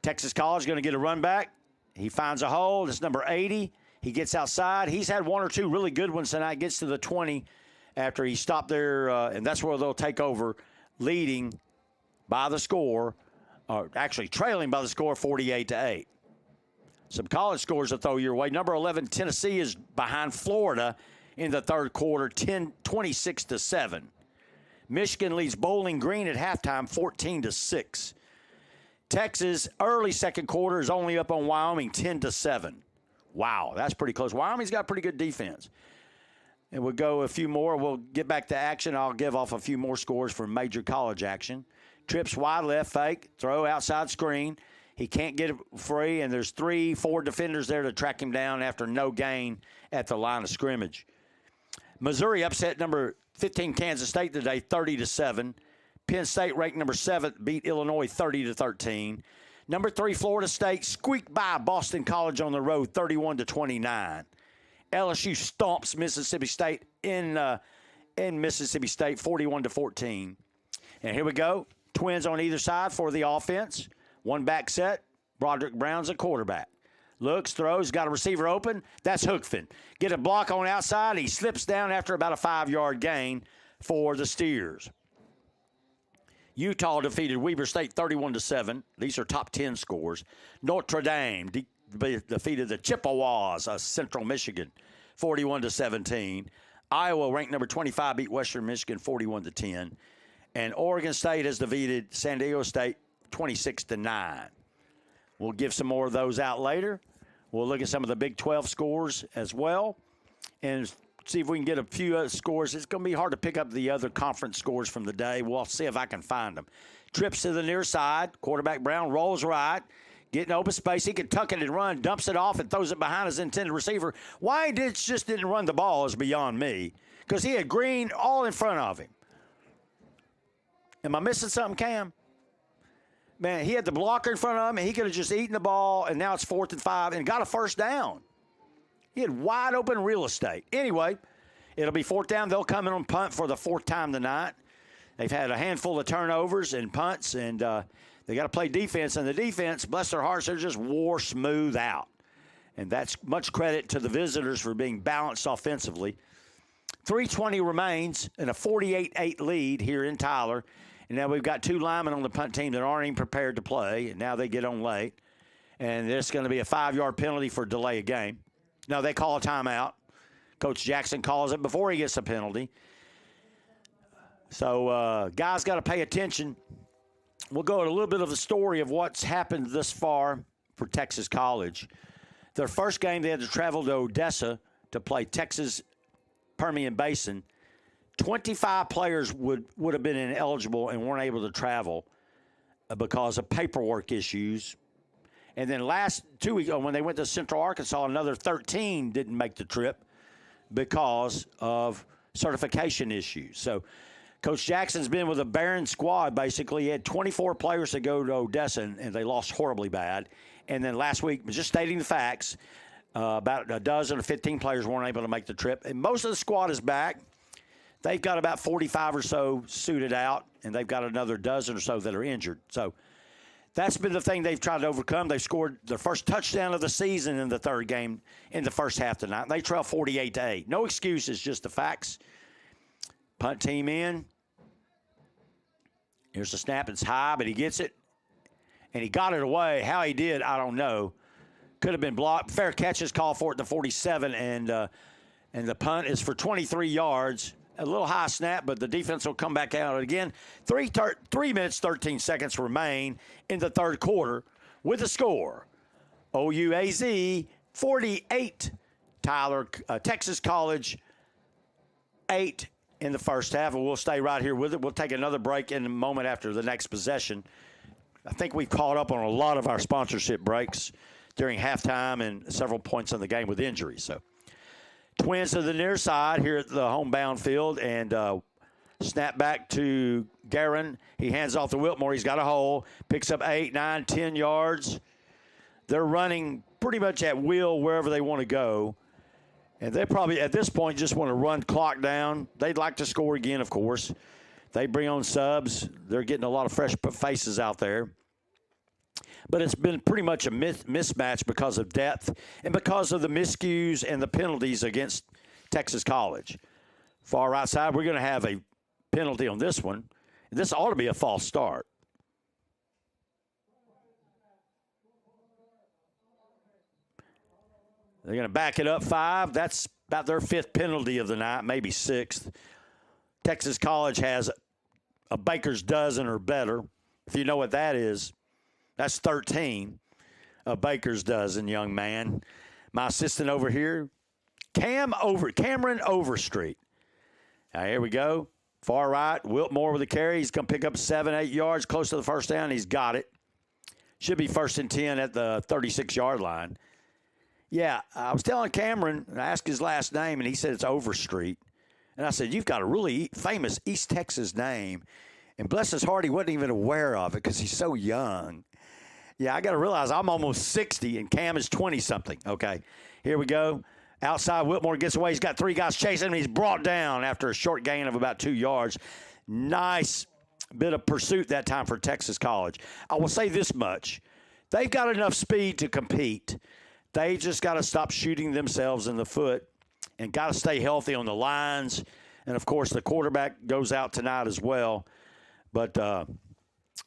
Texas College going to get a run back. He finds a hole. It's number 80. He gets outside. He's had 1 or 2 really good ones tonight. Gets to the 20 after he stopped there, and that's where they'll take over, leading by the score, or actually trailing by the score 48-8. Some college scores to throw your way. Number 11, Tennessee, is behind Florida in the third quarter, 26-7. Michigan leads Bowling Green at halftime, 14-6. Texas, early second quarter, is only up on Wyoming, 10-7. Wow, that's pretty close. Wyoming's got pretty good defense. And we'll go a few more. We'll get back to action. I'll give off a few more scores from major college action. Trips wide left, fake, throw outside screen. He can't get it free, and there's 3-4 defenders there to track him down after no gain at the line of scrimmage. Missouri upset number 15 Kansas State today, 30-7. Penn State, ranked number 7, beat Illinois 30-13. Number 3 Florida State squeaked by Boston College on the road, 31-29. LSU stomps Mississippi State in Mississippi State, 41-14. And here we go. Twins on either side for the offense. One back set. Broderick Brown's a quarterback. Looks, throws, got a receiver open. That's Hookfin. Get a block on outside. He slips down after about a 5-yard gain for the Steers. Utah defeated Weber State 31-7. These are top 10 scores. Notre Dame defeated the Chippewas of Central Michigan 41-17. Iowa, ranked number 25, beat Western Michigan 41-10. And Oregon State has defeated San Diego State 26-9. We'll give some more of those out later. We'll look at some of the Big 12 scores as well and see if we can get a few other scores. It's going to be hard to pick up the other conference scores from the day. We'll see if I can find them. Trips to the near side. Quarterback Brown rolls right. Getting open space. He can tuck it and run, dumps it off, and throws it behind his intended receiver. Why he just didn't run the ball is beyond me, because he had Green all in front of him. Am I missing something, Cam? Man, he had the blocker in front of him, and he could have just eaten the ball, and now it's 4th and 5, and got a first down. He had wide open real estate. Anyway, it'll be 4th down. They'll come in on punt for the 4th time tonight. They've had a handful of turnovers and punts, and they got to play defense. And the defense, bless their hearts, they're just wore smooth out. And that's much credit to the visitors for being balanced offensively. 3:20 remains in a 48-8 lead here in Tyler. And now we've got 2 linemen on the punt team that aren't even prepared to play, and now they get on late. And there's going to be a 5-yard penalty for delay of game. No, they call a timeout. Coach Jackson calls it before he gets a penalty. So guys got to pay attention. We'll go at a little bit of the story of what's happened thus far for Texas College. Their first game, they had to travel to Odessa to play Texas Permian Basin. 25 players would have been ineligible and weren't able to travel because of paperwork issues. And then last 2 weeks, when they went to Central Arkansas, another 13 didn't make the trip because of certification issues. So Coach Jackson's been with a barren squad, basically. He had 24 players to go to Odessa, and they lost horribly bad. And then last week, just stating the facts, about a dozen or 15 players weren't able to make the trip. And most of the squad is back. They've got about 45 or so suited out, and they've got another dozen or so that are injured. So that's been the thing they've tried to overcome. They've scored their first touchdown of the season in the third game in the first half tonight. They trail 48-8. No excuses, just the facts. Punt team in. Here's the snap. It's high, but he gets it. And he got it away. How he did, I don't know. Could have been blocked. Fair catch is called for it at the 47, and the punt is for 23 yards. A little high snap, but the defense will come back out again. 3 minutes, 13 seconds remain in the third quarter with a score. OUAZ 48, Texas College 8 in the first half, and we'll stay right here with it. We'll take another break in a moment after the next possession. I think we've caught up on a lot of our sponsorship breaks during halftime and several points in the game with injuries. So Twins to the near side here at the homebound field, and snap back to Guerin. He hands off to Wiltmore. He's got a hole. Picks up 8, 9, 10 yards. They're running pretty much at will wherever they want to go. And they probably, at this point, just want to run clock down. They'd like to score again, of course. They bring on subs. They're getting a lot of fresh faces out there. But it's been pretty much a mismatch because of depth and because of the miscues and the penalties against Texas College. Far right side, we're going to have a penalty on this one. This ought to be a false start. They're going to back it up 5. That's about their 5th penalty of the night, maybe 6th. Texas College has a baker's dozen or better. If you know what that is, that's 13. A baker's dozen, young man. My assistant over here, Cameron Overstreet. Now, here we go. Far right, Wiltmore with the carry. He's going to pick up 7, 8 yards close to the first down. He's got it. Should be 1st and 10 at the 36-yard line. Yeah, I was telling Cameron, I asked his last name, and he said it's Overstreet. And I said, you've got a really famous East Texas name. And bless his heart, he wasn't even aware of it because he's so young. Yeah, I got to realize I'm almost 60, and Cam is 20-something. Okay, here we go. Outside, Whitmore gets away. He's got 3 guys chasing him. He's brought down after a short gain of about 2 yards. Nice bit of pursuit that time for Texas College. I will say this much. They've got enough speed to compete. They just got to stop shooting themselves in the foot and got to stay healthy on the lines. And, of course, the quarterback goes out tonight as well. But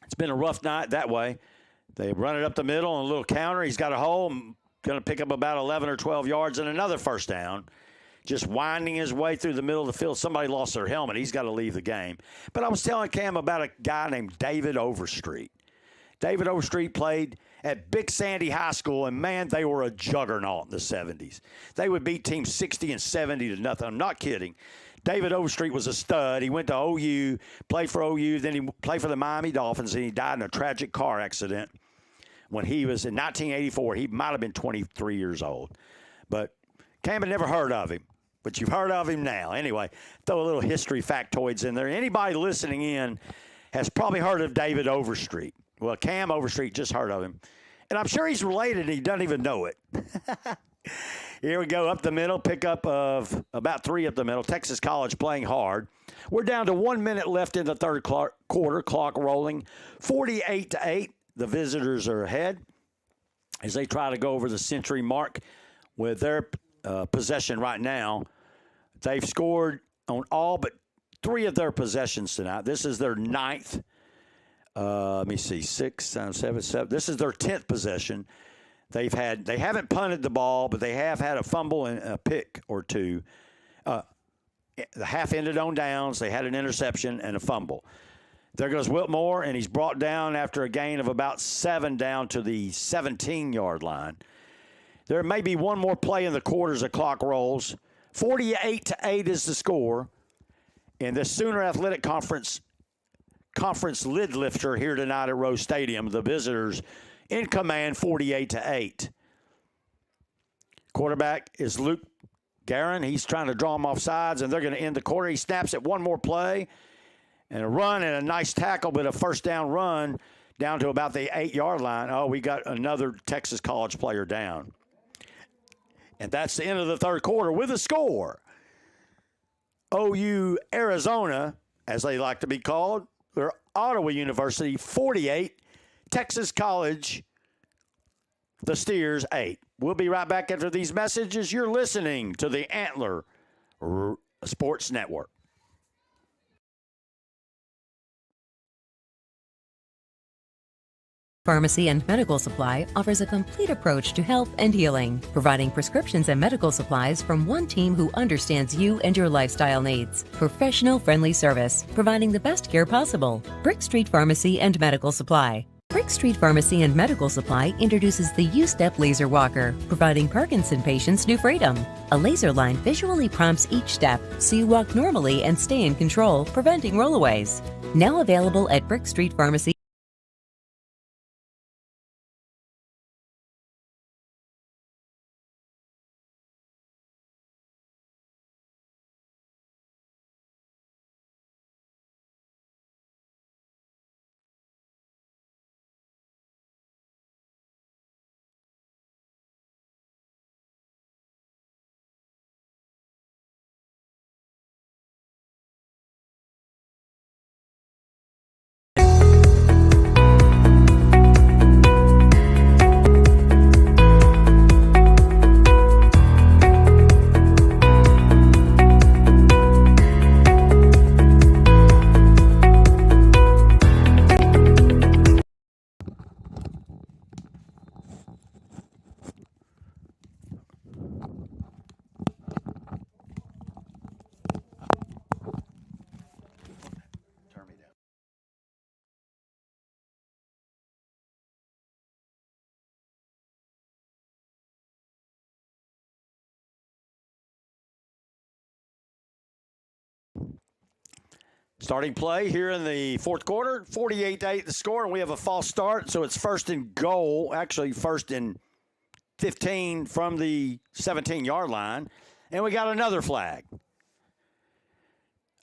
it's been a rough night that way. They run it up the middle on a little counter. He's got a hole, going to pick up about 11 or 12 yards and another first down. Just winding his way through the middle of the field. Somebody lost their helmet. He's got to leave the game. But I was telling Cam about a guy named David Overstreet. David Overstreet played at Big Sandy High School, and, man, they were a juggernaut in the 70s. They would beat teams 60 and 70 to nothing. I'm not kidding. David Overstreet was a stud. He went to OU, played for OU, then he played for the Miami Dolphins, and he died in a tragic car accident when he was in 1984. He might have been 23 years old. But Cam had never heard of him. But you've heard of him now. Anyway, throw a little history factoids in there. Anybody listening in has probably heard of David Overstreet. Well, Cam Overstreet just heard of him. And I'm sure he's related and he doesn't even know it. Here we go, up the middle, pickup of about 3 up the middle. Texas College playing hard. We're down to 1 minute left in the third quarter, clock rolling. 48-8, the visitors are ahead as they try to go over the century mark with their possession right now. They've scored on all but 3 of their possessions tonight. This is their 9th. Let me see, 6, 7, 7. This is their 10th possession. They haven't punted the ball, but they have had a fumble and a pick or 2. The half ended on downs. They had an interception and a fumble. There goes Whitmore, and he's brought down after a gain of about 7 down to the 17-yard line. There may be one more play in the quarter as the clock rolls. 48-8 is the score. And the Sooner Athletic Conference lid lifter here tonight at Rose Stadium. The visitors in command, 48-8. Quarterback is Luke Guerin. He's trying to draw him off sides, and they're going to end the quarter. He snaps it, one more play, and a run and a nice tackle, but a first down run down to about the 8-yard line. Oh, we got another Texas College player down. And that's the end of the third quarter with a score. OU Arizona, as they like to be called, or Ottawa University, 48. Texas College, the Steers, 8. We'll be right back after these messages. You're listening to the Antler Sports Network. Pharmacy and Medical Supply offers a complete approach to health and healing, providing prescriptions and medical supplies from one team who understands you and your lifestyle needs. Professional friendly service, providing the best care possible. Brick Street Pharmacy and Medical Supply. Brick Street Pharmacy and Medical Supply introduces the U-Step Laser Walker, providing Parkinson patients new freedom. A laser line visually prompts each step so you walk normally and stay in control, preventing rollaways. Now available at Brick Street Pharmacy. Starting play here in the fourth quarter, 48-8 the score, and we have a false start, so it's first and goal, actually first and 15 from the 17-yard line, and we got another flag.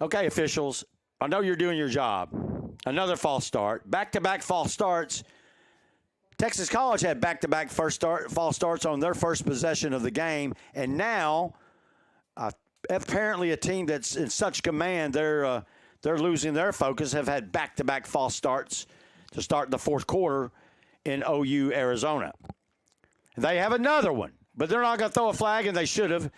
Okay, officials, I know you're doing your job. Another false start. Back-to-back false starts. Texas College had back-to-back false starts on their first possession of the game, and now apparently a team that's in such command, they're losing their focus, have had back-to-back false starts to start the fourth quarter in OU, Arizona. They have another one, but they're not going to throw a flag, and they should have.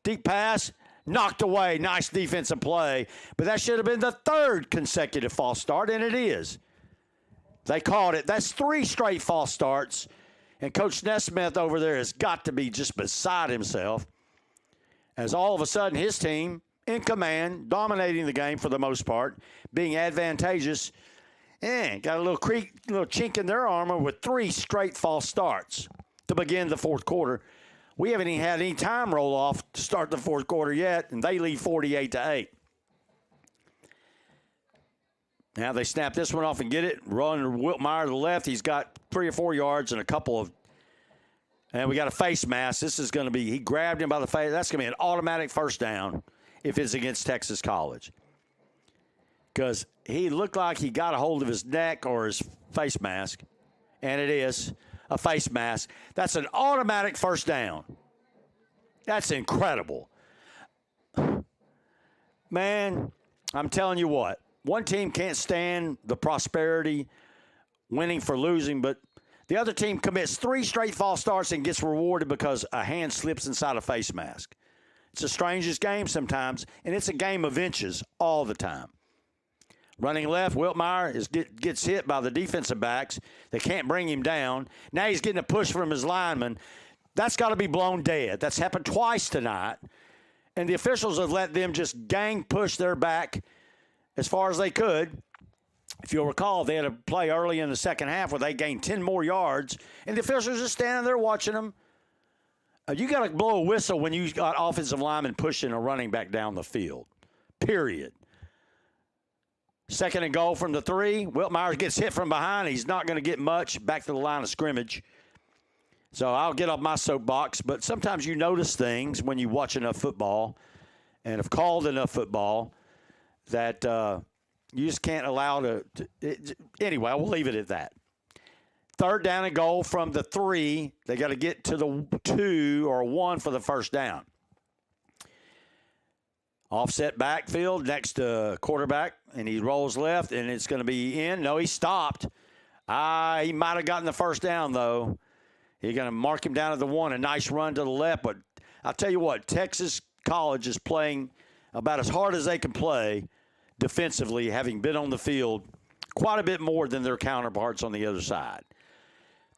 Deep pass, knocked away. Nice defensive play. But that should have been the third consecutive false start, and it is. They called it. That's 3 straight false starts, and Coach Nesmith over there has got to be just beside himself as all of a sudden his team in command, dominating the game for the most part, being advantageous, and got a little chink in their armor with 3 straight false starts to begin the fourth quarter. We haven't even had any time roll off to start the fourth quarter yet, and they lead 48-8. Now they snap this one off and get it. Run Wiltmeyer to the left. He's got 3 or 4 yards and a couple of – and we got a face mask. This is going to be – he grabbed him by the face. That's going to be an automatic first down if it's against Texas College, because he looked like he got a hold of his neck or his face mask, and it is a face mask. That's an automatic first down. That's incredible. Man, I'm telling you what, one team can't stand the prosperity, winning for losing, but the other team commits 3 straight false starts and gets rewarded because a hand slips inside a face mask. It's the strangest game sometimes, and it's a game of inches all the time. Running left, Wiltmeyer gets hit by the defensive backs. They can't bring him down. Now he's getting a push from his lineman. That's got to be blown dead. That's happened twice tonight. And the officials have let them just gang push their back as far as they could. If you'll recall, they had a play early in the second half where they gained 10 more yards, and the officials are standing there watching them. You got to blow a whistle when you got offensive linemen pushing a running back down the field, period. Second and goal from the 3. Wiltmeyer gets hit from behind. He's not going to get much back to the line of scrimmage. So I'll get off my soapbox, but sometimes you notice things when you watch enough football and have called enough football that you just can't allow anyway, we'll leave it at that. Third down and goal from the 3. They got to get to the 2 or 1 for the first down. Offset backfield next to quarterback, and he rolls left, and it's going to be in. No, he stopped. He might have gotten the first down, though. He's going to mark him down at the 1. A nice run to the left. But I'll tell you what, Texas College is playing about as hard as they can play defensively, having been on the field quite a bit more than their counterparts on the other side.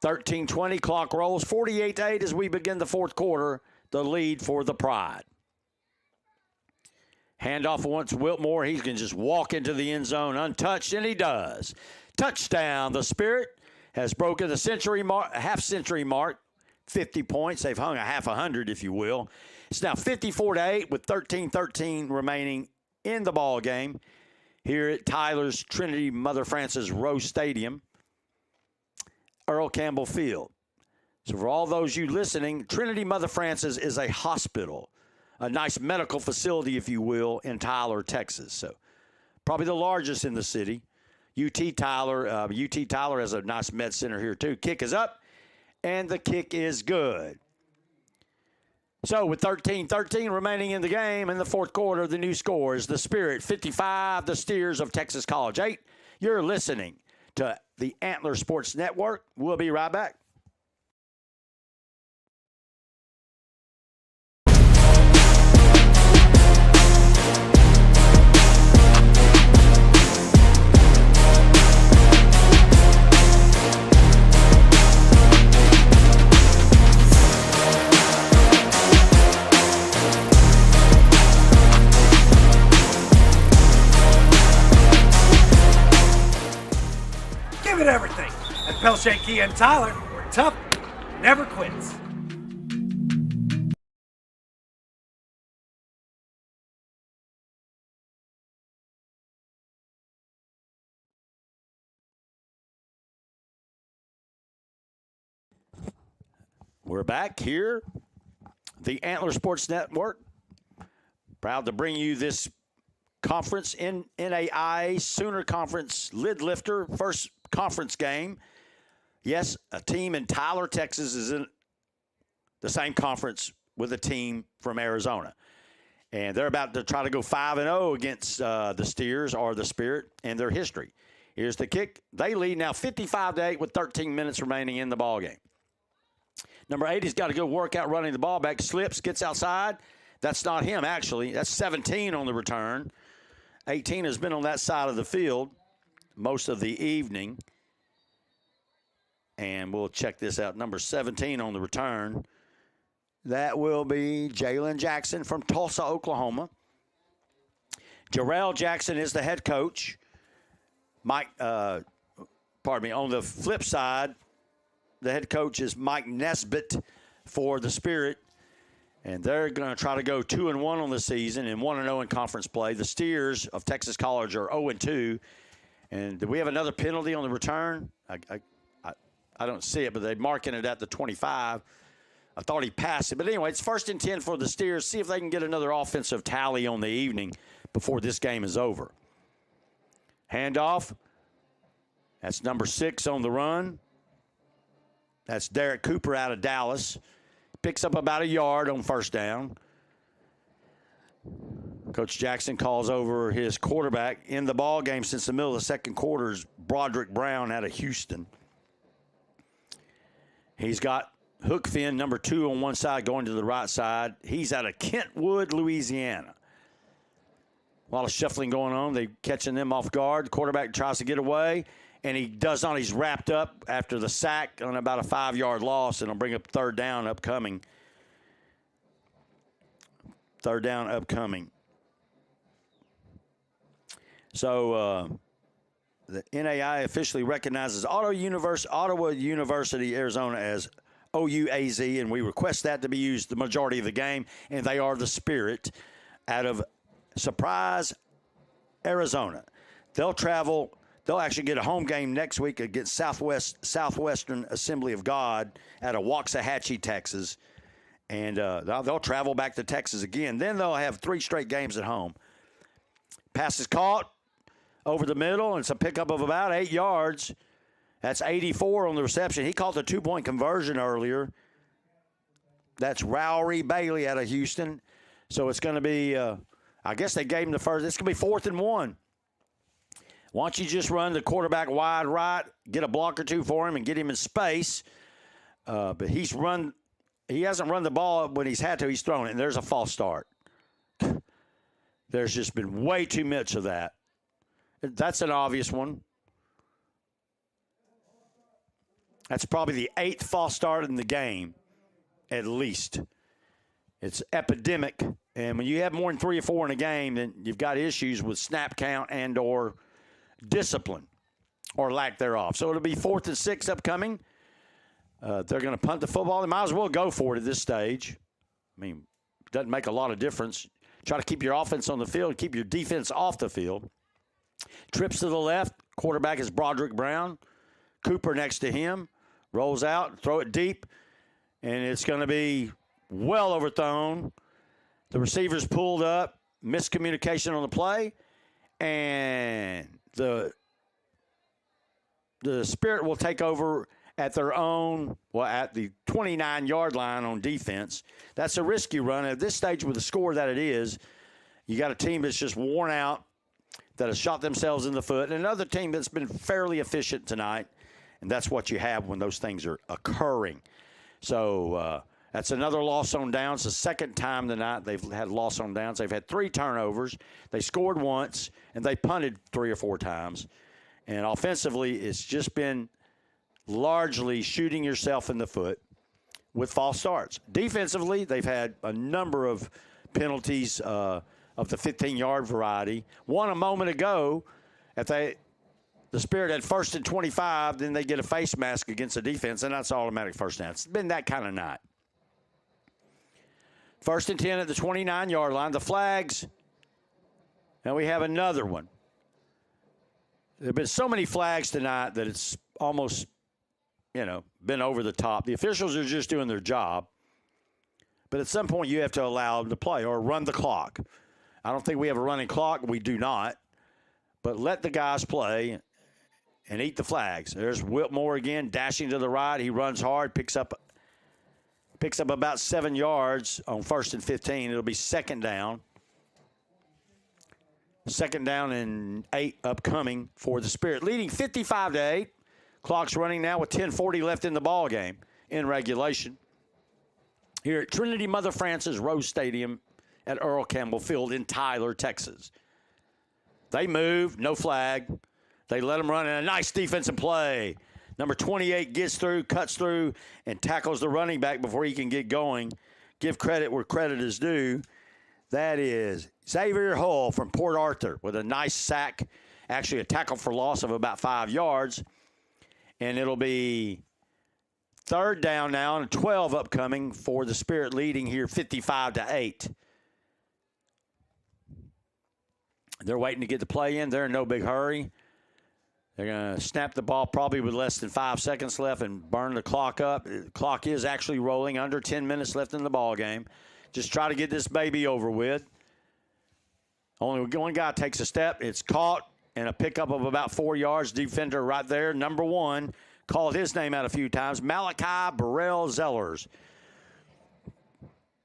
13-20, clock rolls, 48-8 as we begin the fourth quarter, the lead for the Pride. Handoff once Wiltmore, he's going to just walk into the end zone untouched, and he does. Touchdown. The Spirit has broken the half-century mark, 50 points. They've hung a half 100, if you will. It's now 54-8 with 13-13 remaining in the ball game here at Tyler's Trinity Mother Frances Rose Stadium, Earl Campbell Field. So for all those you listening, Trinity Mother Frances is a hospital, a nice medical facility, if you will, in Tyler, Texas. So probably the largest in the city. UT Tyler has a nice med center here too. Kick is up, and the kick is good. So with 13-13 remaining in the game in the fourth quarter, the new score is the Spirit 55, the Steers of Texas College 8. You're listening to the Antler Sports Network. We'll be right back. Give it everything. At Pelshake Key and Tyler, we're tough, never quits. We're back here, the Antler Sports Network. Proud to bring you this conference in NAIA Sooner Conference lid lifter, first conference game. Yes, a team in Tyler, Texas is in the same conference with a team from Arizona. And they're about to try to go 5-0 against the Steers or the Spirit in their history. Here's the kick. They lead now 55-8 with 13 minutes remaining in the ballgame. Number 8, he's got a good workout running the ball back. Slips, gets outside. That's not him, actually. That's 17 on the return. 18 has been on that side of the field most of the evening. And we'll check this out. Number 17 on the return. That will be Jalen Jackson from Tulsa, Oklahoma. Jarrell Jackson is the head coach. On the flip side, the head coach is Mike Nesbitt for the Spirit. And they're going to try to go 2-1 on the season and 1-0 in conference play. The Steers of Texas College are 0-2. And do we have another penalty on the return? I don't see it, but they're marking it at the 25. I thought he passed it. But anyway, it's 1st and 10 for the Steers. See if they can get another offensive tally on the evening before this game is over. Handoff. That's number 6 on the run. That's Derek Cooper out of Dallas. Picks up about a yard on first down. Coach Jackson calls over his quarterback in the ball game since the middle of the second quarter is Broderick Brown out of Houston. He's got Hookfin, number 2, on one side going to the right side. He's out of Kentwood, Louisiana. A lot of shuffling going on. They're catching them off guard. The quarterback tries to get away, and he does not. He's wrapped up after the sack on about a 5-yard loss, and it'll bring up third down upcoming. Third down upcoming. So the NAI officially recognizes Ottawa University, Arizona as OUAZ, and we request that to be used the majority of the game, and they are the Spirit out of Surprise, Arizona. They'll actually get a home game next week against Southwestern Assembly of God out of Waxahachie, Texas, and they'll travel back to Texas again. Then they'll have 3 straight games at home. Pass is caught over the middle, and it's a pickup of about 8 yards. That's 84 on the reception. He caught the 2-point conversion earlier. That's Rowery Bailey out of Houston. So it's going to be, I guess they gave him the first. It's going to be 4th and 1. Why don't you just run the quarterback wide right, get a block or 2 for him, and get him in space. But he hasn't run the ball when he's had to. He's thrown it, and there's a false start. There's just been way too much of that. That's an obvious one. That's probably the 8th false start in the game, at least. It's epidemic. And when you have more than 3 or 4 in a game, then you've got issues with snap count and or discipline or lack thereof. So it'll be 4th and 6 upcoming. They're going to punt the football. They might as well go for it at this stage. I mean, it doesn't make a lot of difference. Try to keep your offense on the field, keep your defense off the field. Trips to the left. Quarterback is Broderick Brown. Cooper next to him. Rolls out, throw it deep, and it's going to be well overthrown. The receiver's pulled up, miscommunication on the play, and the Spirit will take over at their own, at the 29-yard line on defense. That's a risky run. At this stage with the score that it is, you got a team that's just worn out, that has shot themselves in the foot, and another team that's been fairly efficient tonight. And that's what you have when those things are occurring. So that's another loss on downs. The second time tonight they've had loss on downs. They've had 3 turnovers. They scored once, and they punted 3 or 4 times. And offensively, it's just been largely shooting yourself in the foot with false starts. Defensively, they've had a number of penalties of the 15-yard variety. One a moment ago, the Spirit had 1st and 25, then they get a face mask against the defense, and that's automatic first down. It's been that kind of night. 1st and 10 at the 29-yard line. The flags, and we have another one. There have been so many flags tonight that it's almost been over the top. The officials are just doing their job. But at some point, you have to allow them to play or run the clock. I don't think we have a running clock. We do not. But let the guys play and eat the flags. There's Whitmore again, dashing to the right. He runs hard, picks up about 7 yards on 1st and 15. It'll be second down. Second down and 8 upcoming for the Spirit, leading 55-8. Clock's running now with 10:40 left in the ball game in regulation. Here at Trinity Mother Frances Rose Stadium at Earl Campbell Field in Tyler, Texas. They move, no flag. They let them run in a nice defensive play. Number 28 gets through, cuts through, and tackles the running back before he can get going. Give credit where credit is due. That is Xavier Hull from Port Arthur with a nice sack, actually a tackle for loss of about 5 yards. And it'll be third down now and 12 upcoming for the Spirit, leading here 55-8. They're waiting to get the play in. They're in no big hurry. They're going to snap the ball probably with less than 5 seconds left and burn the clock up. The clock is actually rolling, under 10 minutes left in the ball game. Just try to get this baby over with. Only one guy takes a step. It's caught, and a pickup of about 4 yards. Defender right there, number 1. Called his name out a few times, Malachi Burrell Zellers.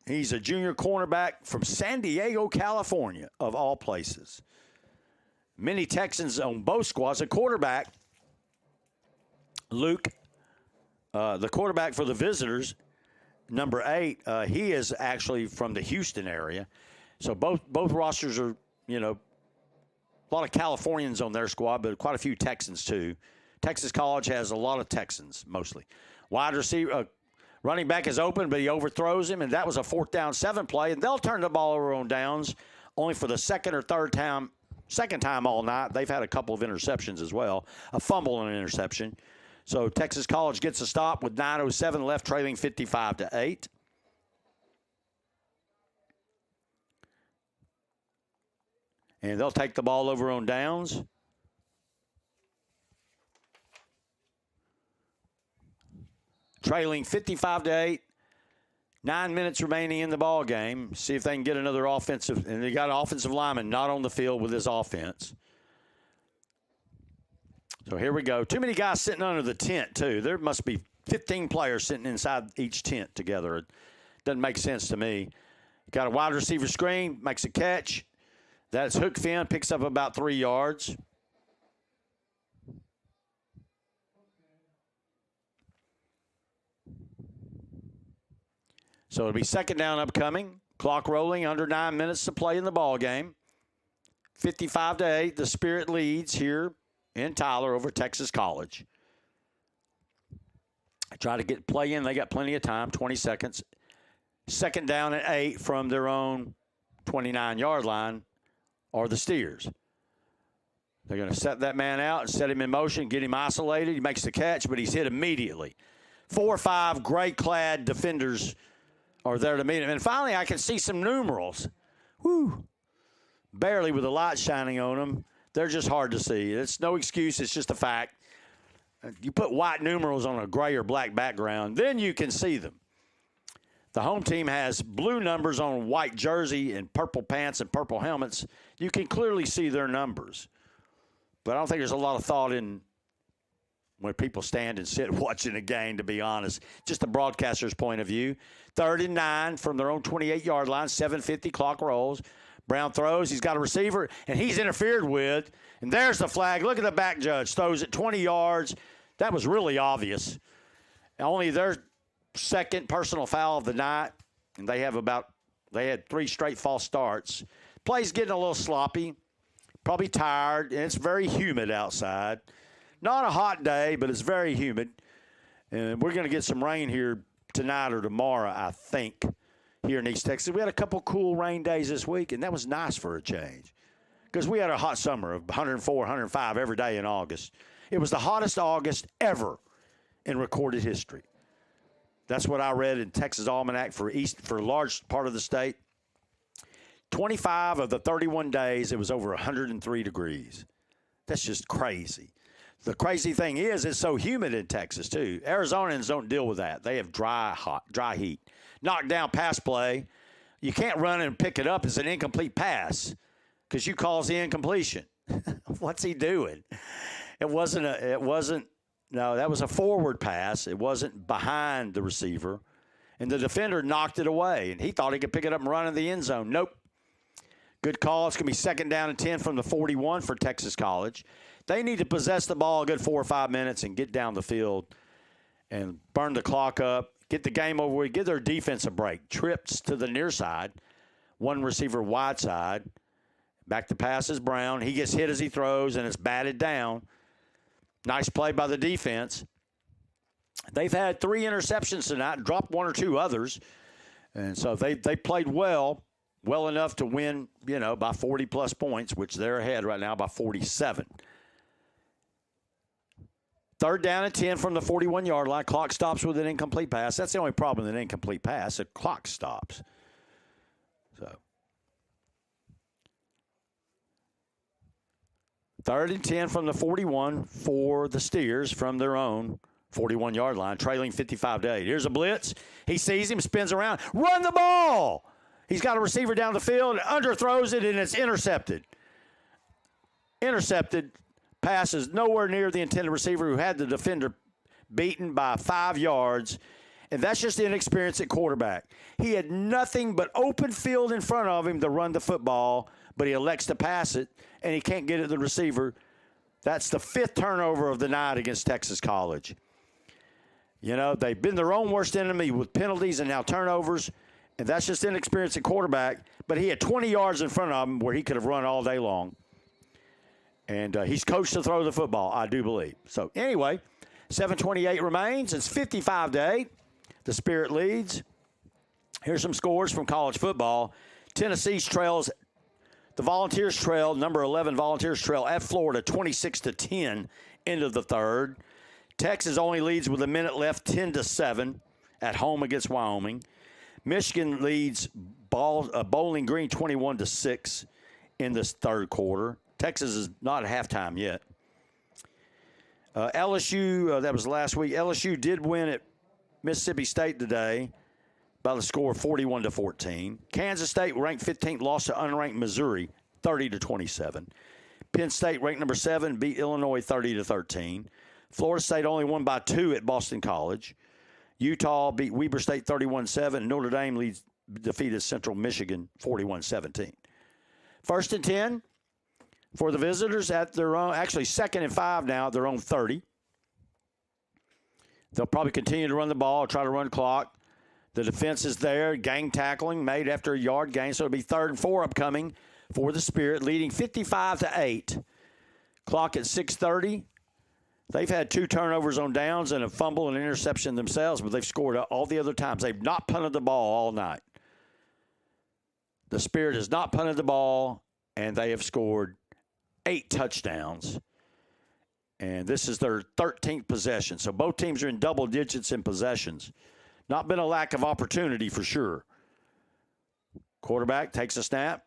He's a junior cornerback from San Diego, California, of all places. Many Texans on both squads. A quarterback, Luke, the quarterback for the visitors, number 8, he is actually from the Houston area. So both rosters are, a lot of Californians on their squad, but quite a few Texans too. Texas College has a lot of Texans, mostly. Wide receiver, running back is open, but he overthrows him, and that was a 4th down 7 play, and they'll turn the ball over on downs only for the second time all night. They've had a couple of interceptions as well, a fumble and an interception. So Texas College gets a stop with 9:07 left, trailing 55-8. And they'll take the ball over on downs. Trailing 55-8. 9 minutes remaining in the ball game. See if they can get another offensive. And they got an offensive lineman not on the field with this offense. So here we go. Too many guys sitting under the tent, too. There must be 15 players sitting inside each tent together. It doesn't make sense to me. Got a wide receiver screen, makes a catch. That's hook fin, picks up about 3 yards. So it'll be second down upcoming. Clock rolling, under 9 minutes to play in the ball game. 55-8, the Spirit leads here in Tyler over Texas College. Try to get play in. They got plenty of time, 20 seconds. Second down at 8 from their own 29-yard line are the Steers. They're going to set that man out and set him in motion, get him isolated. He makes the catch, but he's hit immediately. 4 or 5 gray-clad defenders are there to meet him. And finally, I can see some numerals. Woo! Barely with the light shining on them. They're just hard to see. It's no excuse. It's just a fact. You put white numerals on a gray or black background, then you can see them. The home team has blue numbers on white jersey and purple pants and purple helmets. You can clearly see their numbers. But I don't think there's a lot of thought in when people stand and sit watching a game, to be honest. Just the broadcaster's point of view. 3rd and 9 from their own 28-yard line, 7:50 clock rolls. Brown throws. He's got a receiver, and he's interfered with. And there's the flag. Look at the back judge. Throws it 20 yards. That was really obvious. Only their second personal foul of the night, and they had 3 straight false starts. Play's getting a little sloppy, probably tired, and it's very humid outside. Not a hot day, but it's very humid. And we're going to get some rain here tonight or tomorrow, I think, here in East Texas. We had a couple cool rain days this week, and that was nice for a change because we had a hot summer of 104, 105 every day in August. It was the hottest August ever in recorded history. That's what I read in Texas Almanac for a large part of the state. 25 of the 31 days, it was over 103 degrees. That's just crazy. The crazy thing is, it's so humid in Texas, too. Arizonans don't deal with that. They have dry heat. Knock down pass play. You can't run and pick it up as an incomplete pass because you cause the incompletion. What's he doing? That was a forward pass. It wasn't behind the receiver. And the defender knocked it away, and he thought he could pick it up and run in the end zone. Nope. Good call. It's going to be 2nd down and 10 from the 41 for Texas College. They need to possess the ball a good 4 or 5 minutes and get down the field and burn the clock up, get the game over with, give their defense a break. Trips to the near side, one receiver wide side. Back to pass is Brown. He gets hit as he throws, and it's batted down. Nice play by the defense. They've had 3 interceptions tonight, dropped 1 or 2 others. And so they played well enough to win, by 40-plus points, which they're ahead right now by 47. 3rd down and 10 from the 41-yard line. Clock stops with an incomplete pass. That's the only problem with an incomplete pass. The clock stops. So 3rd and 10 from the 41 for the Steers from their own 41-yard line, trailing 55-8. Here's a blitz. He sees him, spins around. Run the ball! He's got a receiver down the field, underthrows it, and it's intercepted. Intercepted. Pass is nowhere near the intended receiver who had the defender beaten by 5 yards. And that's just inexperience at quarterback. He had nothing but open field in front of him to run the football, but he elects to pass it, and he can't get it to the receiver. That's the 5th turnover of the night against Texas College. They've been their own worst enemy with penalties and now turnovers, and that's just inexperience at quarterback. But he had 20 yards in front of him where he could have run all day long. And he's coached to throw the football, I do believe. So, anyway, 7:28 remains. It's 55-8. The Spirit leads. Here's some scores from college football. Tennessee's trails, the Volunteers trail, number 11 Volunteers trail at Florida, 26-10 into the 3rd. Texas only leads with a minute left, 10-7 at home against Wyoming. Michigan leads Bowling Green 21-6 in this 3rd quarter. Texas is not at halftime yet. LSU, that was last week. LSU did win at Mississippi State today by the score of 41-14. Kansas State, ranked 15th, lost to unranked Missouri 30-27. Penn State, ranked number 7, beat Illinois 30-13. Florida State only won by 2 at Boston College. Utah beat Weber State 31-7. Notre Dame defeated Central Michigan 41-17. 1st and 10 for the visitors at their own, actually 2nd and 5 now at their own 30. They'll probably continue to run the ball, try to run clock. The defense is there, gang tackling made after a yard gain, so it'll be 3rd and 4 upcoming for the Spirit, leading 55-8. Clock at 6:30. They've had 2 turnovers on downs and a fumble and interception themselves, but they've scored all the other times. They've not punted the ball all night. The Spirit has not punted the ball, and they have scored 8 touchdowns. And this is their 13th possession. So both teams are in double digits in possessions. Not been a lack of opportunity for sure. Quarterback takes a snap.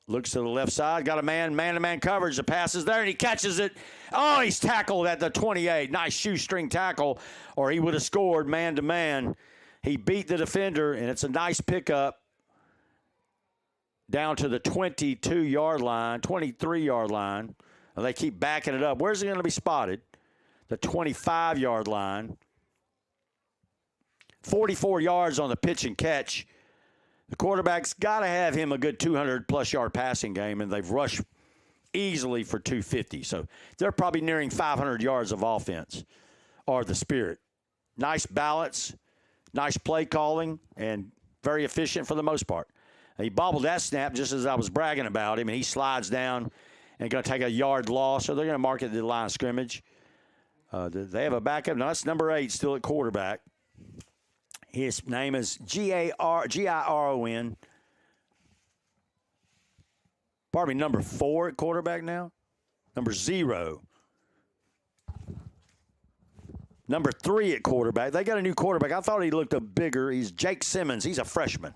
Looks to the left side. Got a man-to-man coverage. The pass is there, and he catches it. Oh, he's tackled at the 28. Nice shoestring tackle, or he would have scored man-to-man. He beat the defender, and it's a nice pickup down to the 22-yard line, 23-yard line. And they keep backing it up. Where's he going to be spotted? The 25-yard line. 44 yards on the pitch and catch. The quarterback's got to have him a good 200-plus yard passing game, and they've rushed easily for 250. So they're probably nearing 500 yards of offense, or the Spirit. Nice balance, nice play calling, and very efficient for the most part. He bobbled that snap just as I was bragging about him, and he slides down and going to take a yard loss, so they're going to mark it at the line of scrimmage. They have a backup. No, that's number 8 still at quarterback. His name is Giron. Pardon me, number 4 at quarterback now. Number 0. Number 3 at quarterback. They got a new quarterback. I thought he looked a bigger. He's Jake Simmons. He's a freshman.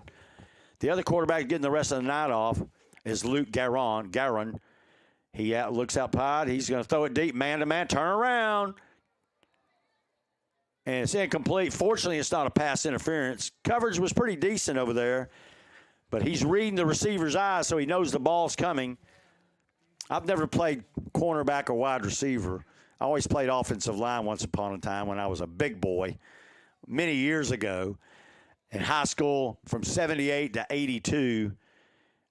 The other quarterback getting the rest of the night off is Luke Garon. He looks out wide. He's going to throw it deep, man-to-man, turn around. And it's incomplete. Fortunately, it's not a pass interference. Coverage was pretty decent over there, but he's reading the receiver's eyes, so he knows the ball's coming. I've never played cornerback or wide receiver. I always played offensive line once upon a time when I was a big boy many years ago in high school from 78 to 82.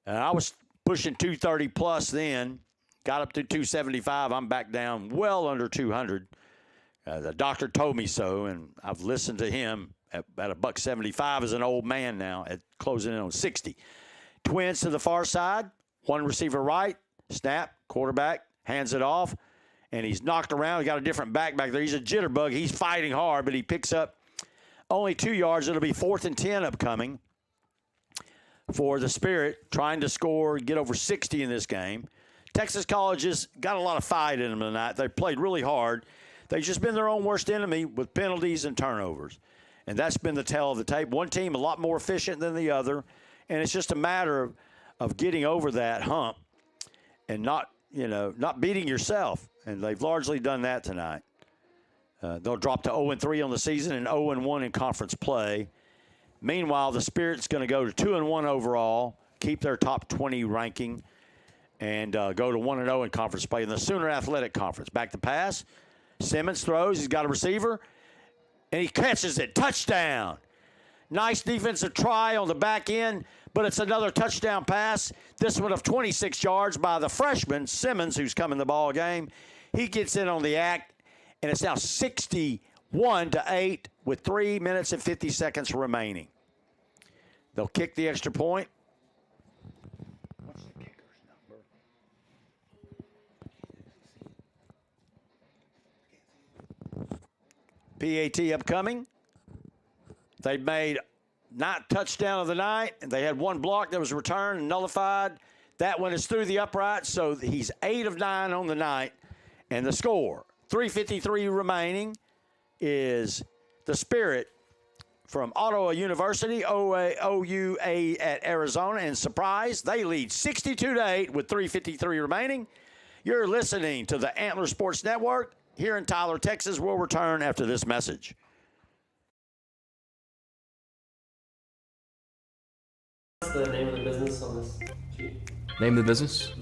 And I was pushing 230 plus then. Got up to 275. I'm back down well under 200. The doctor told me so, and I've listened to him at $175 as an old man now, at closing in on 60. Twins to the far side, one receiver right, snap, quarterback, hands it off, and he's knocked around. He got a different back there. He's a jitterbug. He's fighting hard, but he picks up only 2 yards. It'll be 4th and 10 upcoming for the Spirit, trying to score, get over 60 in this game. Texas College has got a lot of fight in them tonight. They played really hard. They've just been their own worst enemy with penalties and turnovers. And that's been the tale of the tape. One team a lot more efficient than the other, and it's just a matter of getting over that hump and not beating yourself. And they've largely done that tonight. They'll drop to 0-3 on the season and 0-1 in conference play. Meanwhile, the Spirit's going to go to 2-1 overall, keep their top 20 ranking, and go to 1-0 in conference play in the Sooner Athletic Conference. Back to pass. Simmons throws. He's got a receiver, and he catches it. Touchdown. Nice defensive try on the back end, but it's another touchdown pass. This one of 26 yards by the freshman, Simmons, who's come in the ball game. He gets in on the act, and it's now 61-8 with 3 minutes and 50 seconds remaining. They'll kick the extra point. What's the kicker's number? PAT upcoming. They made not touchdown of the night, and they had one block that was returned and nullified. That one is through the upright, so he's 8 of 9 on the night. And the score, 3:53 remaining, is the Spirit from Ottawa University, OUA at Arizona. And surprise, they lead 62-8 with 3:53 remaining. You're listening to the Antler Sports Network here in Tyler, Texas. We'll return after this message. What's the name of the business on this sheet? Name of the business?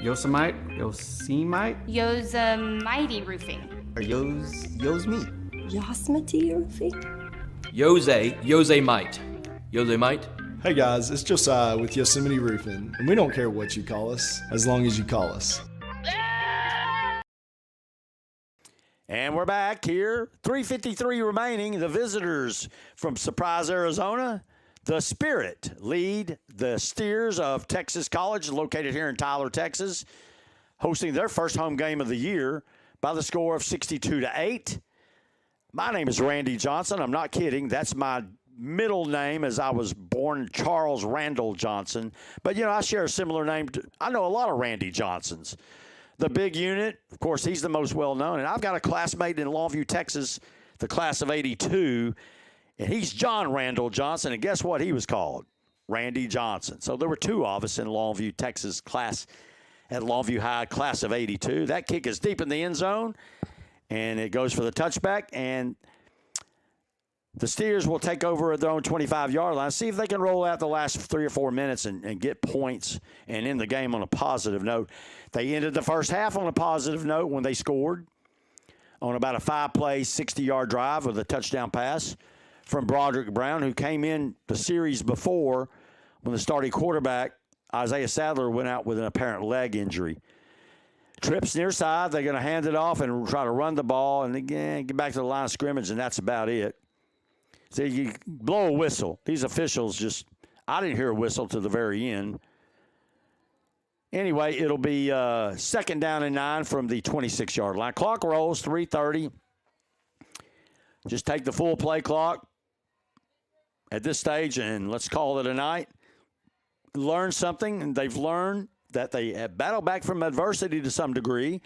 Yosemite? Yosemite Roofing. Or Yosemite? Yosemite Roofing? Yosemite? Hey guys, it's Josiah with Yosemite Roofing, and we don't care what you call us, as long as you call us. And we're back here. 3:53 remaining. The visitors from Surprise, Arizona. The Spirit lead the Steers of Texas College, located here in Tyler, Texas, hosting their first home game of the year by the score of 62-8. My name is Randy Johnson. I'm not kidding. That's my middle name, as I was born Charles Randall Johnson. But, I share a similar name. I know a lot of Randy Johnsons. The big unit, of course, he's the most well-known. And I've got a classmate in Longview, Texas, the class of 82, and he's John Randall Johnson. And guess what he was called? Randy Johnson. So there were two of us in Longview, Texas class at Longview High, class of 82. That kick is deep in the end zone, and it goes for the touchback. And the Steers will take over at their own 25-yard line, see if they can roll out the last 3 or 4 minutes and get points and end the game on a positive note. They ended the first half on a positive note when they scored on about a 5-play, 60-yard drive with a touchdown pass from Broderick Brown, who came in the series before when the starting quarterback, Isaiah Sadler, went out with an apparent leg injury. Trips near side. They're going to hand it off and try to run the ball and again get back to the line of scrimmage, and that's about it. So you blow a whistle. These officials just – I didn't hear a whistle to the very end. Anyway, it'll be 2nd down and 9 from the 26-yard line. Clock rolls, 3:30. Just take the full play clock at this stage, and let's call it a night. Learn something, and they've learned that they have battled back from adversity to some degree,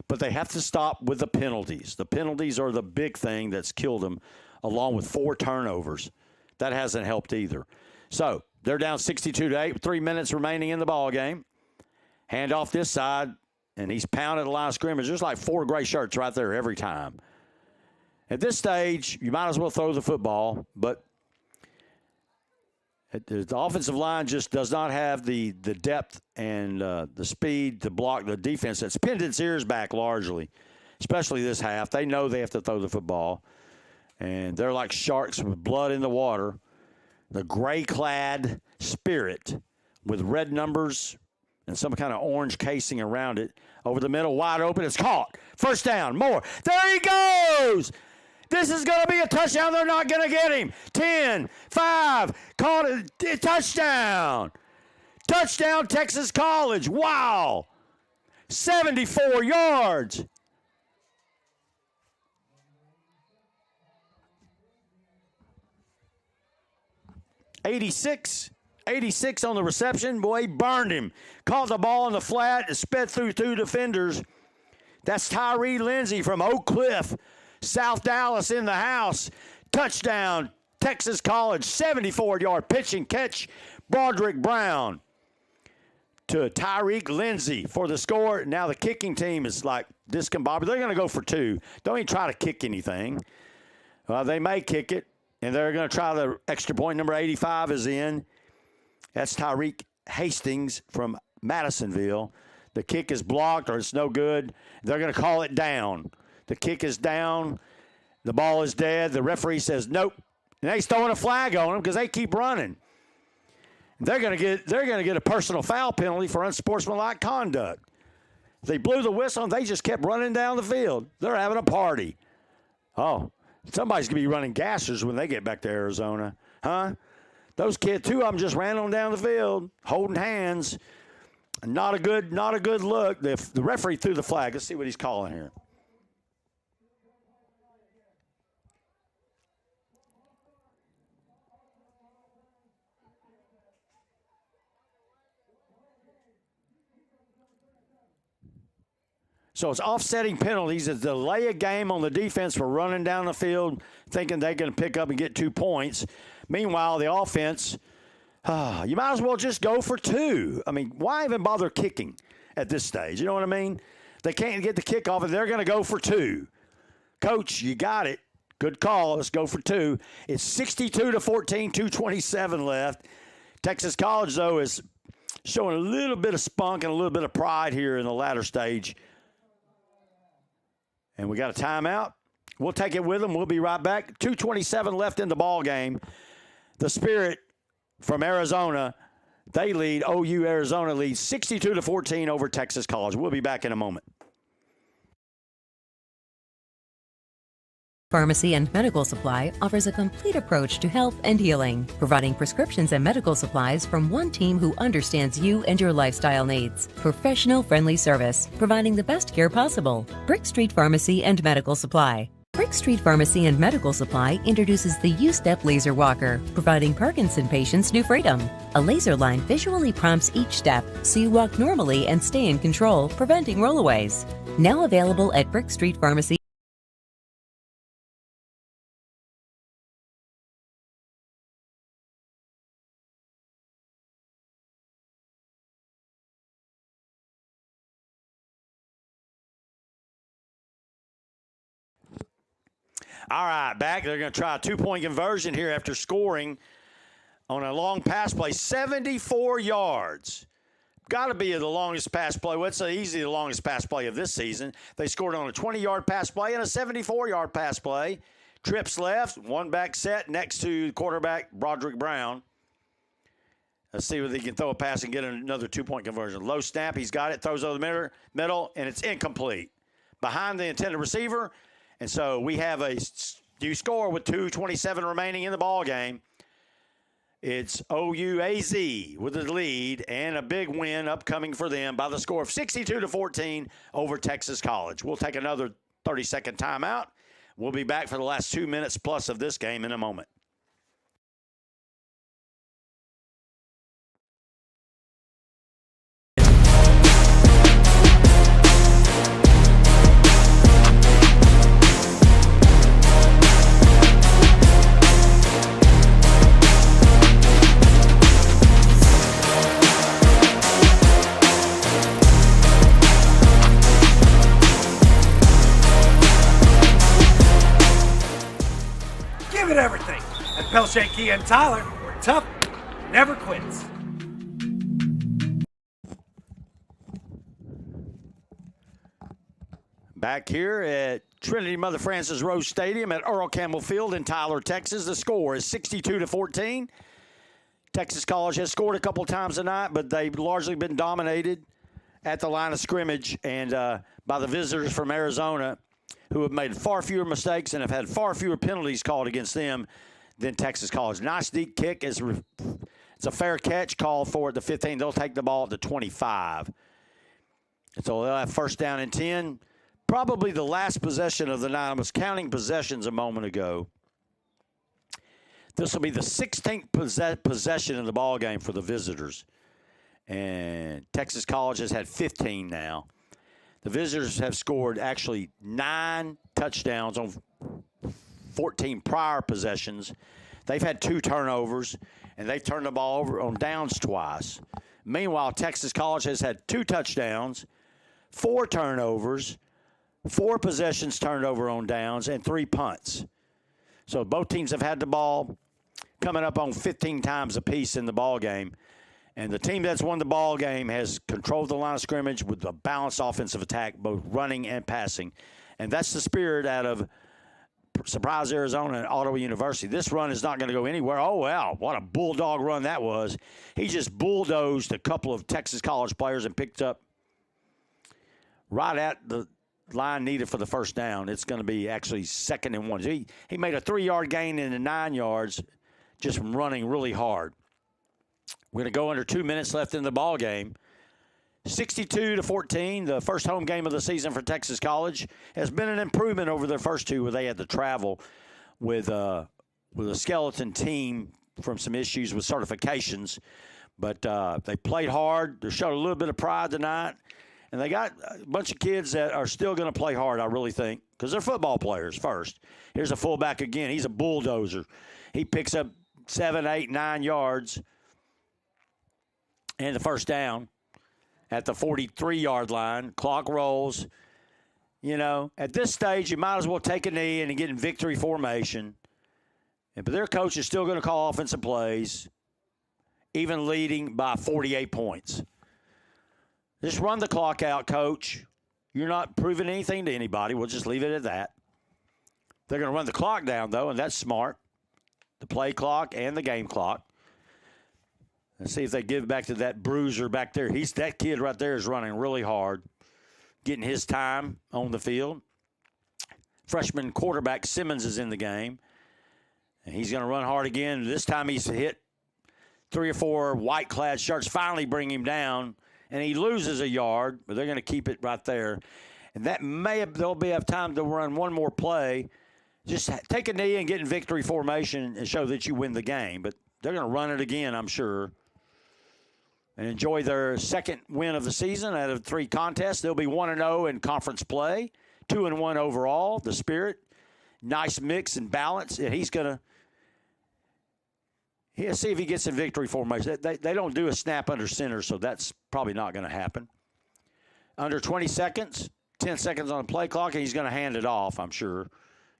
but they have to stop with the penalties. The penalties are the big thing that's killed them along with 4 turnovers. That hasn't helped either. So they're down 62-8 with 3 minutes remaining in the ball game. Hand off this side, and he's pounded the line of scrimmage. There's like 4 gray shirts right there every time. At this stage, you might as well throw the football, but the offensive line just does not have the depth and the speed to block the defense that's pinned its ears back largely, especially this half. They know they have to throw the football, and they're like sharks with blood in the water. The gray-clad Spirit with red numbers and some kind of orange casing around it. Over the middle, wide open. It's caught. First down, more. There he goes. This is going to be a touchdown. They're not going to get him. 10, 5, caught it. Touchdown. Touchdown, Texas College. Wow. 74 yards. '86 on the reception. Boy, he burned him. Caught the ball in the flat and sped through 2 defenders. That's Tyree Lindsey from Oak Cliff, South Dallas in the house. Touchdown, Texas College. 74-yard pitch and catch. Broderick Brown to Tyreek Lindsey for the score. Now the kicking team is like discombobulated. They're going to go for 2. Don't even try to kick anything. They may kick it, and they're going to try the extra point. Number 85 is in. That's Tyreek Hastings from Madisonville. The kick is blocked or it's no good. They're going to call it down. The kick is down. The ball is dead. The referee says nope. And he's throwing a flag on them because they keep running. They're going to get a personal foul penalty for unsportsmanlike conduct. They blew the whistle and they just kept running down the field. They're having a party. Oh, somebody's going to be running gassers when they get back to Arizona. Huh? Those kids, 2 of them just ran on down the field, holding hands. Not a good look. The referee threw the flag. Let's see what he's calling here. So it's offsetting penalties. It's delay a game on the defense for running down the field, thinking they're going to pick up and get 2 points. Meanwhile, the offense, you might as well just go for 2. I mean, why even bother kicking at this stage? You know what I mean? They can't get the kickoff, and they're going to go for 2. Coach, you got it. Good call. Let's go for 2. It's 62-14, 2:27 left. Texas College, though, is showing a little bit of spunk and a little bit of pride here in the latter stage. And we got a timeout. We'll take it with them. We'll be right back. 2:27 left in the ball game. The Spirit from Arizona, they lead. OU Arizona leads 62-14 over Texas College. We'll be back in a moment. Pharmacy and Medical Supply offers a complete approach to health and healing, providing prescriptions and medical supplies from one team who understands you and your lifestyle needs. Professional friendly service, providing the best care possible. Brick Street Pharmacy and Medical Supply. Brick Street Pharmacy and Medical Supply introduces the U-Step Laser Walker, providing Parkinson patients new freedom. A laser line visually prompts each step, so you walk normally and stay in control, preventing rollaways. Now available at Brick Street Pharmacy. All right, back. They're going to try a 2-point conversion here after scoring on a long pass play. 74 yards. Got to be the longest pass play. Well, it's easily the longest pass play of this season. They scored on a 20-yard pass play and a 74-yard pass play. Trips left, 1 back set next to quarterback Broderick Brown. Let's see if he can throw a pass and get another 2-point conversion. Low snap. He's got it. Throws over the middle, and it's incomplete. Behind the intended receiver. And so we have a new score with 2:27 remaining in the ball game. It's OUAZ with the lead and a big win upcoming for them by the score of 62-14 over Texas College. We'll take another 30-second timeout. We'll be back for the last 2 minutes plus of this game in a moment. Pelshay, Key, and Tyler, where tough never quits. Back here at Trinity Mother Frances Rose Stadium at Earl Campbell Field in Tyler, Texas. The score is 62-14. Texas College has scored a couple times tonight, but they've largely been dominated at the line of scrimmage and by the visitors from Arizona, who have made far fewer mistakes and have had far fewer penalties called against them than Texas College. Nice deep kick. It's a fair catch called for at the 15. They'll take the ball at the 25. So they'll have first down and 10. Probably the last possession of the night. I was counting possessions a moment ago. This will be the 16th possession in the ball game for the visitors. And Texas College has had 15 now. The visitors have scored actually 9 touchdowns on 14 prior possessions. They've had 2 turnovers, and they've turned the ball over on downs twice. Meanwhile, Texas College has had 2 touchdowns, 4 turnovers, 4 possessions turned over on downs, and 3 punts. So both teams have had the ball coming up on 15 times apiece in the ball game. And the team that's won the ball game has controlled the line of scrimmage with a balanced offensive attack, both running and passing. And that's the spirit out of Surprise, Arizona and Ottawa University. This run is not going to go anywhere. Oh, wow, what a bulldog run that was. He just bulldozed a couple of Texas College players and picked up right at the line needed for the first down. It's going to be actually 2nd and 1. He made a 3-yard gain into 9 yards just from running really hard. We're going to go under 2 minutes left in the ball game. 62-14, the first home game of the season for Texas College, has been an improvement over their first 2 where they had to travel with a skeleton team from some issues with certifications. But they played hard. They showed a little bit of pride tonight. And they got a bunch of kids that are still going to play hard, I really think, because they're football players first. Here's a fullback again. He's a bulldozer. He picks up 7, 8, 9 yards and the first down at the 43-yard line. Clock rolls. You know, at this stage, you might as well take a knee and get in victory formation. But their coach is still going to call offensive plays, even leading by 48 points. Just run the clock out, coach. You're not proving anything to anybody. We'll just leave it at that. They're going to run the clock down, though, and that's smart. The play clock and the game clock. Let's see if they give back to that bruiser back there. That kid right there is running really hard, getting his time on the field. Freshman quarterback Simmons is in the game, and he's going to run hard again. This time he's hit 3 or 4 white-clad shirts, finally bring him down. And he loses a yard, but they're going to keep it right there. And they'll have time to run one more play. Just take a knee and get in victory formation and show that you win the game. But they're going to run it again, I'm sure, and enjoy their 2nd win of the season out of 3 contests. They'll be 1-0 in conference play, 2-1 overall. The Spirit, nice mix and balance, and he's going to see if he gets in victory formation. They don't do a snap under center, so that's probably not going to happen. Under 20 seconds, 10 seconds on the play clock, and he's going to hand it off, I'm sure.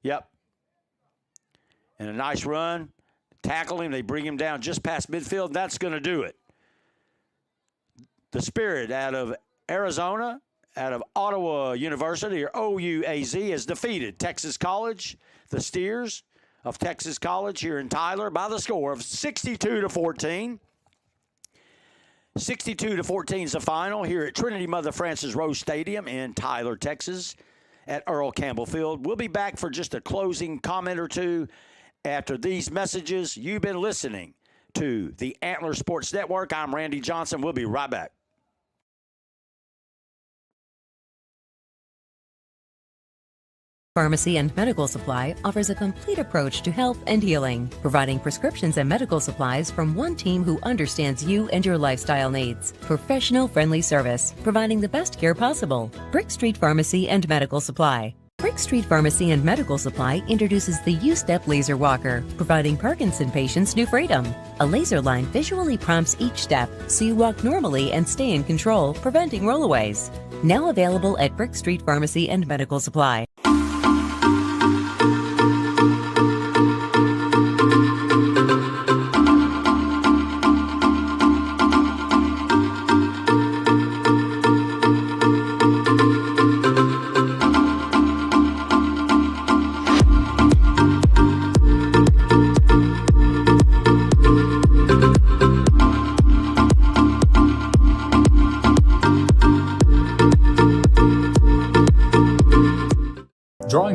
Yep. And a nice run. Tackle him. They bring him down just past midfield. That's going to do it. The Spirit out of Arizona, out of Ottawa University, or OUAZ, has defeated Texas College, the Steers of Texas College here in Tyler by the score of 62-14. 62-14 is the final here at Trinity Mother Frances Rose Stadium in Tyler, Texas at Earl Campbell Field. We'll be back for just a closing comment or two after these messages. You've been listening to the Antler Sports Network. I'm Randy Johnson. We'll be right back. Pharmacy and Medical Supply offers a complete approach to health and healing, providing prescriptions and medical supplies from one team who understands you and your lifestyle needs. Professional friendly service, providing the best care possible. Brick Street Pharmacy and Medical Supply. Brick Street Pharmacy and Medical Supply introduces the U-Step Laser Walker, providing Parkinson patients new freedom. A laser line visually prompts each step, so you walk normally and stay in control, preventing rollaways. Now available at Brick Street Pharmacy and Medical Supply.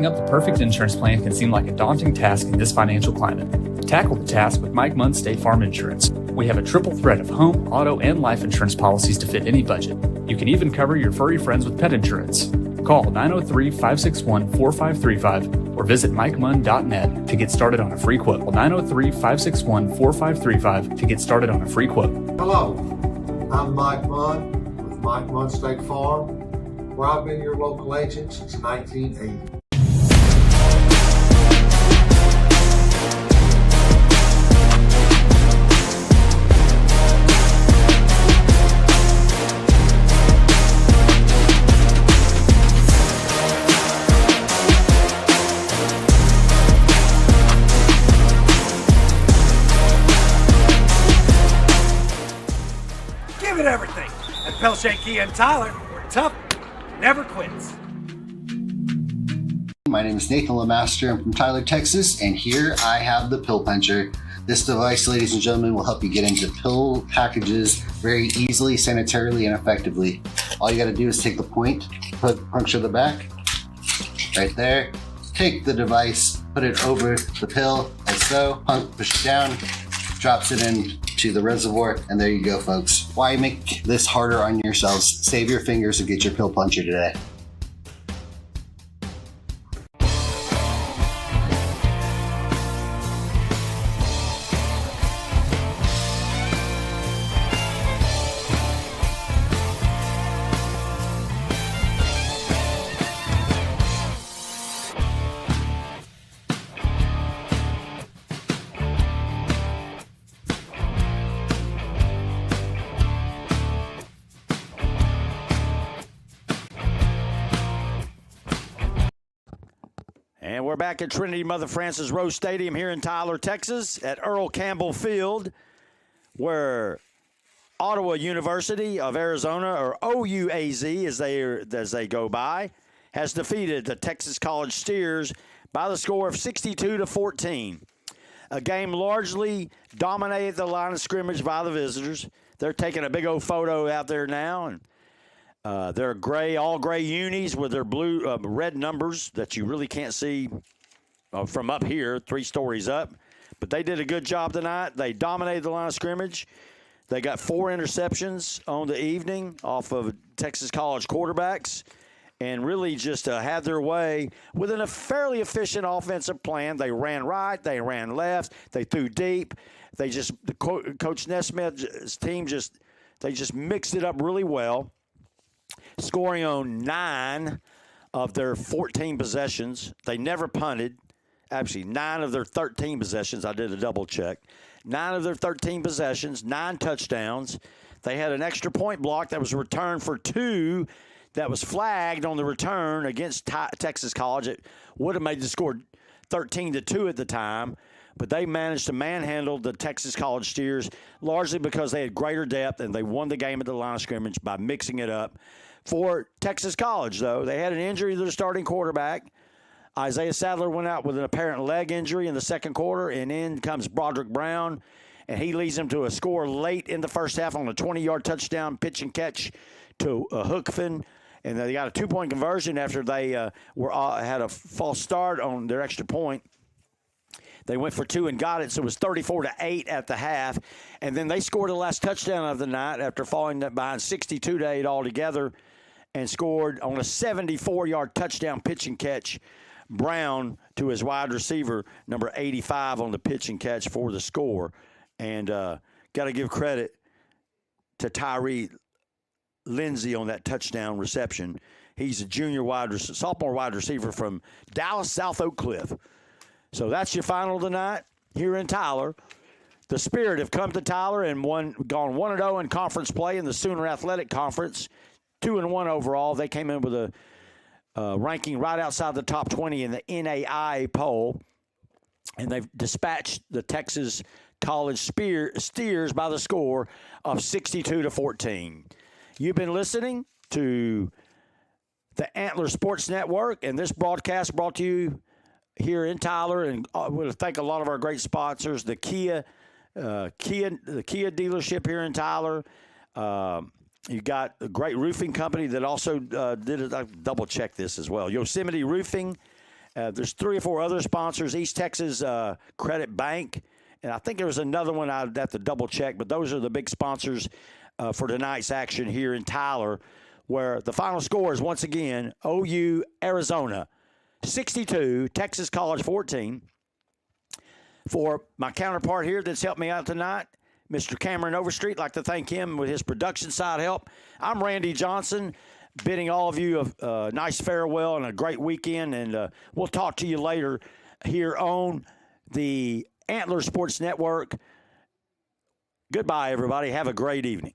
Drawing up the perfect insurance plan can seem like a daunting task in this financial climate. Tackle the task with Mike Munn State Farm Insurance. We have a triple threat of home, auto, and life insurance policies to fit any budget. You can even cover your furry friends with pet insurance. Call 903-561-4535 or visit MikeMunn.net to get started on a free quote. 903-561-4535 to get started on a free quote. Hello, I'm Mike Munn with Mike Munn State Farm, where I've been your local agent since 1980. Give it everything. At Pelshanky and Tyler, we're tough, never quits. My name is Nathan Lemaster. I'm from Tyler, Texas, and here I have the Pill Puncher. This device, ladies and gentlemen, will help you get into pill packages very easily, sanitarily, and effectively. All you gotta do is take the point, puncture the back, right there, take the device, put it over the pill, like so, push it down, drops it into the reservoir, and there you go, folks. Why make this harder on yourselves? Save your fingers and get your Pill Puncher today. And we're back at Trinity Mother Frances Rose Stadium here in Tyler, Texas, at Earl Campbell Field, where Ottawa University of Arizona, or OUAZ as they go by, has defeated the Texas College Steers by the score of 62-14. A game largely dominated the line of scrimmage by the visitors. They're taking a big old photo out there now, and they're gray, all gray unis with their blue, red numbers that you really can't see from up here, 3 stories up. But they did a good job tonight. They dominated the line of scrimmage. They got 4 interceptions on the evening off of Texas College quarterbacks, and really just had their way within a fairly efficient offensive plan. They ran right, they ran left, they threw deep. They just, Coach Nesmith's team they just mixed it up really well, scoring on 9 of their 14 possessions. They never punted. Actually, 9 of their 13 possessions. I did a double check. 9 of their 13 possessions, 9 touchdowns. They had an extra point block that was returned for 2 that was flagged on the return against Texas College. It would have made the score 13-2 at the time, but they managed to manhandle the Texas College Steers largely because they had greater depth, and they won the game at the line of scrimmage by mixing it up. For Texas College, though, they had an injury to their starting quarterback. Isaiah Sadler went out with an apparent leg injury in the second quarter, and in comes Broderick Brown, and he leads them to a score late in the first half on a 20-yard touchdown pitch and catch to Hookfin. And they got a 2-point conversion after they had a false start on their extra point. They went for 2 and got it, so it was 34-8 at the half. And then they scored the last touchdown of the night after falling behind 62-8 altogether, and scored on a 74-yard touchdown pitch and catch. Brown to his wide receiver, number 85, on the pitch and catch for the score. And got to give credit to Tyree Lindsey on that touchdown reception. He's a sophomore wide receiver from Dallas South Oak Cliff. So that's your final tonight here in Tyler. The Spirit have come to Tyler and gone 1-0 in conference play in the Sooner Athletic Conference, 2-1 overall. They came in with a ranking right outside the top 20 in the NAI poll, and they've dispatched the Texas College Steers by the score of 62-14. You've been listening to the Antler Sports Network, and this broadcast brought to you here in Tyler, and I want to thank a lot of our great sponsors, the Kia dealership here in Tyler. You got a great roofing company that also did it. I double check this as well. Yosemite Roofing There's 3 or 4 other sponsors, East Texas Credit Bank, and I think there was another one I'd have to double check, but those are the big sponsors for tonight's action here in Tyler, where the final score is once again OU Arizona 62, Texas College 14. For my counterpart here that's helped me out tonight, Mr. Cameron Overstreet, I'd like to thank him with his production side help. I'm Randy Johnson, bidding all of you a nice farewell and a great weekend, and we'll talk to you later here on the Antler Sports Network. Goodbye, everybody. Have a great evening.